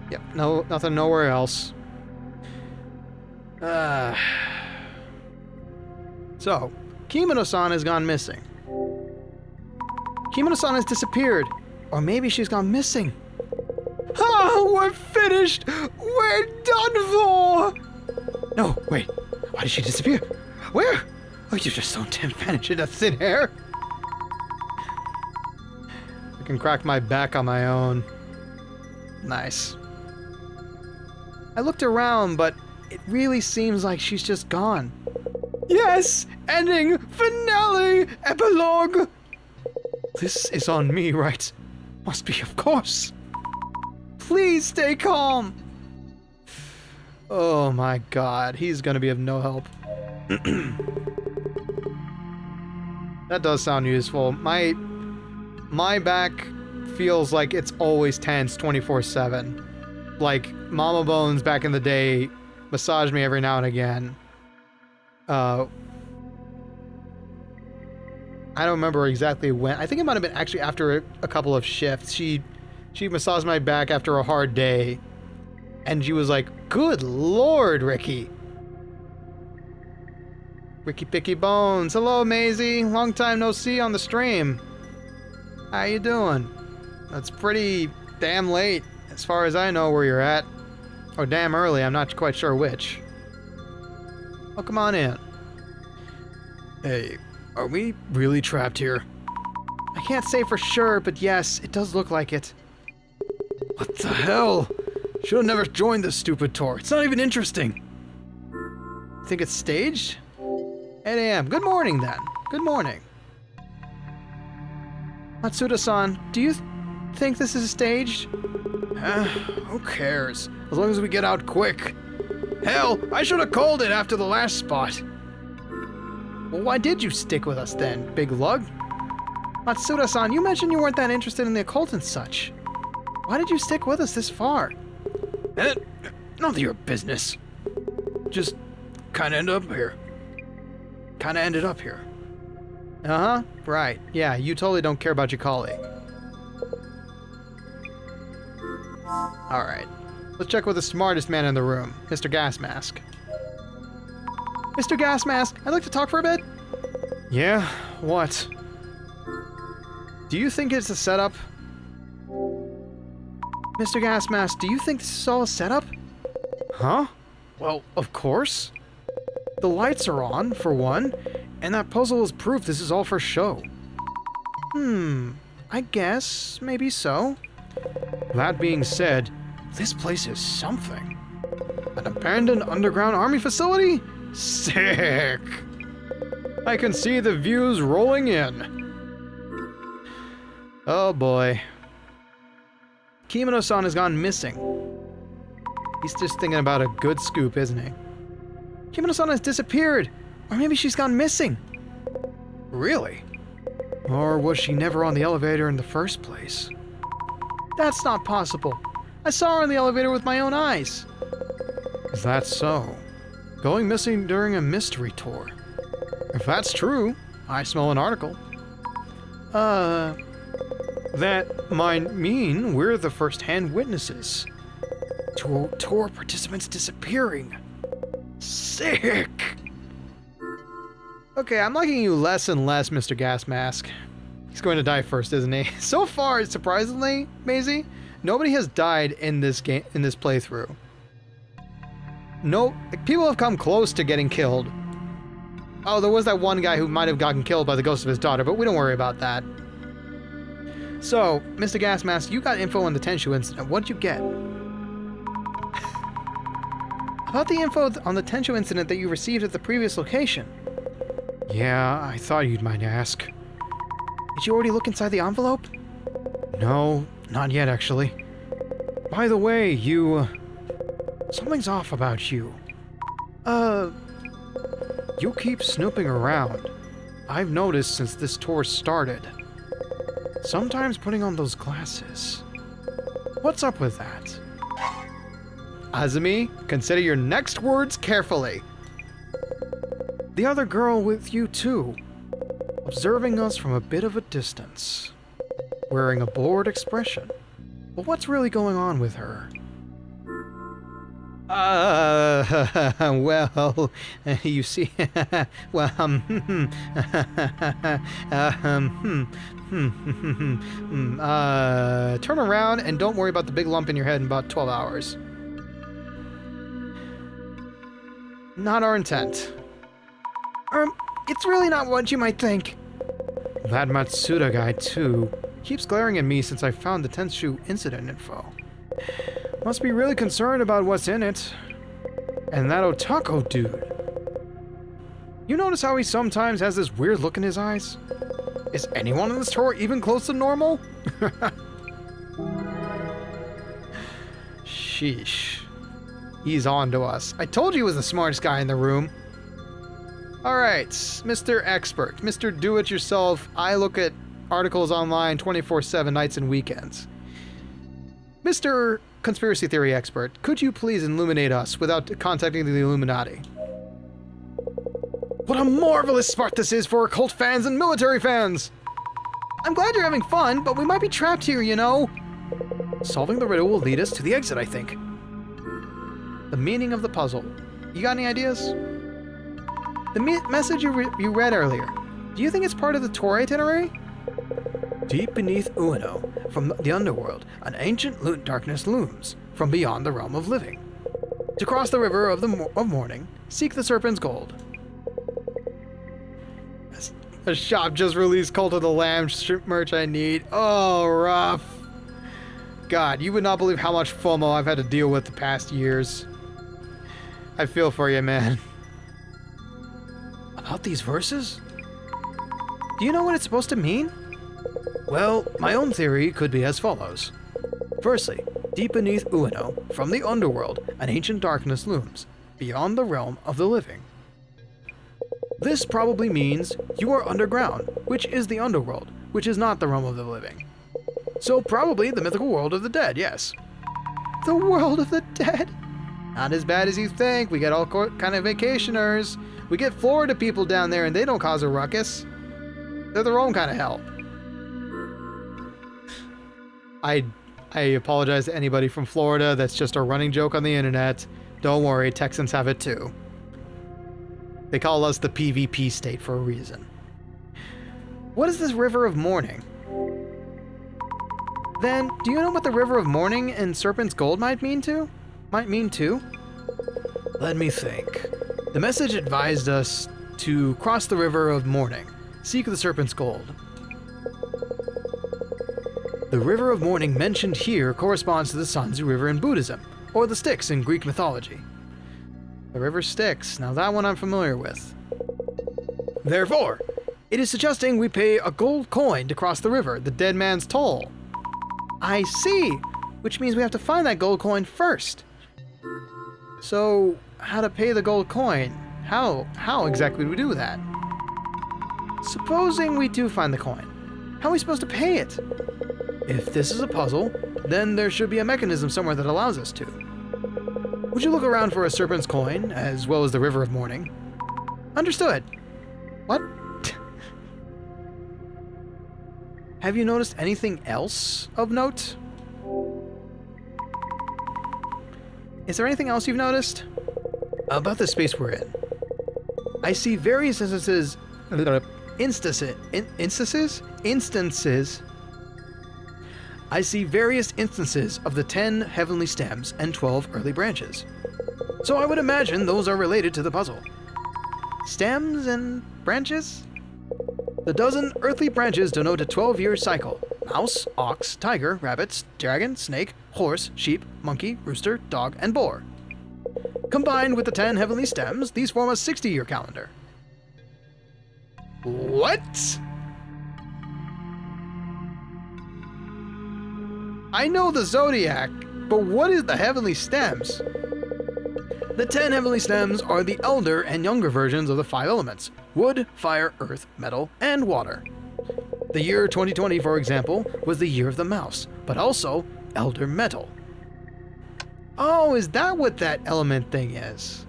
[SPEAKER 1] Yep, nothing nowhere else. So, Kimino-san has gone missing. Kimino-san has disappeared. Or maybe she's gone missing. Oh, we're finished! We're done for! No, wait. Why did she disappear? Where? Oh, you just don't vanish into thin air. I can crack my back on my own. Nice. I looked around, but it really seems like she's just gone. Yes! Ending! Finale! Epilogue! This is on me, right? Must be, of course. Please stay calm. Oh my god, he's gonna be of no help. That does sound useful. My back feels like it's always tense 24/7. Like Mama Bones back in the day massaged me every now and again. I don't remember exactly when. I think it might have been actually after a couple of shifts. She massaged my back after a hard day. And she was like, "Good Lord, Ricky." Ricky Picky Bones. Hello, Maisie. Long time no see on the stream. How you doing? That's pretty damn late, as far as I know where you're at. Or damn early, I'm not quite sure which. Oh, come on in. Hey, are we really trapped here? I can't say for sure, but yes, it does look like it. What the hell? Should have never joined this stupid tour. It's not even interesting. Think it's staged? 8 a.m. Good morning, then. Good morning. Matsuda-san, do you think this is staged? Who cares? As long as we get out quick. Hell, I should have called it after the last spot. Well, why did you stick with us then, big lug? Matsuda-san, you mentioned you weren't that interested in the occult and such. Why did you stick with us this far? None of your business. Just kinda ended up here. Uh-huh, right. Yeah, you totally don't care about your colleague. Alright. Let's check with the smartest man in the room, Mr. Gas Mask. Mr. Gas Mask, I'd like to talk for a bit. Yeah? What? Do you think it's a setup? Mr. Gas Mask, do you think this is all a setup? Huh? Well, of course. The lights are on, for one, and that puzzle is proof this is all for show. I guess, maybe so. That being said, this place is something. An abandoned underground army facility? Sick! I can see the views rolling in. Oh boy. Kimino-san has gone missing. He's just thinking about a good scoop, isn't he? Kimino-san has disappeared! Or maybe she's gone missing! Really? Or was she never on the elevator in the first place? That's not possible! I saw her in the elevator with my own eyes! Is that so? Going missing during a mystery tour. If that's true, I smell an article. That might mean we're the first-hand witnesses to tour participants disappearing. Sick! Okay, I'm liking you less and less, Mr. Gas Mask. He's going to die first, isn't he? So far, surprisingly, Maisie, nobody has died in this game, in this playthrough. No, people have come close to getting killed. Oh, there was that one guy who might have gotten killed by the ghost of his daughter, but we don't worry about that. So, Mr. Gas Mask, you got info on the Tenshu incident. What'd you get? About the info on the Tenshu incident that you received at the previous location. Yeah, I thought you'd might ask. Did you already look inside the envelope? No, not yet, actually. By the way, something's off about you. You keep snooping around. I've noticed since this tour started. Sometimes putting on those glasses. What's up with that? Azumi, consider your next words carefully. The other girl with you too. Observing us from a bit of a distance. Wearing a bored expression. But what's really going on with her? Well, you see, well, turn around and don't worry about the big lump in your head in about 12 hours. Not our intent. It's really not what you might think. That Matsuda guy, too, keeps glaring at me since I found the Tenshu incident info. Must be really concerned about what's in it. And that Otako dude. You notice how he sometimes has this weird look in his eyes? Is anyone in this tour even close to normal? Sheesh. He's on to us. I told you he was the smartest guy in the room. Alright, Mr. Expert, Mr. Do-It-Yourself, I look at articles online 24/7 nights and weekends. Mr. Conspiracy Theory Expert, could you please illuminate us without contacting the Illuminati? What a marvelous spot this is for occult fans and military fans! I'm glad you're having fun, but we might be trapped here, you know? Solving the riddle will lead us to the exit, I think. The meaning of the puzzle. You got any ideas? The message you read earlier. Do you think it's part of the tour itinerary? Deep beneath Ueno, from the underworld, an ancient darkness looms, from beyond the realm of living. To cross the river of morning, seek the serpent's gold. A shop just released Cult of the Lamb merch I need. Oh, rough. God, you would not believe how much FOMO I've had to deal with the past years. I feel for you, man. About these verses? Do you know what it's supposed to mean? Well, my own theory could be as follows. Firstly, deep beneath Ueno, from the underworld, an ancient darkness looms, beyond the realm of the living. This probably means you are underground, which is the underworld, which is not the realm of the living. So probably the mythical world of the dead, yes. The world of the dead? Not as bad as you think. We get all kind of vacationers. We get Florida people down there and they don't cause a ruckus. They're their own kind of hell. I apologize to anybody from Florida. That's just a running joke on the internet. Don't worry, Texans have it too. They call us the PvP state for a reason. What is this River of Mourning? Then, do you know what the River of Mourning and Serpent's Gold might mean too? Let me think. The message advised us to cross the River of Mourning, seek the Serpent's Gold. The River of Mourning mentioned here corresponds to the Sanzu River in Buddhism, or the Styx in Greek mythology. The River Styx, now that one I'm familiar with. Therefore, it is suggesting we pay a gold coin to cross the river, the dead man's toll. I see, which means we have to find that gold coin first. So, how to pay the gold coin? How exactly do we do that? Supposing we do find the coin, how are we supposed to pay it? If this is a puzzle, then there should be a mechanism somewhere that allows us to. Would you look around for a serpent's coin, as well as the River of Mourning? Understood. What? Have you noticed anything else of note? Is there anything else you've noticed? About the space we're in. I see various instances. I see various instances of the 10 heavenly stems and 12 early branches. So I would imagine those are related to the puzzle. Stems and branches? The dozen earthly branches denote a 12-year cycle. Mouse, ox, tiger, rabbit, dragon, snake, horse, sheep, monkey, rooster, dog, and boar. Combined with the 10 heavenly stems, these form a 60-year calendar. What? I know the zodiac, but what is the heavenly stems? The 10 heavenly stems are the elder and younger versions of the 5 elements: wood, fire, earth, metal, and water. The year 2020, for example, was the year of the mouse, but also elder metal. Oh, is that what that element thing is?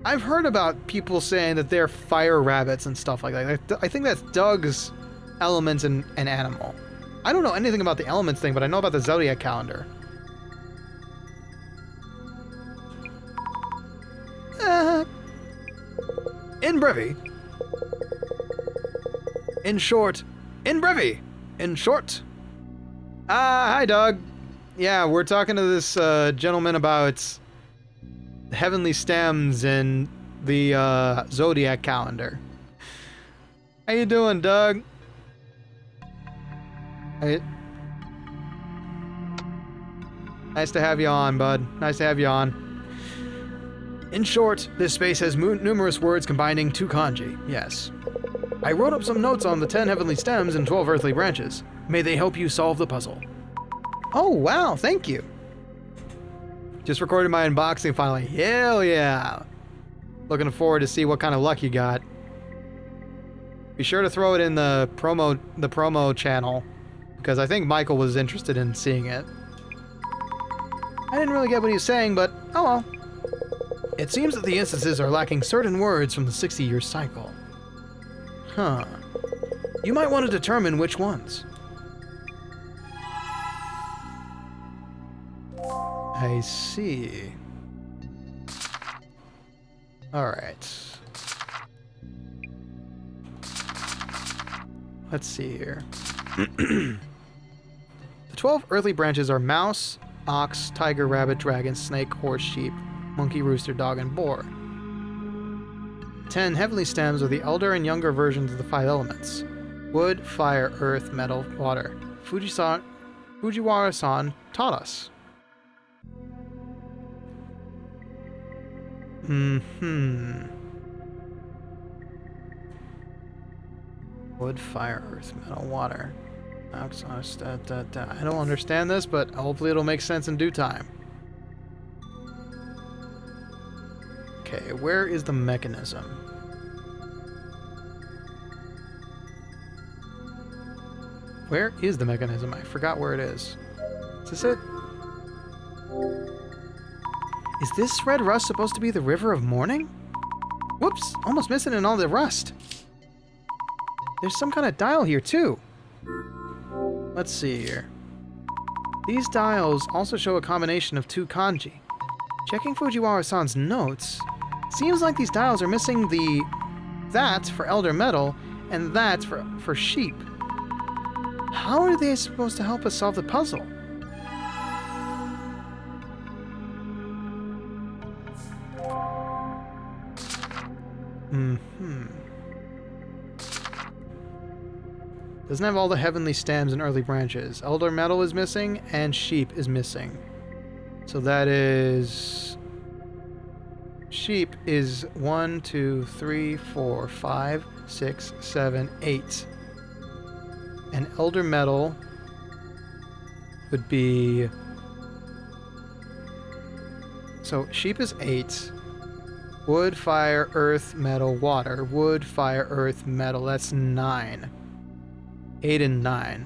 [SPEAKER 1] I've heard about people saying that they're fire rabbits and stuff like that. I think that's Doug's elements and animal. I don't know anything about the elements thing, but I know about the zodiac calendar. In brevy. In short. In brevy. In short. Hi, Doug. Yeah, we're talking to this gentleman about the heavenly stems and the zodiac calendar. How you doing, Doug? Nice to have you on, bud. Nice to have you on. In short, this space has numerous words combining 2 kanji, yes. I wrote up some notes on the 10 heavenly stems and 12 earthly branches. May they help you solve the puzzle. Oh, wow, thank you. Just recorded my unboxing finally. Hell yeah. Looking forward to see what kind of luck you got. Be sure to throw it in the promo channel, because I think Michael was interested in seeing it. I didn't really get what he was saying, but oh well. It seems that the instances are lacking certain words from the 60-year cycle. Huh. You might want to determine which ones. I see. Alright. Let's see here. The 12 earthly branches are mouse, ox, tiger, rabbit, dragon, snake, horse, sheep, monkey, rooster, dog, and boar. 10 heavenly stems are the elder and younger versions of the 5 elements: wood, fire, earth, metal, water. Fujiwara-san taught us. Wood, fire, earth, metal, water. I don't understand this, but hopefully it'll make sense in due time. Okay, where is the mechanism? Where is the mechanism? I forgot where it is. Is this it? Is this red rust supposed to be the River of Morning? Whoops, almost missing in all the rust. There's some kind of dial here too. Let's see here. These dials also show a combination of 2 kanji. Checking Fujiwara-san's notes, seems like these dials are missing the that for elder metal and that for sheep. How are they supposed to help us solve the puzzle? Doesn't have all the heavenly stems and early branches. Elder metal is missing, and sheep is missing. So that is... sheep is 1, 2, 3, 4, 5, 6, 7, 8. And elder metal would be... so sheep is 8. Wood, fire, earth, metal, water. Wood, fire, earth, metal. That's 9. 8 and 9.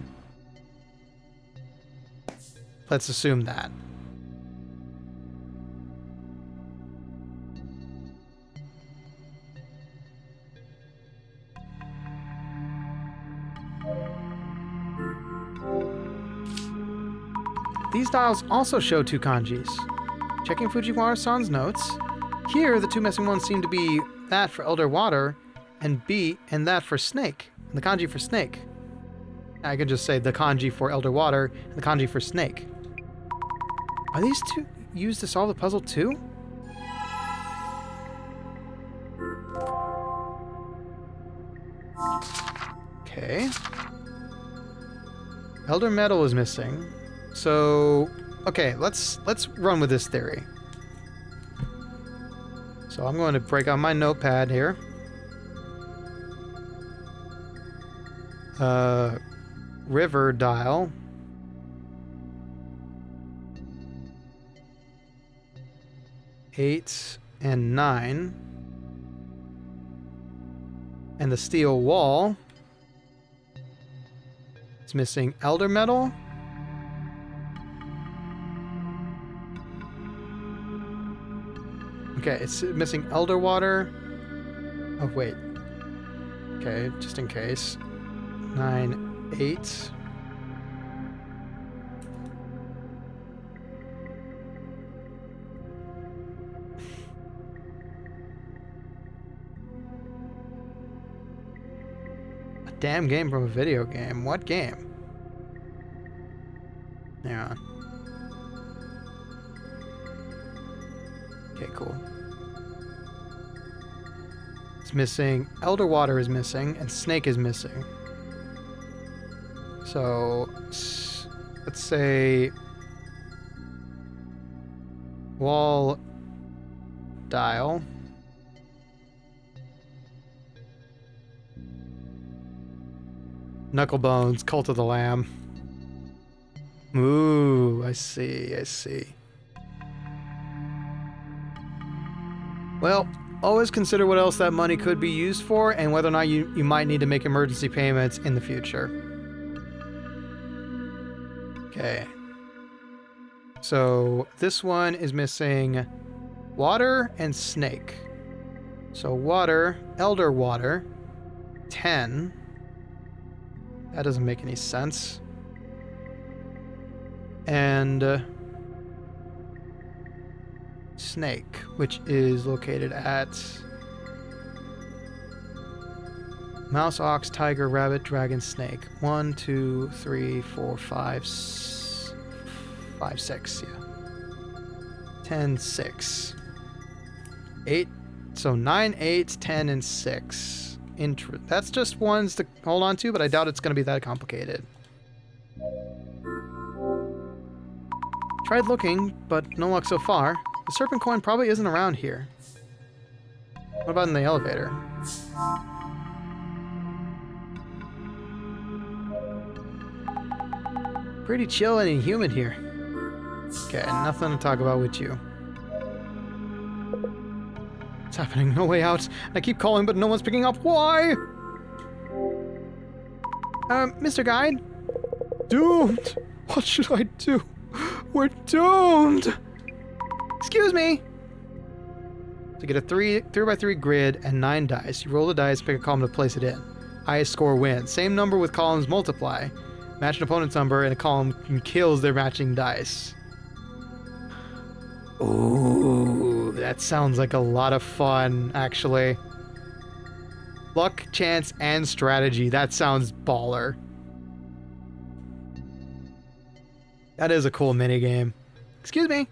[SPEAKER 1] Let's assume that. these dials also show 2 kanjis. Checking Fujiwara-san's notes. Here, the 2 missing ones seem to be that for Elder Water, and that for Snake. And the kanji for Snake. I could just say the kanji for Elder Water, and the kanji for Snake. Are these 2 used to solve the puzzle too? Okay. Elder Metal is missing. So, okay, let's run with this theory. So I'm going to break out my notepad here. River dial. Eight and 9. And the steel wall. It's missing Elder Metal. Okay, it's missing Elder Water. Oh, wait. Okay, just in case. 9, 8. A damn game from a video game. What game? Hang on. Okay, cool. It's missing. Elder Water is missing, and Snake is missing. So, let's say wall dial. Knucklebones, Cult of the Lamb. Ooh, I see, I see. Well, always consider what else that money could be used for and whether or not you might need to make emergency payments in the future. Okay. So this one is missing Water and Snake. So Water, Elder Water, 10. That doesn't make any sense. And Snake, which is located at Mouse, Ox, Tiger, Rabbit, Dragon, Snake. 1, 2, 3, 4, 5, 6, yeah. 10, 6. 8, so 9, 8, 10, and 6. That's just ones to hold on to, but I doubt it's going to be that complicated. Tried looking, but no luck so far. The serpent coin probably isn't around here. What about in the elevator? Pretty chill and inhuman here. Okay, nothing to talk about with you. What's happening? No way out. I keep calling, but no one's picking up. Why? Mr. Guide? Doomed! What should I do? We're doomed! Excuse me! To get a 3x3 grid and 9 dice, you roll the dice, pick a column to place it in. Highest score wins. Same number with columns multiply. Match an opponent's number and a column kills their matching dice. Ooh, that sounds like a lot of fun, actually. Luck, chance, and strategy. That sounds baller. That is a cool minigame. Excuse me.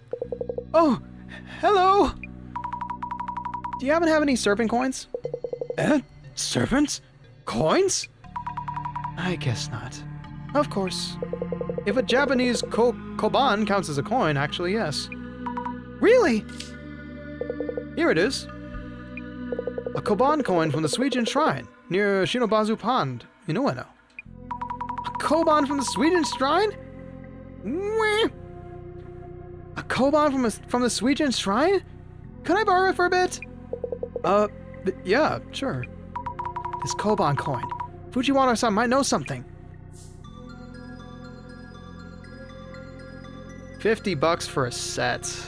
[SPEAKER 1] Oh, hello. Do you happen to have any serpent coins? Serpents? Coins? I guess not. Of course. If a Japanese koban counts as a coin, actually, yes. Really? Here it is. A koban coin from the Suijin Shrine, near Shinobazu Pond, in Ueno. A koban from the Suijin Shrine? Wah. A koban from the Suijin Shrine? Can I borrow it for a bit? Yeah, sure. This koban coin. Fujiwara-san might know something. $50 for a set.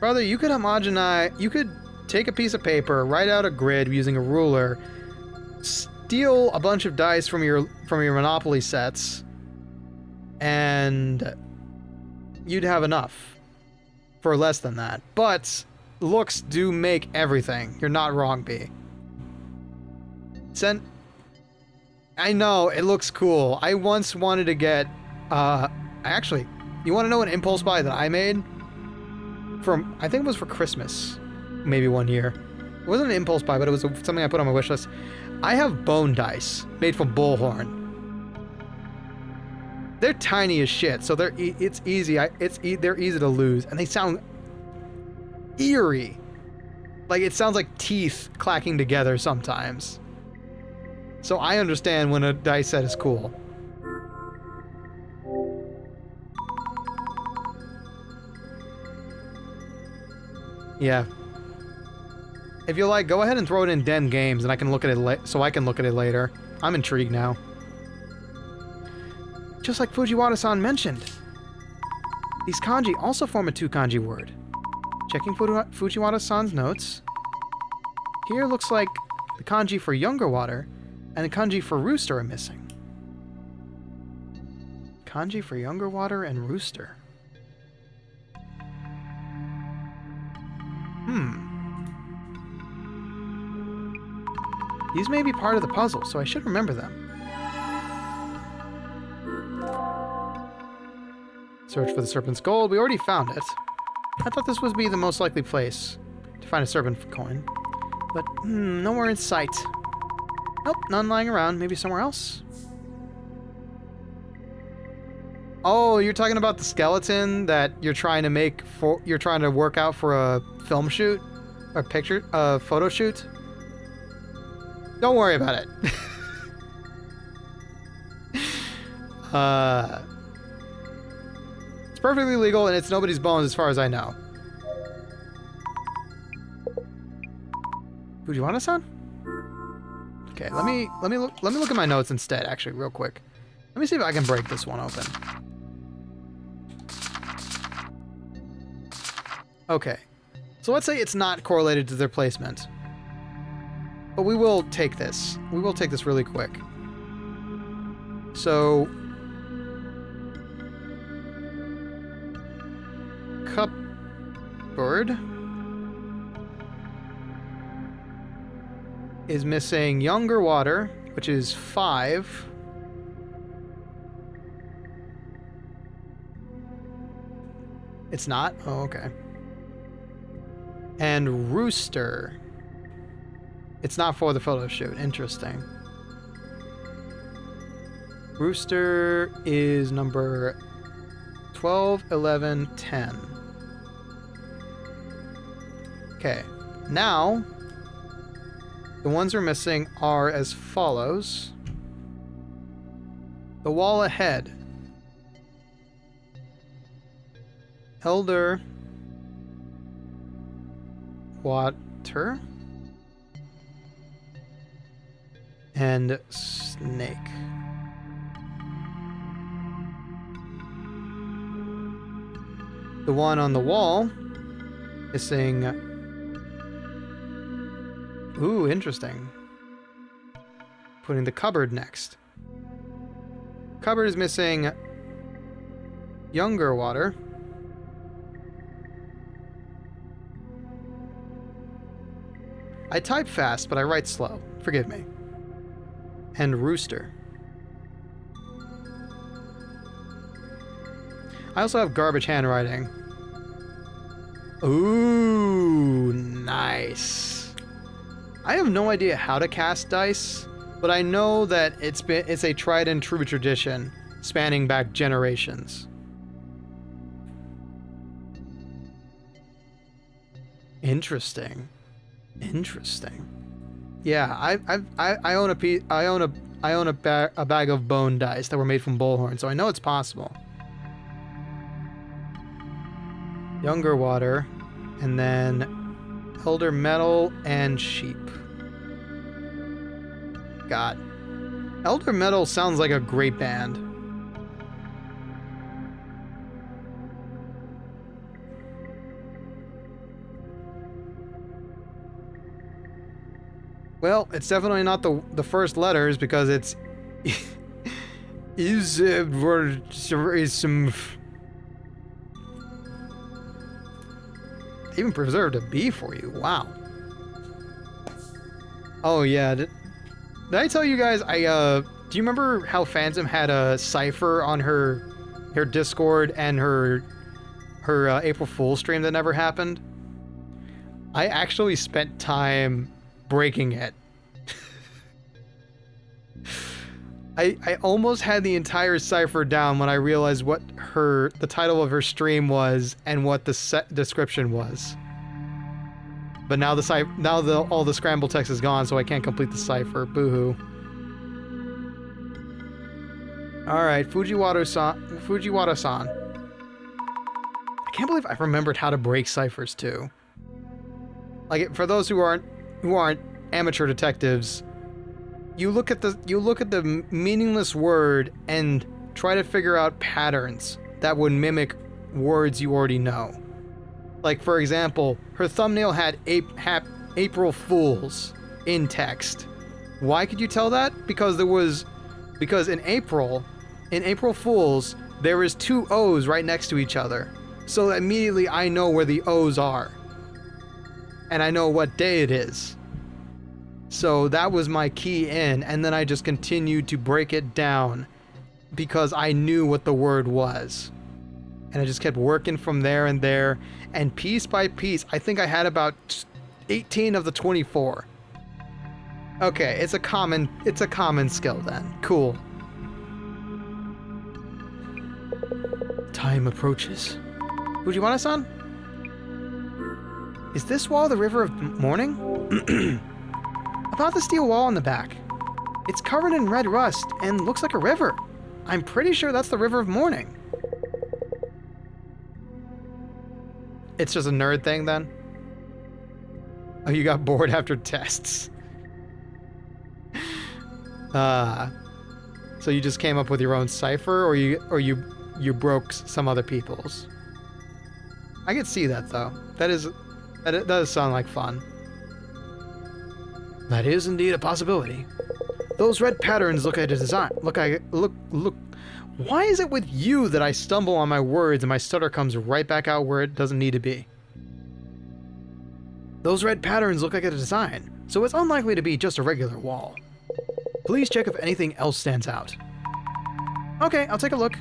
[SPEAKER 1] Brother, you could homogenize. You could take a piece of paper, write out a grid using a ruler, steal a bunch of dice from your Monopoly sets, and you'd have enough for less than that. But looks do make everything. You're not wrong, B. I know, it looks cool. I once wanted to get, actually, you want to know an impulse buy that I made? I think it was for Christmas, maybe one year. It wasn't an impulse buy, but it was something I put on my wish list. I have bone dice made from bullhorn. They're tiny as shit, so it's easy. They're easy to lose, and they sound eerie. Like, it sounds like teeth clacking together sometimes. So I understand when a dice set is cool. Yeah. If you like, go ahead and throw it in Den Games, and I can look at it so I can look at it later. I'm intrigued now. Just like Fujiwara-san mentioned, these kanji also form a two-kanji word. Checking Fujiwara-san's notes. Here looks like the kanji for younger water and the kanji for rooster are missing. Kanji for younger water and rooster. These may be part of the puzzle, so I should remember them. Search for the serpent's gold. We already found it. I thought this would be the most likely place to find a serpent coin. But, nowhere in sight. Nope, none lying around. Maybe somewhere else? Oh, you're talking about the skeleton that you're trying to work out for a film shoot? A photo shoot? Don't worry about it. It's perfectly legal and it's nobody's bones as far as I know. Fujiwara-san? Okay, let me look at my notes instead, actually, real quick. Let me see if I can break this one open. Okay. So let's say it's not correlated to their placement. But we will take this. We will take this really quick. So... Cupboard is missing younger water, which is 5. It's not? Oh, okay. And rooster. It's not for the photo shoot. Interesting. Rooster is number 12, 11, 10. Okay. Now, the ones we're missing are as follows. The wall ahead. Elder water and snake. The one on the wall missing. Ooh, interesting. Putting the cupboard next. Cupboard is missing younger water. I type fast, but I write slow. Forgive me. And rooster. I also have garbage handwriting. Ooh, nice. I have no idea how to cast dice, but I know that it's a tried and true tradition spanning back generations. Interesting. Interesting. Yeah, I own a bag of bone dice that were made from bullhorn, so I know it's possible. Younger water, and then elder metal and sheep. God, elder metal sounds like a great band. Well, it's definitely not the first letters because it's Is some... Even preserved a B for you. Wow. Oh yeah. Did I tell you guys? Do you remember how Phantom had a cipher on her Discord and her April Fool's stream that never happened? I actually spent time breaking it. I almost had the entire cipher down when I realized what the title of her stream was and what the description was. But now all the scrambled text is gone, so I can't complete the cipher. Boo-hoo. All right, Fujiwara-san. I can't believe I remembered how to break ciphers too. Like, for those who aren't amateur detectives, you look at the meaningless word and try to figure out patterns that would mimic words you already know. Like, for example, her thumbnail had April Fools in text. Why could you tell that? Because in April Fools, there is 2 O's right next to each other. So immediately I know where the O's are. And I know what day it is. So that was my key in, and then I just continued to break it down because I knew what the word was. And I just kept working from there, and piece by piece, I think I had about 18 of the 24. Okay, it's a common skill then. Cool. Time approaches. Fujiwara-san? Is this wall the River of Morning? About the steel wall in the back. It's covered in red rust and looks like a river. I'm pretty sure that's the River of Morning. It's just a nerd thing then? Oh, you got bored after tests. So you just came up with your own cipher, or you broke some other people's? I could see that though. That does sound like fun. That is indeed a possibility. Those red patterns look at a design. Look. Why is it with you that I stumble on my words and my stutter comes right back out where it doesn't need to be? Those red patterns look like a design, so it's unlikely to be just a regular wall. Please check if anything else stands out. Okay, I'll take a look.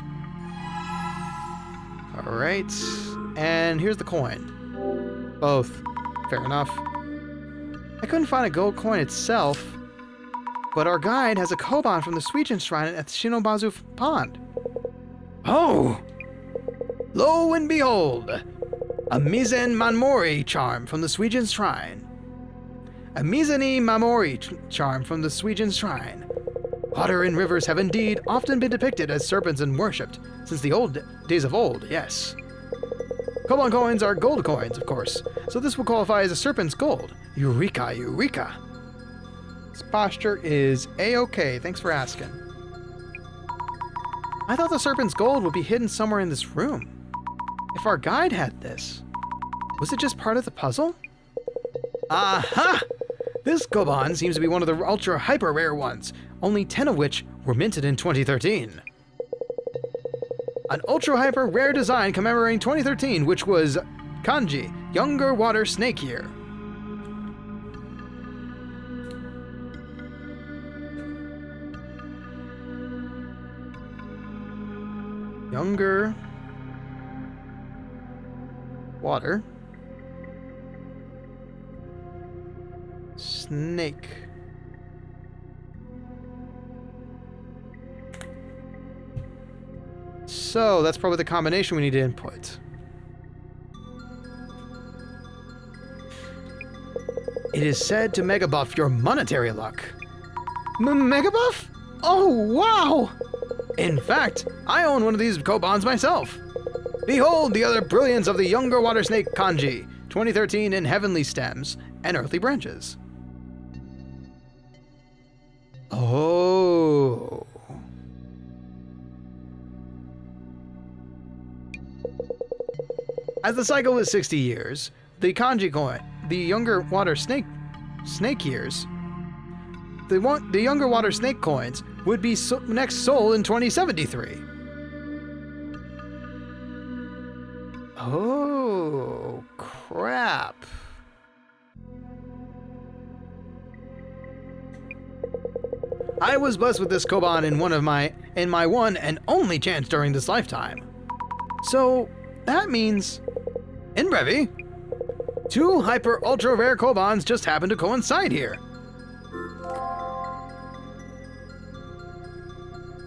[SPEAKER 1] Alright, and here's the coin. Both. Fair enough. I couldn't find a gold coin itself, but our guide has a koban from the Suijin Shrine at the Shinobazu Pond. Oh! Lo and behold! A Mizen Mamori charm from the Suijin Shrine. A Mizeni Mamori charm from the Suijin Shrine. Water and rivers have indeed often been depicted as serpents and worshipped, since the old days of old, yes. Koban coins are gold coins, of course, so this will qualify as a serpent's gold. Eureka, eureka. This posture is A-okay, thanks for asking. I thought the serpent's gold would be hidden somewhere in this room. If our guide had this, was it just part of the puzzle? Aha! This koban seems to be one of the ultra hyper rare ones, only 10 of which were minted in 2013. An ultra hyper rare design commemorating 2013, which was kanji, younger water snake year. Younger water snake. So that's probably the combination we need to input. It is said to mega buff your monetary luck. Mega buff? Oh, wow! In fact, I own one of these kobans myself. Behold the other brilliance of the younger water snake kanji, 2013 in heavenly stems and earthly branches. Oh. As the cycle is 60 years, the kanji coin, the younger water snake years, the younger water snake coins would be next sold in 2073. Oh, crap. I was blessed with this koban in my one and only chance during this lifetime. So that means, in Brevi, 2 hyper ultra rare kobans just happen to coincide here.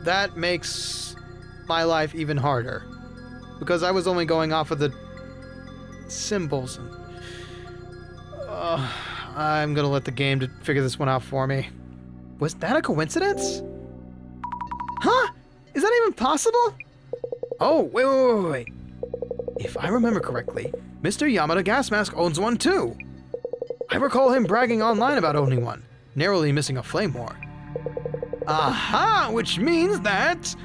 [SPEAKER 1] That makes my life even harder, because I was only going off of the symbols. I'm gonna let the game figure this one out for me. Was that a coincidence? Huh? Is that even possible? Oh, wait. If I remember correctly, Mr. Yamada Gas Mask owns one too. I recall him bragging online about owning one, narrowly missing a flame war. Aha! Which means that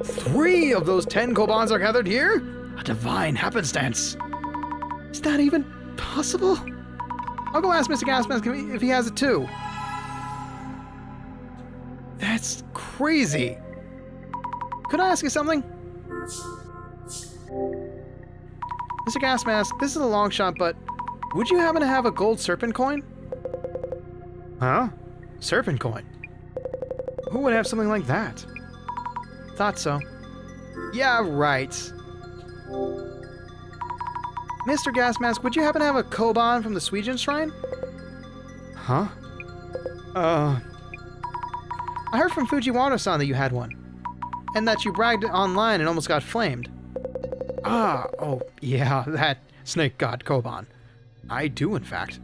[SPEAKER 1] 3 of those 10 kobans are gathered here? A divine happenstance. Is that even possible? I'll go ask Mr. Gas Mask if he has it too. That's crazy. Could I ask you something? Mr. Gas Mask, this is a long shot, but would you happen to have a gold serpent coin? Huh? Serpent coin? Who would have something like that? Thought so. Yeah, right. Mr. Gas Mask, would you happen to have a koban from the Suijin Shrine? Huh? I heard from Fujiwara-san that you had one, and that you bragged online and almost got flamed. Oh, yeah, that snake god koban. I do, in fact.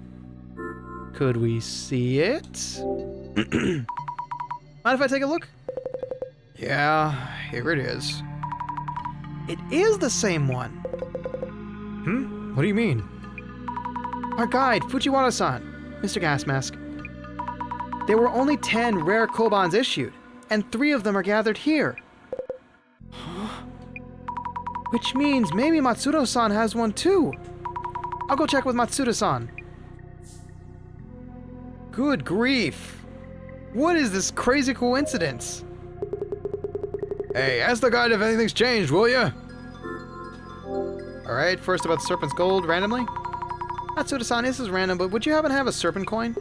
[SPEAKER 1] Could we see it? Mind if I take a look? Yeah, here it is. It is the same one. What do you mean? Our guide, Fujiwara-san, Mr. Gas Mask. There were only 10 rare kobans issued, and 3 of them are gathered here. Which means maybe Matsudo-san has one too. I'll go check with Matsudo-san. Good grief. What is this crazy coincidence? Hey, ask the guide if anything's changed, will ya? Alright, first about the Serpent's Gold, randomly. Matsudo-san, this is random, but would you happen to have a serpent coin?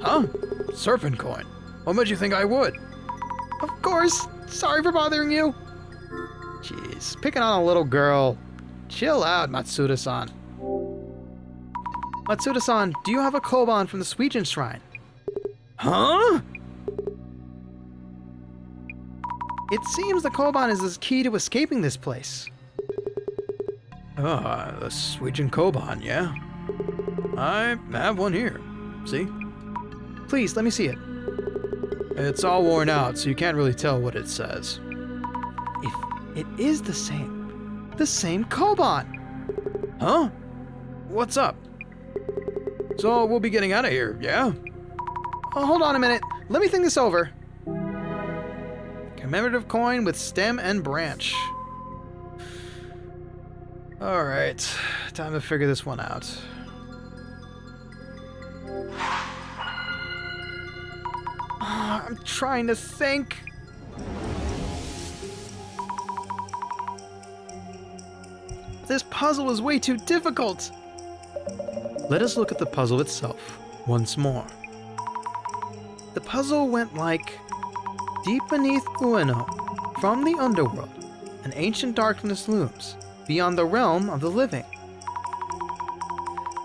[SPEAKER 1] Huh? Serpent coin? What made you think I would? Of course! Sorry for bothering you! Jeez, picking on a little girl. Chill out, Matsuda-san. Matsuda-san, do you have a koban from the Suijin Shrine? Huh? It seems the koban is the key to escaping this place. The Suijin koban, yeah? I have one here. See? Please, let me see it. It's all worn out, so you can't really tell what it says. If it is the same koban! Huh? What's up? So we'll be getting out of here, yeah? Oh, hold on a minute. Let me think this over. Commemorative coin with stem and branch. Alright, time to figure this one out. I'm trying to think. This puzzle is way too difficult. Let us look at the puzzle itself once more. The puzzle went like, deep beneath Ueno, from the underworld, an ancient darkness looms, beyond the realm of the living.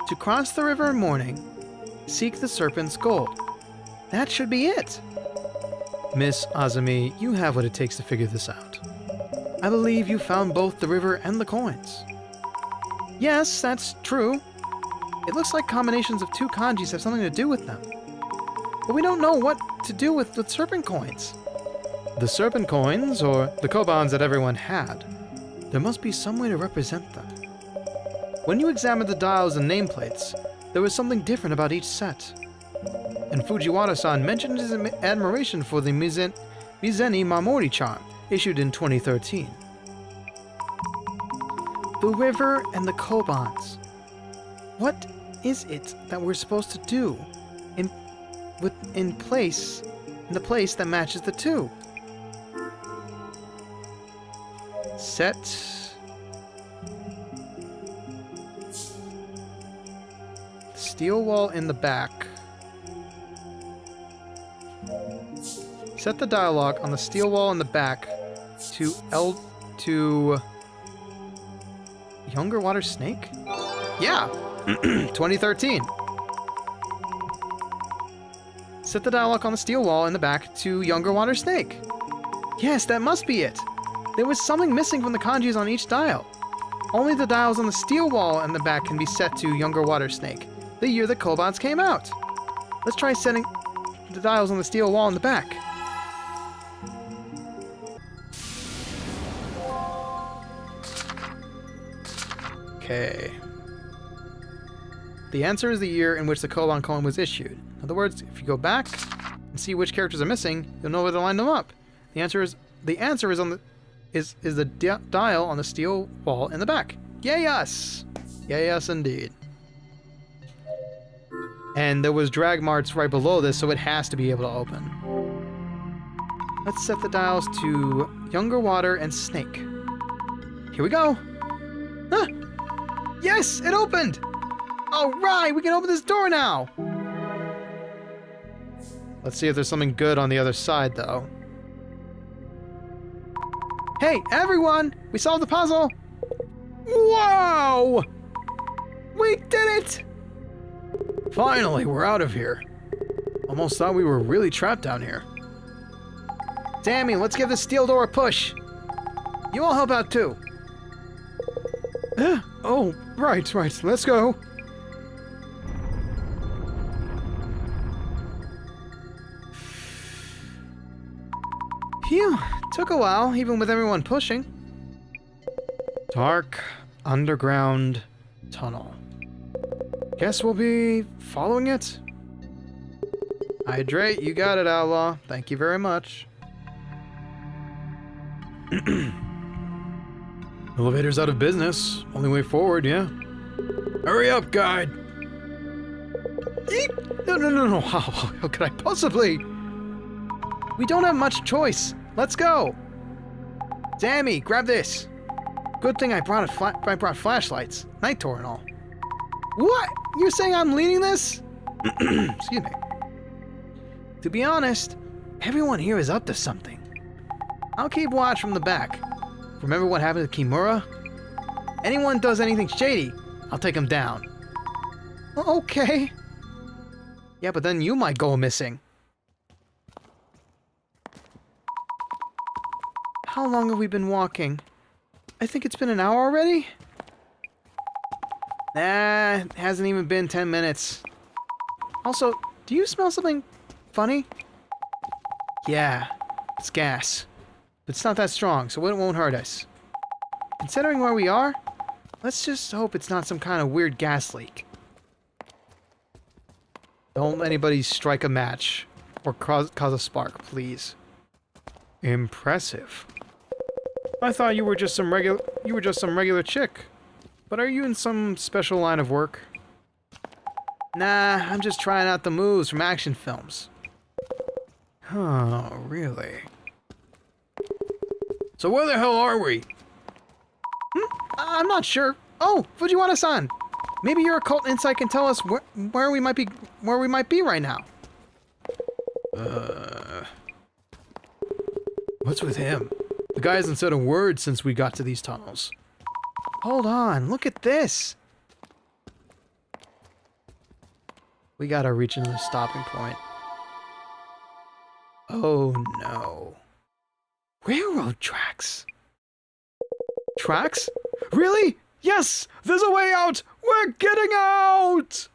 [SPEAKER 1] To cross the river in morning, seek the serpent's gold. That should be it. Miss Azumi, you have what it takes to figure this out. I believe you found both the river and the coins. Yes, that's true. It looks like combinations of 2 kanjis have something to do with them. But we don't know what to do with the serpent coins. The serpent coins, or the kobans that everyone had, there must be some way to represent them. When you examined the dials and nameplates, there was something different about each set. And Fujiwara-san mentioned his admiration for the Mizeni Mamori charm, issued in 2013. The river and the kobans. What is it that we're supposed to do? in the place that matches the two. Set steel wall in the back. Set the dialogue on the steel wall in the back to Younger Water Snake? Yeah! 2013. Set the dialogue on the steel wall in the back to Younger Water Snake. Yes, that must be it. There was something missing from the kanjis on each dial. Only the dials on the steel wall in the back can be set to Younger Water Snake, the year the kobolds came out. Let's try setting the dials on the steel wall in the back. Okay. The answer is the year in which the Koban coin was issued. In other words, if you go back and see which characters are missing, you'll know where to line them up. The answer is on the dial on the steel wall in the back. Yay us! Yay us indeed. And there was drag marks right below this, so it has to be able to open. Let's set the dials to Younger Water and Snake. Here we go. Huh. Yes, it opened! Alright, we can open this door now! Let's see if there's something good on the other side, though. Hey, everyone! We solved the puzzle! Whoa! We did it! Finally, we're out of here. Almost thought we were really trapped down here. Sammy, let's give this steel door a push. You all help out, too. Oh, right. Let's go. Phew, took a while, even with everyone pushing. Dark, underground tunnel. Guess we'll be following it? Hydrate, you got it, Outlaw. Thank you very much. Elevator's out of business. Only way forward, yeah? Hurry up, guide! No. How could I possibly? We don't have much choice. Let's go! Sammy, grab this. Good thing I brought flashlights. Night tour and all. What? You're saying I'm leading this? Excuse me. To be honest, everyone here is up to something. I'll keep watch from the back. Remember what happened to Kimura? Anyone does anything shady, I'll take him down. Okay. Yeah, but then you might go missing. How long have we been walking? I think it's been an hour already? Nah, it hasn't even been 10 minutes. Also, do you smell something funny? Yeah, it's gas. But it's not that strong, so it won't hurt us. Considering where we are, let's just hope it's not some kind of weird gas leak. Don't let anybody strike a match or cause a spark, please. Impressive. I thought you were just some regular chick. But are you in some special line of work? Nah, I'm just trying out the moves from action films. Oh, really? So where the hell are we? I'm not sure. Oh, Fujiwara-san! Maybe your occult insight can tell us where we might be right now. What's with him? The guy hasn't said a word since we got to these tunnels. Hold on, look at this! We gotta reach another stopping point. Oh no. Railroad tracks! Tracks? Really? Yes! There's a way out! We're getting out!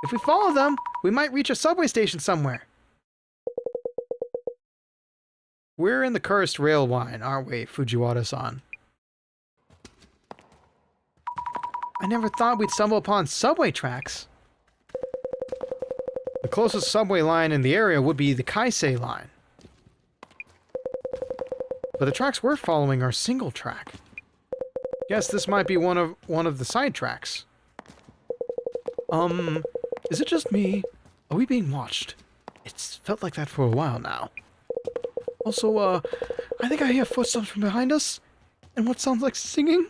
[SPEAKER 1] If we follow them, we might reach a subway station somewhere. We're in the cursed rail line, aren't we, Fujiwara-san? I never thought we'd stumble upon subway tracks. The closest subway line in the area would be the Kaisei line. But the tracks we're following are single track. Guess this might be one of the side tracks. Is it just me? Are we being watched? It's felt like that for a while now. Also, I think I hear footsteps from behind us. And what sounds like singing?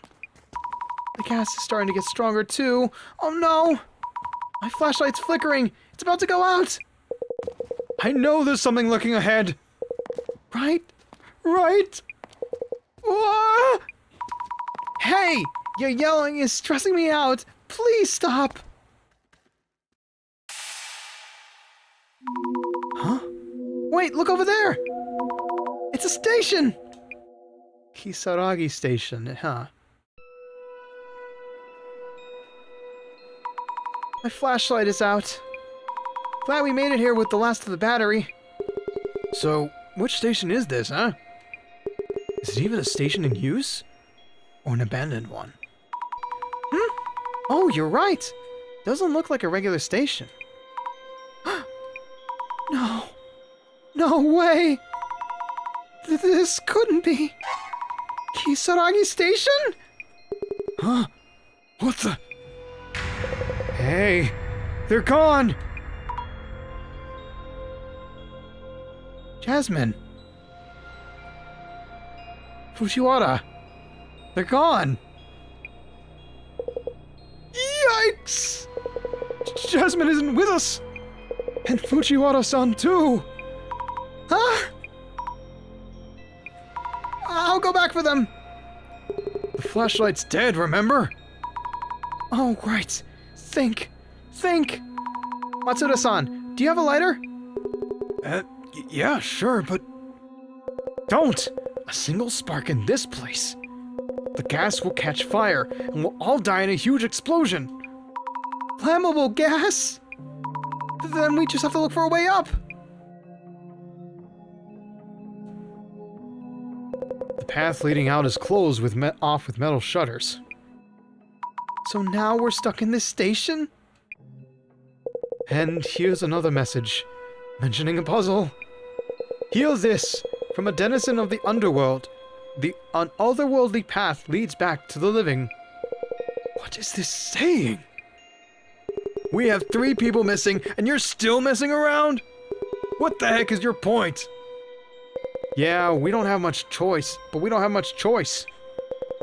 [SPEAKER 1] The gas is starting to get stronger too. Oh no! My flashlight's flickering. It's about to go out. I know there's something looking ahead. Right? Right? Whoa! Hey! Your yelling is stressing me out. Please stop. Huh? Wait, look over there! It's a station! Kisaragi Station, huh? My flashlight is out. Glad we made it here with the last of the battery. So, which station is this, huh? Is it even a station in use? Or an abandoned one? Oh, you're right! Doesn't look like a regular station. No. No way! This couldn't be... Kisaragi Station? Huh? What the... Hey! They're gone! Jasmine. Fujiwara. They're gone! Yikes! Jasmine isn't with us! And Fujiwara-san too! Huh? I'll go back for them! The flashlight's dead, remember? Oh, right. Think! Matsuda-san, do you have a lighter? Yeah, sure, but... Don't! A single spark in this place. The gas will catch fire, and we'll all die in a huge explosion. Flammable gas? Then we just have to look for a way up. The path leading out is closed with off with metal shutters. So now we're stuck in this station? And here's another message, mentioning a puzzle. Hear this, from a denizen of the underworld. The otherworldly path leads back to the living. What is this saying? We have 3 people missing, and you're still messing around? What the heck is your point? Yeah, we don't have much choice, but we don't have much choice.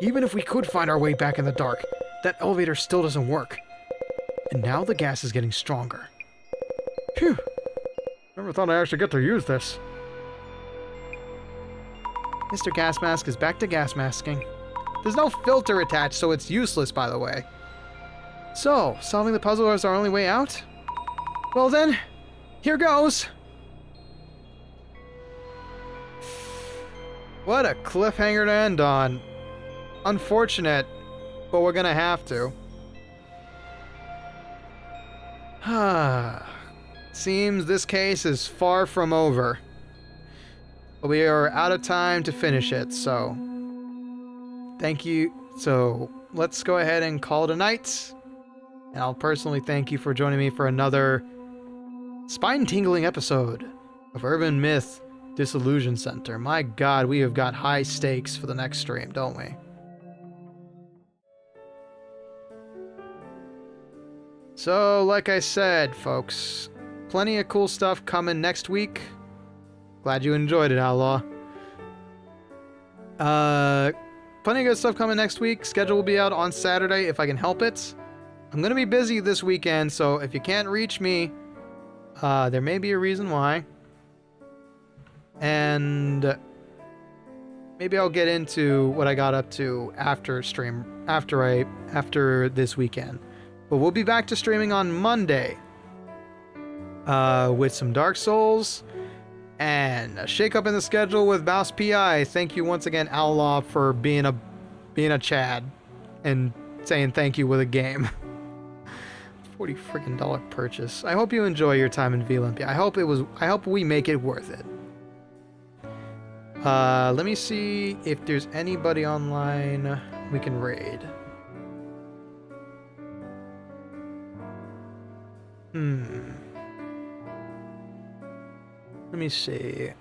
[SPEAKER 1] Even if we could find our way back in the dark, that elevator still doesn't work. And now the gas is getting stronger. Phew. Never thought I'd actually get to use this. Mr. Gas Mask is back to gas masking. There's no filter attached, so it's useless, by the way. So, solving the puzzle is our only way out? Well then, here goes! What a cliffhanger to end on. Unfortunate, but we're gonna have to. Seems this case is far from over. But we are out of time to finish it, so... Thank you. So, let's go ahead and call it a night. And I'll personally thank you for joining me for another spine-tingling episode of Urban Myth Dissolution Center. My god, we have got high stakes for the next stream, don't we? So, like I said, folks, plenty of cool stuff coming next week. Glad you enjoyed it, Outlaw. Plenty of good stuff coming next week. Schedule will be out on Saturday if I can help it. I'm gonna be busy this weekend, so if you can't reach me, there may be a reason why. And maybe I'll get into what I got up to after stream, after this weekend. But we'll be back to streaming on Monday, with some Dark Souls and a shake-up in the schedule with Mouse PI. Thank you once again, Outlaw, for being a Chad and saying thank you with a game. $40 freaking purchase. I hope you enjoy your time in VLMP. I hope we make it worth it. Let me see if there's anybody online we can raid. Let me see.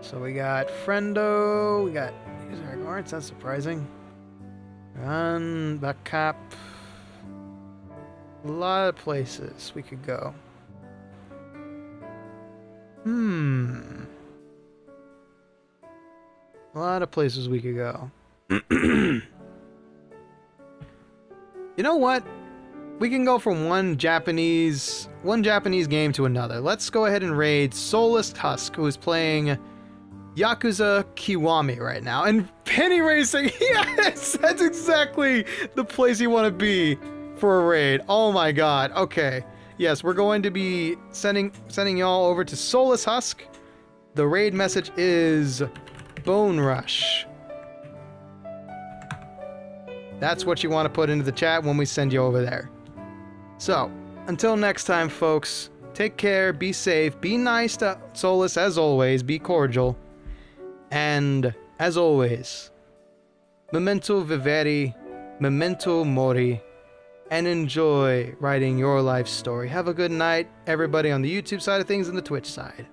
[SPEAKER 1] So we got Friendo, we got user guards, that's surprising. Run, backup. A lot of places we could go. A lot of places we could go. You know what? We can go from one Japanese game to another. Let's go ahead and raid Soulless Husk, who is playing Yakuza Kiwami right now. And Penny Racing, yes! That's exactly the place you want to be for a raid. Oh my god. Okay. Yes, we're going to be sending y'all over to Soulless Husk. The raid message is Bone Rush. That's what you want to put into the chat when we send you over there. So, until next time, folks, take care, be safe, be nice to Soulless as always, be cordial. And, as always, memento vivere, memento mori, and enjoy writing your life story. Have a good night, everybody on the YouTube side of things and the Twitch side.